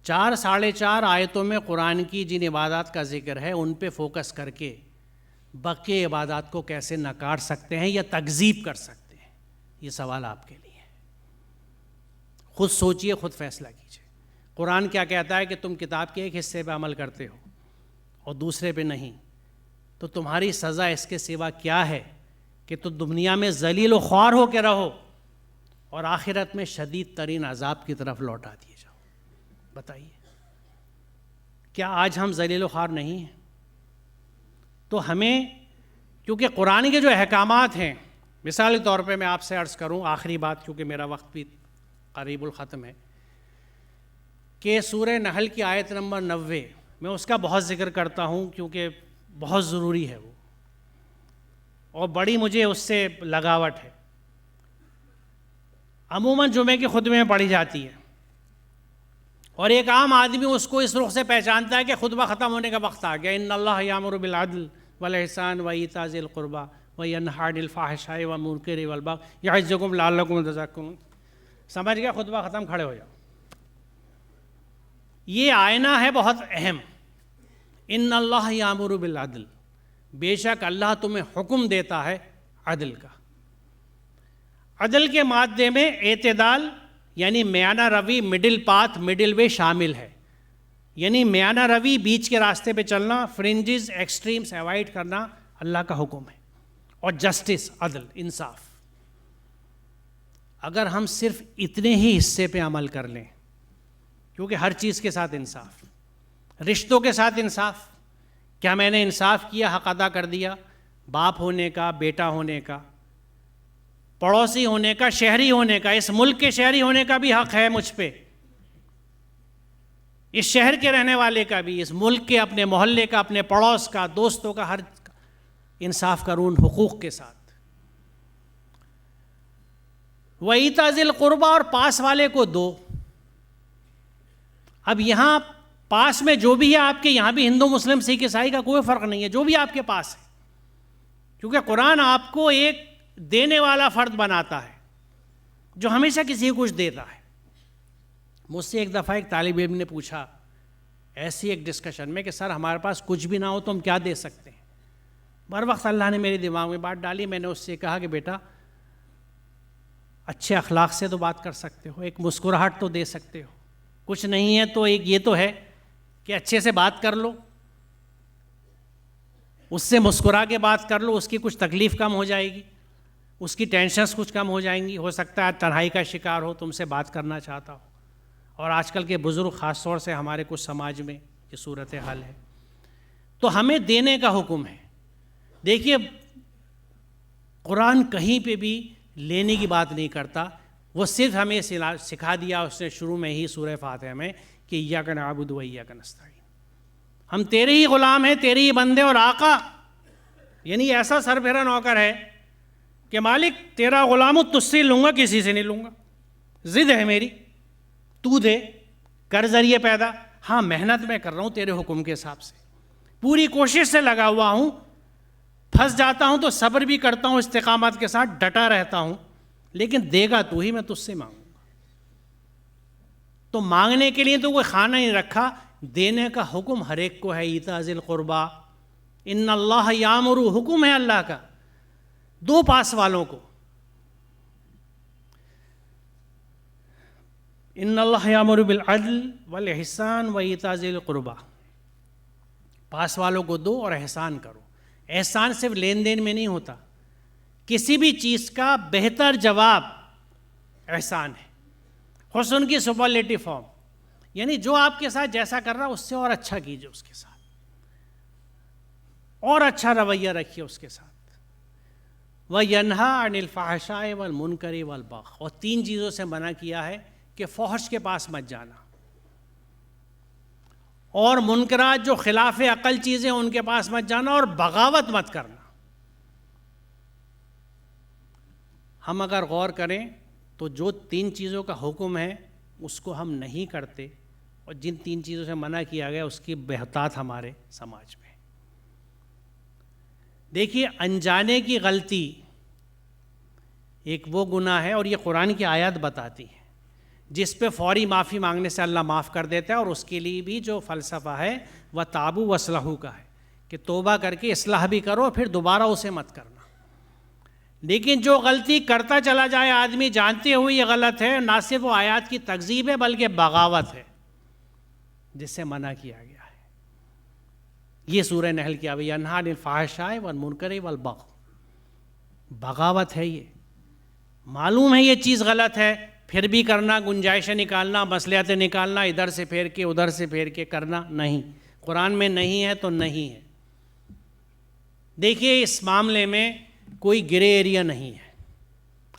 4 ساڑھے 4 آیتوں میں قرآن کی جن عبادات کا ذکر ہے ان پہ فوکس کر کے باقی عبادات کو کیسے نکار سکتے ہیں یا تکذیب کر سکتے ہیں؟ یہ سوال آپ کے لیے ہے. خود سوچئے، خود فیصلہ کیجئے. قرآن کیا کہتا ہے کہ تم کتاب کے ایک حصے پہ عمل کرتے ہو اور دوسرے پہ نہیں، تو تمہاری سزا اس کے سوا کیا ہے کہ تو دنیا میں ذلیل و خوار ہو کے رہو اور آخرت میں شدید ترین عذاب کی طرف لوٹا دیے جاؤ. بتائیے، کیا آج ہم ذلیل و خوار نہیں ہیں؟ تو ہمیں، کیونکہ قرآن کے جو احکامات ہیں، مثال کے طور پہ میں آپ سے عرض کروں، آخری بات کیونکہ میرا وقت بھی قریب الختم ہے، کہ سورہ نحل کی آیت نمبر 90 میں اس کا بہت ذکر کرتا ہوں کیونکہ بہت ضروری ہے وہ، اور بڑی مجھے اس سے لگاوٹ ہے. عموماً جمعے کے خطبے میں پڑھی جاتی ہے، اور ایک عام آدمی اس کو اس رخ سے پہچانتا ہے کہ خطبہ ختم ہونے کا وقت آ گیا. ان اللہ یامر بالعدل والاحسان وایتاء ذی القربی وینہی عن الفحشاء والمنکر والبغی یعظکم لعلکم تذکرون. سمجھ گیا؟ خطبہ ختم، کھڑے ہو جاؤ. یہ آئینہ ہے بہت اہم. ان اللہ یامر بالعدل، بے شک اللہ تمہیں حکم دیتا ہے عدل کا. عدل کے مادے میں اعتدال یعنی میانہ روی، مڈل پاتھ، مڈل وے شامل ہے. یعنی میانہ روی، بیچ کے راستے پہ چلنا، فرنجز، ایکسٹریمز ایوائڈ کرنا اللہ کا حکم ہے. اور جسٹس، عدل، انصاف. اگر ہم صرف اتنے ہی حصے پہ عمل کر لیں، کیونکہ ہر چیز کے ساتھ انصاف، رشتوں کے ساتھ انصاف، کیا میں نے انصاف کیا، حق ادا کر دیا، باپ ہونے کا، بیٹا ہونے کا، پڑوسی ہونے کا، شہری ہونے کا، اس ملک کے شہری ہونے کا بھی حق ہے مجھ پہ، اس شہر کے رہنے والے کا بھی، اس ملک کے، اپنے محلے کا، اپنے پڑوس کا، دوستوں کا، ہر انصاف کروں حقوق کے ساتھ. وَإِيتَاءِ ذِي الْقُرْبَى، اور پاس والے کو دو. اب یہاں پاس میں جو بھی ہے آپ کے، یہاں بھی ہندو، مسلم، سکھ، عیسائی کا کوئی فرق نہیں ہے، جو بھی آپ کے پاس ہے، کیونکہ قرآن آپ کو ایک دینے والا فرد بناتا ہے جو ہمیشہ کسی کو کچھ دیتا ہے. مجھ سے ایک دفعہ ایک طالب علم نے پوچھا ایسی ایک ڈسکشن میں کہ سر ہمارے پاس کچھ بھی نہ ہو تو ہم کیا دے سکتے ہیں؟ بر وقت اللہ نے میرے دماغ میں بات ڈالی. میں نے اس سے کہا کہ بیٹا اچھے اخلاق سے تو بات کر سکتے ہو، ایک مسکراہٹ تو دے سکتے ہو، کچھ نہیں ہے تو ایک یہ تو ہے کہ اچھے سے بات کر لو، اس سے مسکرا کے بات کر لو، اس کی کچھ تکلیف کم ہو جائے گی، اس کی ٹینشنز کچھ کم ہو جائیں گی. ہو سکتا ہے تنہائی کا شکار ہو، تم سے بات کرنا چاہتا ہو. اور آج کل کے بزرگ خاص طور سے ہمارے کچھ سماج میں یہ صورت حال ہے. تو ہمیں دینے کا حکم ہے. دیکھیے قرآن کہیں پہ بھی لینے کی بات نہیں کرتا، وہ صرف ہمیں سکھا دیا اس نے شروع میں ہی سورہ فاتحہ میں کہ ایاک نعبد و ایاک نستعین، ہم تیرے ہی غلام ہیں، تیرے ہی بندے اور آقا. یعنی ایسا سربھرا نوکر ہے کہ مالک تیرا غلام ہوں، تجھ سے لوں گا، کسی سے نہیں لوں گا. ضد ہے میری، تو دے، کر ذریعے پیدا. ہاں محنت میں کر رہا ہوں تیرے حکم کے حساب سے، پوری کوشش سے لگا ہوا ہوں. پھنس جاتا ہوں تو صبر بھی کرتا ہوں، استقامت کے ساتھ ڈٹا رہتا ہوں، لیکن دے گا تو ہی، میں تجھ سے مانگوں گا. تو مانگنے کے لیے تو کوئی خانہ نہیں رکھا، دینے کا حکم ہر ایک کو ہے. ایتاء ذی القربیٰ، ان اللہ یامر، حکم ہے اللہ کا دو پاس والوں کو. ان اللہ یامر بالعدل والاحسان وایتاء ذی القربیٰ، پاس والوں کو دو اور احسان کرو. احسان صرف لین دین میں نہیں ہوتا، کسی بھی چیز کا بہتر جواب احسان ہے. حسن کی سپرلیٹو فارم، یعنی جو آپ کے ساتھ جیسا کر رہا اس سے اور اچھا کیجئے، اس کے ساتھ اور اچھا رویہ رکھیے اس کے ساتھ. وَيَنْهَا عَنِ الْفَحْشَاءِ وَالْمُنْكَرِ وَالْبَغْيِ، اور تین چیزوں سے منع کیا ہے کہ فحش کے پاس مت جانا، اور منکرات جو خلاف عقل چیزیں ان کے پاس مت جانا، اور بغاوت مت کرنا. ہم اگر غور کریں تو جو تین چیزوں کا حکم ہے اس کو ہم نہیں کرتے، اور جن تین چیزوں سے منع کیا گیا اس کی بہتات ہمارے سماج میں. دیکھیے انجانے کی غلطی ایک وہ گناہ ہے، اور یہ قرآن کی آیات بتاتی ہے، جس پہ فوری معافی مانگنے سے اللہ معاف کر دیتا ہے. اور اس کے لیے بھی جو فلسفہ ہے وہ تابو وصلحو کا ہے کہ توبہ کر کے اصلاح بھی کرو، پھر دوبارہ اسے مت کرنا. لیکن جو غلطی کرتا چلا جائے آدمی جانتے ہوئے یہ غلط ہے، نہ صرف وہ آیات کی تکذیب ہے بلکہ بغاوت ہے، جس سے منع کیا گیا ہے. یہ سورہ نحل کی آیت، ینہیٰ عن الفحشاء والمنکر والبغی، بغاوت ہے. یہ معلوم ہے یہ چیز غلط ہے، پھر بھی کرنا، گنجائشیں نکالنا، مصلحتیں نکالنا، ادھر سے پھیر کے ادھر سے پھیر کے کرنا نہیں. قرآن میں نہیں ہے تو نہیں ہے. دیکھیے اس معاملے میں کوئی گرے ایریا نہیں ہے،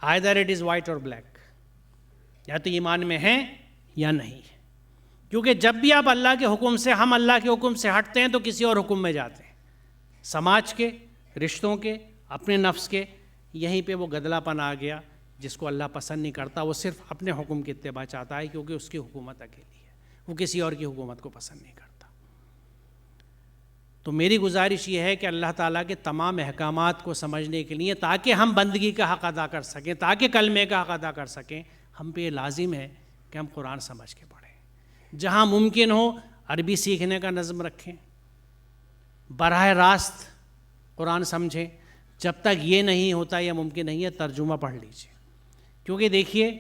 آئدر اٹ از وائٹ اور بلیک، یا تو ایمان میں ہے یا نہیں ہے. کیونکہ جب بھی آپ اللہ کے حکم سے، ہم اللہ کے حکم سے ہٹتے ہیں تو کسی اور حکم میں جاتے ہیں، سماج کے، رشتوں کے، اپنے نفس کے. یہیں پہ وہ گدلا پن آ گیا جس کو اللہ پسند نہیں کرتا. وہ صرف اپنے حکم کی اتباع چاہتا ہے کیونکہ اس کی حکومت اکیلی ہے، وہ کسی اور کی حکومت کو پسند نہیں کرتا. تو میری گزارش یہ ہے کہ اللہ تعالیٰ کے تمام احکامات کو سمجھنے کے لیے، تاکہ ہم بندگی کا حق ادا کر سکیں، تاکہ کلمے کا حق ادا کر سکیں، ہم پہ یہ لازم ہے کہ ہم قرآن سمجھ کے پڑھیں. جہاں ممکن ہو عربی سیکھنے کا نظم رکھیں، براہ راست قرآن سمجھیں. جب تک یہ نہیں ہوتا یا ممکن نہیں ہے ترجمہ پڑھ لیجیے. کیونکہ دیکھیے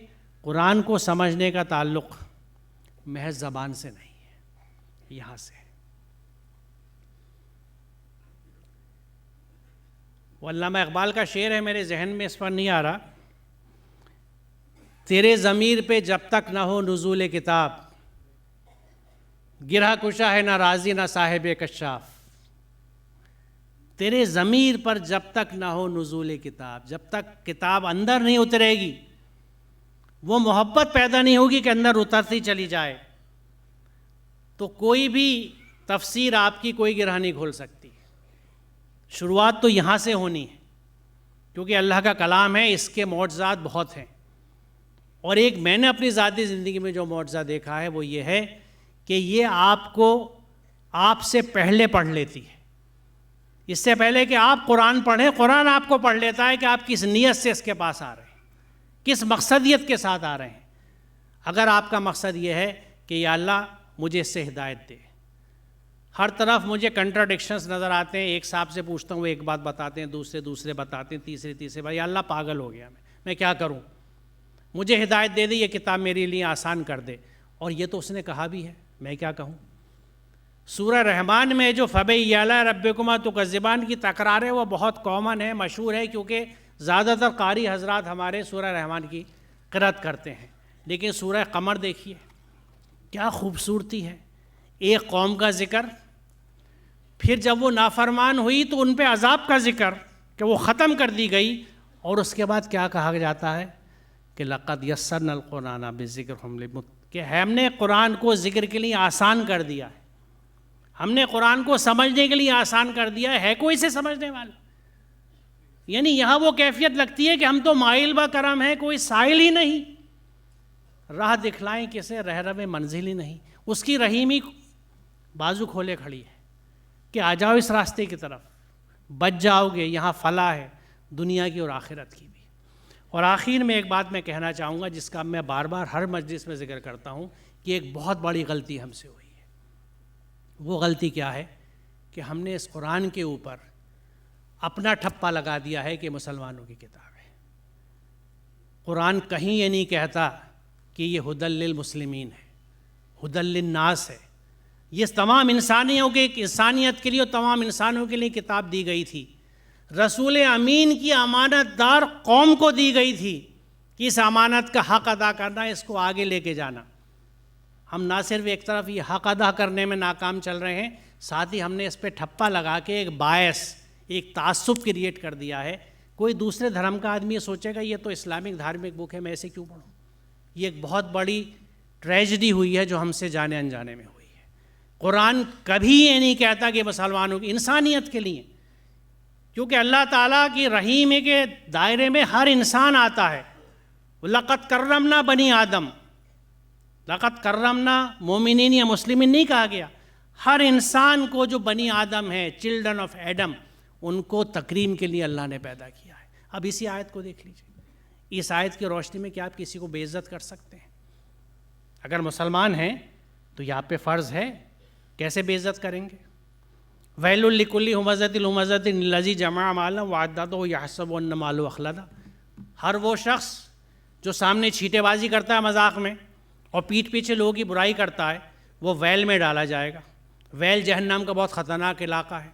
قرآن کو سمجھنے کا تعلق محض زبان سے نہیں ہے، یہاں سے. وہ علامہ اقبال کا شعر ہے، میرے ذہن میں اس پر نہیں آ رہا. تیرے ضمیر پہ جب تک نہ ہو نزول کتاب، گرہ کشا ہے نہ راضی نہ صاحب کشاف. تیرے ضمیر پر جب تک نہ ہو نزول کتاب، جب تک کتاب اندر نہیں اترے گی، وہ محبت پیدا نہیں ہوگی کہ اندر اترتی چلی جائے، تو کوئی بھی تفسیر آپ کی کوئی گرہ نہیں کھول سکتی. شروعات تو یہاں سے ہونی ہے، کیونکہ اللہ کا کلام ہے، اس کے معجزات بہت ہیں. اور ایک میں نے اپنی ذاتی زندگی میں جو معجزہ دیکھا ہے وہ یہ ہے کہ یہ آپ کو آپ سے پہلے پڑھ لیتی ہے. اس سے پہلے کہ آپ قرآن پڑھیں، قرآن آپ کو پڑھ لیتا ہے کہ آپ کس نیت سے اس کے پاس آ رہے ہیں، کس مقصدیت کے ساتھ آ رہے ہیں. اگر آپ کا مقصد یہ ہے کہ یا اللہ مجھے اس سے ہدایت دے، ہر طرف مجھے کنٹراڈکشنز نظر آتے ہیں، ایک صاحب سے پوچھتا ہوں وہ ایک بات بتاتے ہیں، دوسرے بتاتے ہیں، تیسرے بات، یا اللہ پاگل ہو گیا میں کیا کروں، مجھے ہدایت دے دے، یہ کتاب میرے لیے آسان کر دے. اور یہ تو اس نے کہا بھی ہے، میں کیا کہوں. سورہ رحمان میں جو فَبِأَيِّ آلَاءِ رَبِّكُمَا تُكَذِّبَانِ کی تکرار ہے وہ بہت کامن ہے، مشہور ہے، کیونکہ زیادہ تر قاری حضرات ہمارے سورہ رحمان کی قرأت کرتے ہیں. لیکن سورہ قمر دیکھیے کیا خوبصورتی ہے. ایک قوم کا ذکر، پھر جب وہ نافرمان ہوئی تو ان پہ عذاب کا ذکر کہ وہ ختم کر دی گئی، اور اس کے بعد کیا کہا جاتا ہے کہ لَقَدْ يَسَّرْنَا الْقُرْآنَ بِالذِّكْرِ کہ ہم نے قرآن کو ذکر کے لیے آسان کر دیا ہے، ہم نے قرآن کو سمجھنے کے لیے آسان کر دیا ہے کوئی سے سمجھنے والا؟ یعنی یہاں وہ کیفیت لگتی ہے کہ ہم تو مائل با کرم ہیں، کوئی سائل ہی نہیں، راہ دکھلائیں کسے رہرو منزل ہی نہیں، اس کی رحیمی بازو کھولے کھڑی ہے کہ آ جاؤ اس راستے کی طرف، بچ جاؤ گے، یہاں فلاح ہے دنیا کی اور آخرت کی بھی۔ اور آخر میں ایک بات میں کہنا چاہوں گا جس کا میں بار بار ہر مجلس میں ذکر کرتا ہوں کہ ایک بہت بڑی غلطی ہم سے ہوئی ہے۔ وہ غلطی کیا ہے کہ ہم نے اس قرآن کے اوپر اپنا ٹھپا لگا دیا ہے کہ مسلمانوں کی کتاب ہے۔ قرآن کہیں یہ نہیں کہتا کہ یہ ھدی للمسلمین ہے، ھدی للناس ہے، یہ تمام انسانیت کے لیے اور تمام انسانوں کے لیے کتاب دی گئی تھی، رسول امین کی امانت دار قوم کو دی گئی تھی کہ اس امانت کا حق ادا کرنا، اس کو آگے لے کے جانا۔ ہم نہ صرف ایک طرف یہ حق ادا کرنے میں ناکام چل رہے ہیں، ساتھ ہی ہم نے اس پہ ٹھپا لگا کے ایک باعث، ایک تعصب کریٹ کر دیا ہے۔ کوئی دوسرے دھرم کا آدمی یہ سوچے گا یہ تو اسلامک دھارمک بک ہے، میں ایسے کیوں پڑھوں؟ یہ ایک بہت بڑی ٹریجڈی ہوئی ہے جو ہم سے جانے انجانے میں ہوئی ہے۔ قرآن کبھی یہ نہیں کہتا کہ مسلمانوں کی، انسانیت کے لیے، کیونکہ اللہ تعالیٰ کی رحیم کے دائرے میں ہر انسان آتا ہے۔ لَقَدْ كَرَّمْنَا بنی آدم، لَقَدْ كَرَّمْنَا مومنین یا مسلمین نہیں کہا گیا، ہر انسان کو جو بنی آدم ہے، چلڈرن آف ایڈم، ان کو تکریم کے لیے اللہ نے پیدا کیا ہے۔ اب اسی آیت کو دیکھ لیجیے، اس آیت کی روشنی میں کیا آپ کسی کو بے عزت کر سکتے ہیں؟ اگر مسلمان ہیں تو یہ آپ پہ فرض ہے، کیسے بے عزت کریں گے؟ وَيْلٌ لِكُلِّ ہُمَزَةٍ لُمَزَةٍ الَّذِي جَمَعَ مَالًا وَعَدَّدَهُ يَحْسَبُ أَنَّ مَالَهُ أَخْلَدَهُ۔ ہر وہ شخص جو سامنے چھیٹے بازی کرتا ہے مذاق میں اور پیٹھ پیچھے لوگوں کی برائی کرتا ہے، وہ ویل میں ڈالا جائے گا۔ ویل جہنم کا بہت خطرناک علاقہ ہے،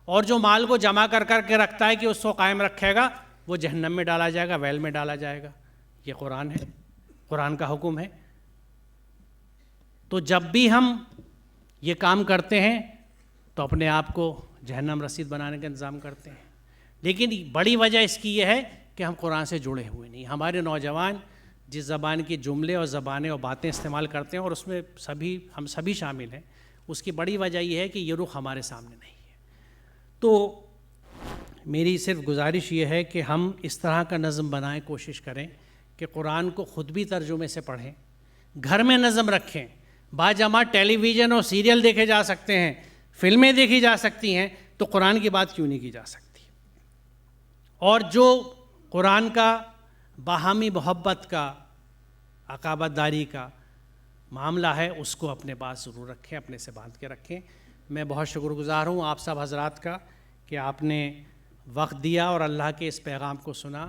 اور جو مال کو جمع کر کے رکھتا ہے کہ اس کو قائم رکھے گا، وہ جہنم میں ڈالا جائے گا، ویل میں ڈالا جائے گا۔ یہ قرآن ہے، قرآن کا حکم ہے۔ تو جب بھی ہم یہ کام کرتے ہیں تو اپنے آپ کو جہنم رسید بنانے کا انتظام کرتے ہیں، لیکن بڑی وجہ اس کی یہ ہے کہ ہم قرآن سے جڑے ہوئے نہیں۔ ہمارے نوجوان جس زبان کی جملے اور زبانیں اور باتیں استعمال کرتے ہیں، اور اس میں ہم سبھی شامل ہیں، اس کی بڑی وجہ یہ ہے کہ یہ رخ ہمارے سامنے نہیں ہے۔ تو میری صرف گزارش یہ ہے کہ ہم اس طرح کا نظم بنائیں، کوشش کریں کہ قرآن کو خود بھی ترجمے سے پڑھیں، گھر میں نظم رکھیں۔ باجماعت ٹیلی ویژن اور سیریل دیکھے جا سکتے ہیں، فلمیں دیکھی جا سکتی ہیں، تو قرآن کی بات کیوں نہیں کی جا سکتی؟ اور جو قرآن کا باہمی محبت کا، عقابت داری کا معاملہ ہے، اس کو اپنے پاس ضرور رکھیں، اپنے سے باندھ کے رکھیں۔ میں بہت شکر گزار ہوں آپ سب حضرات کا کہ آپ نے وقت دیا اور اللہ کے اس پیغام کو سنا۔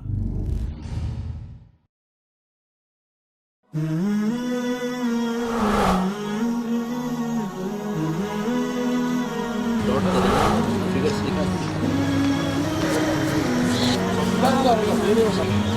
Gracias.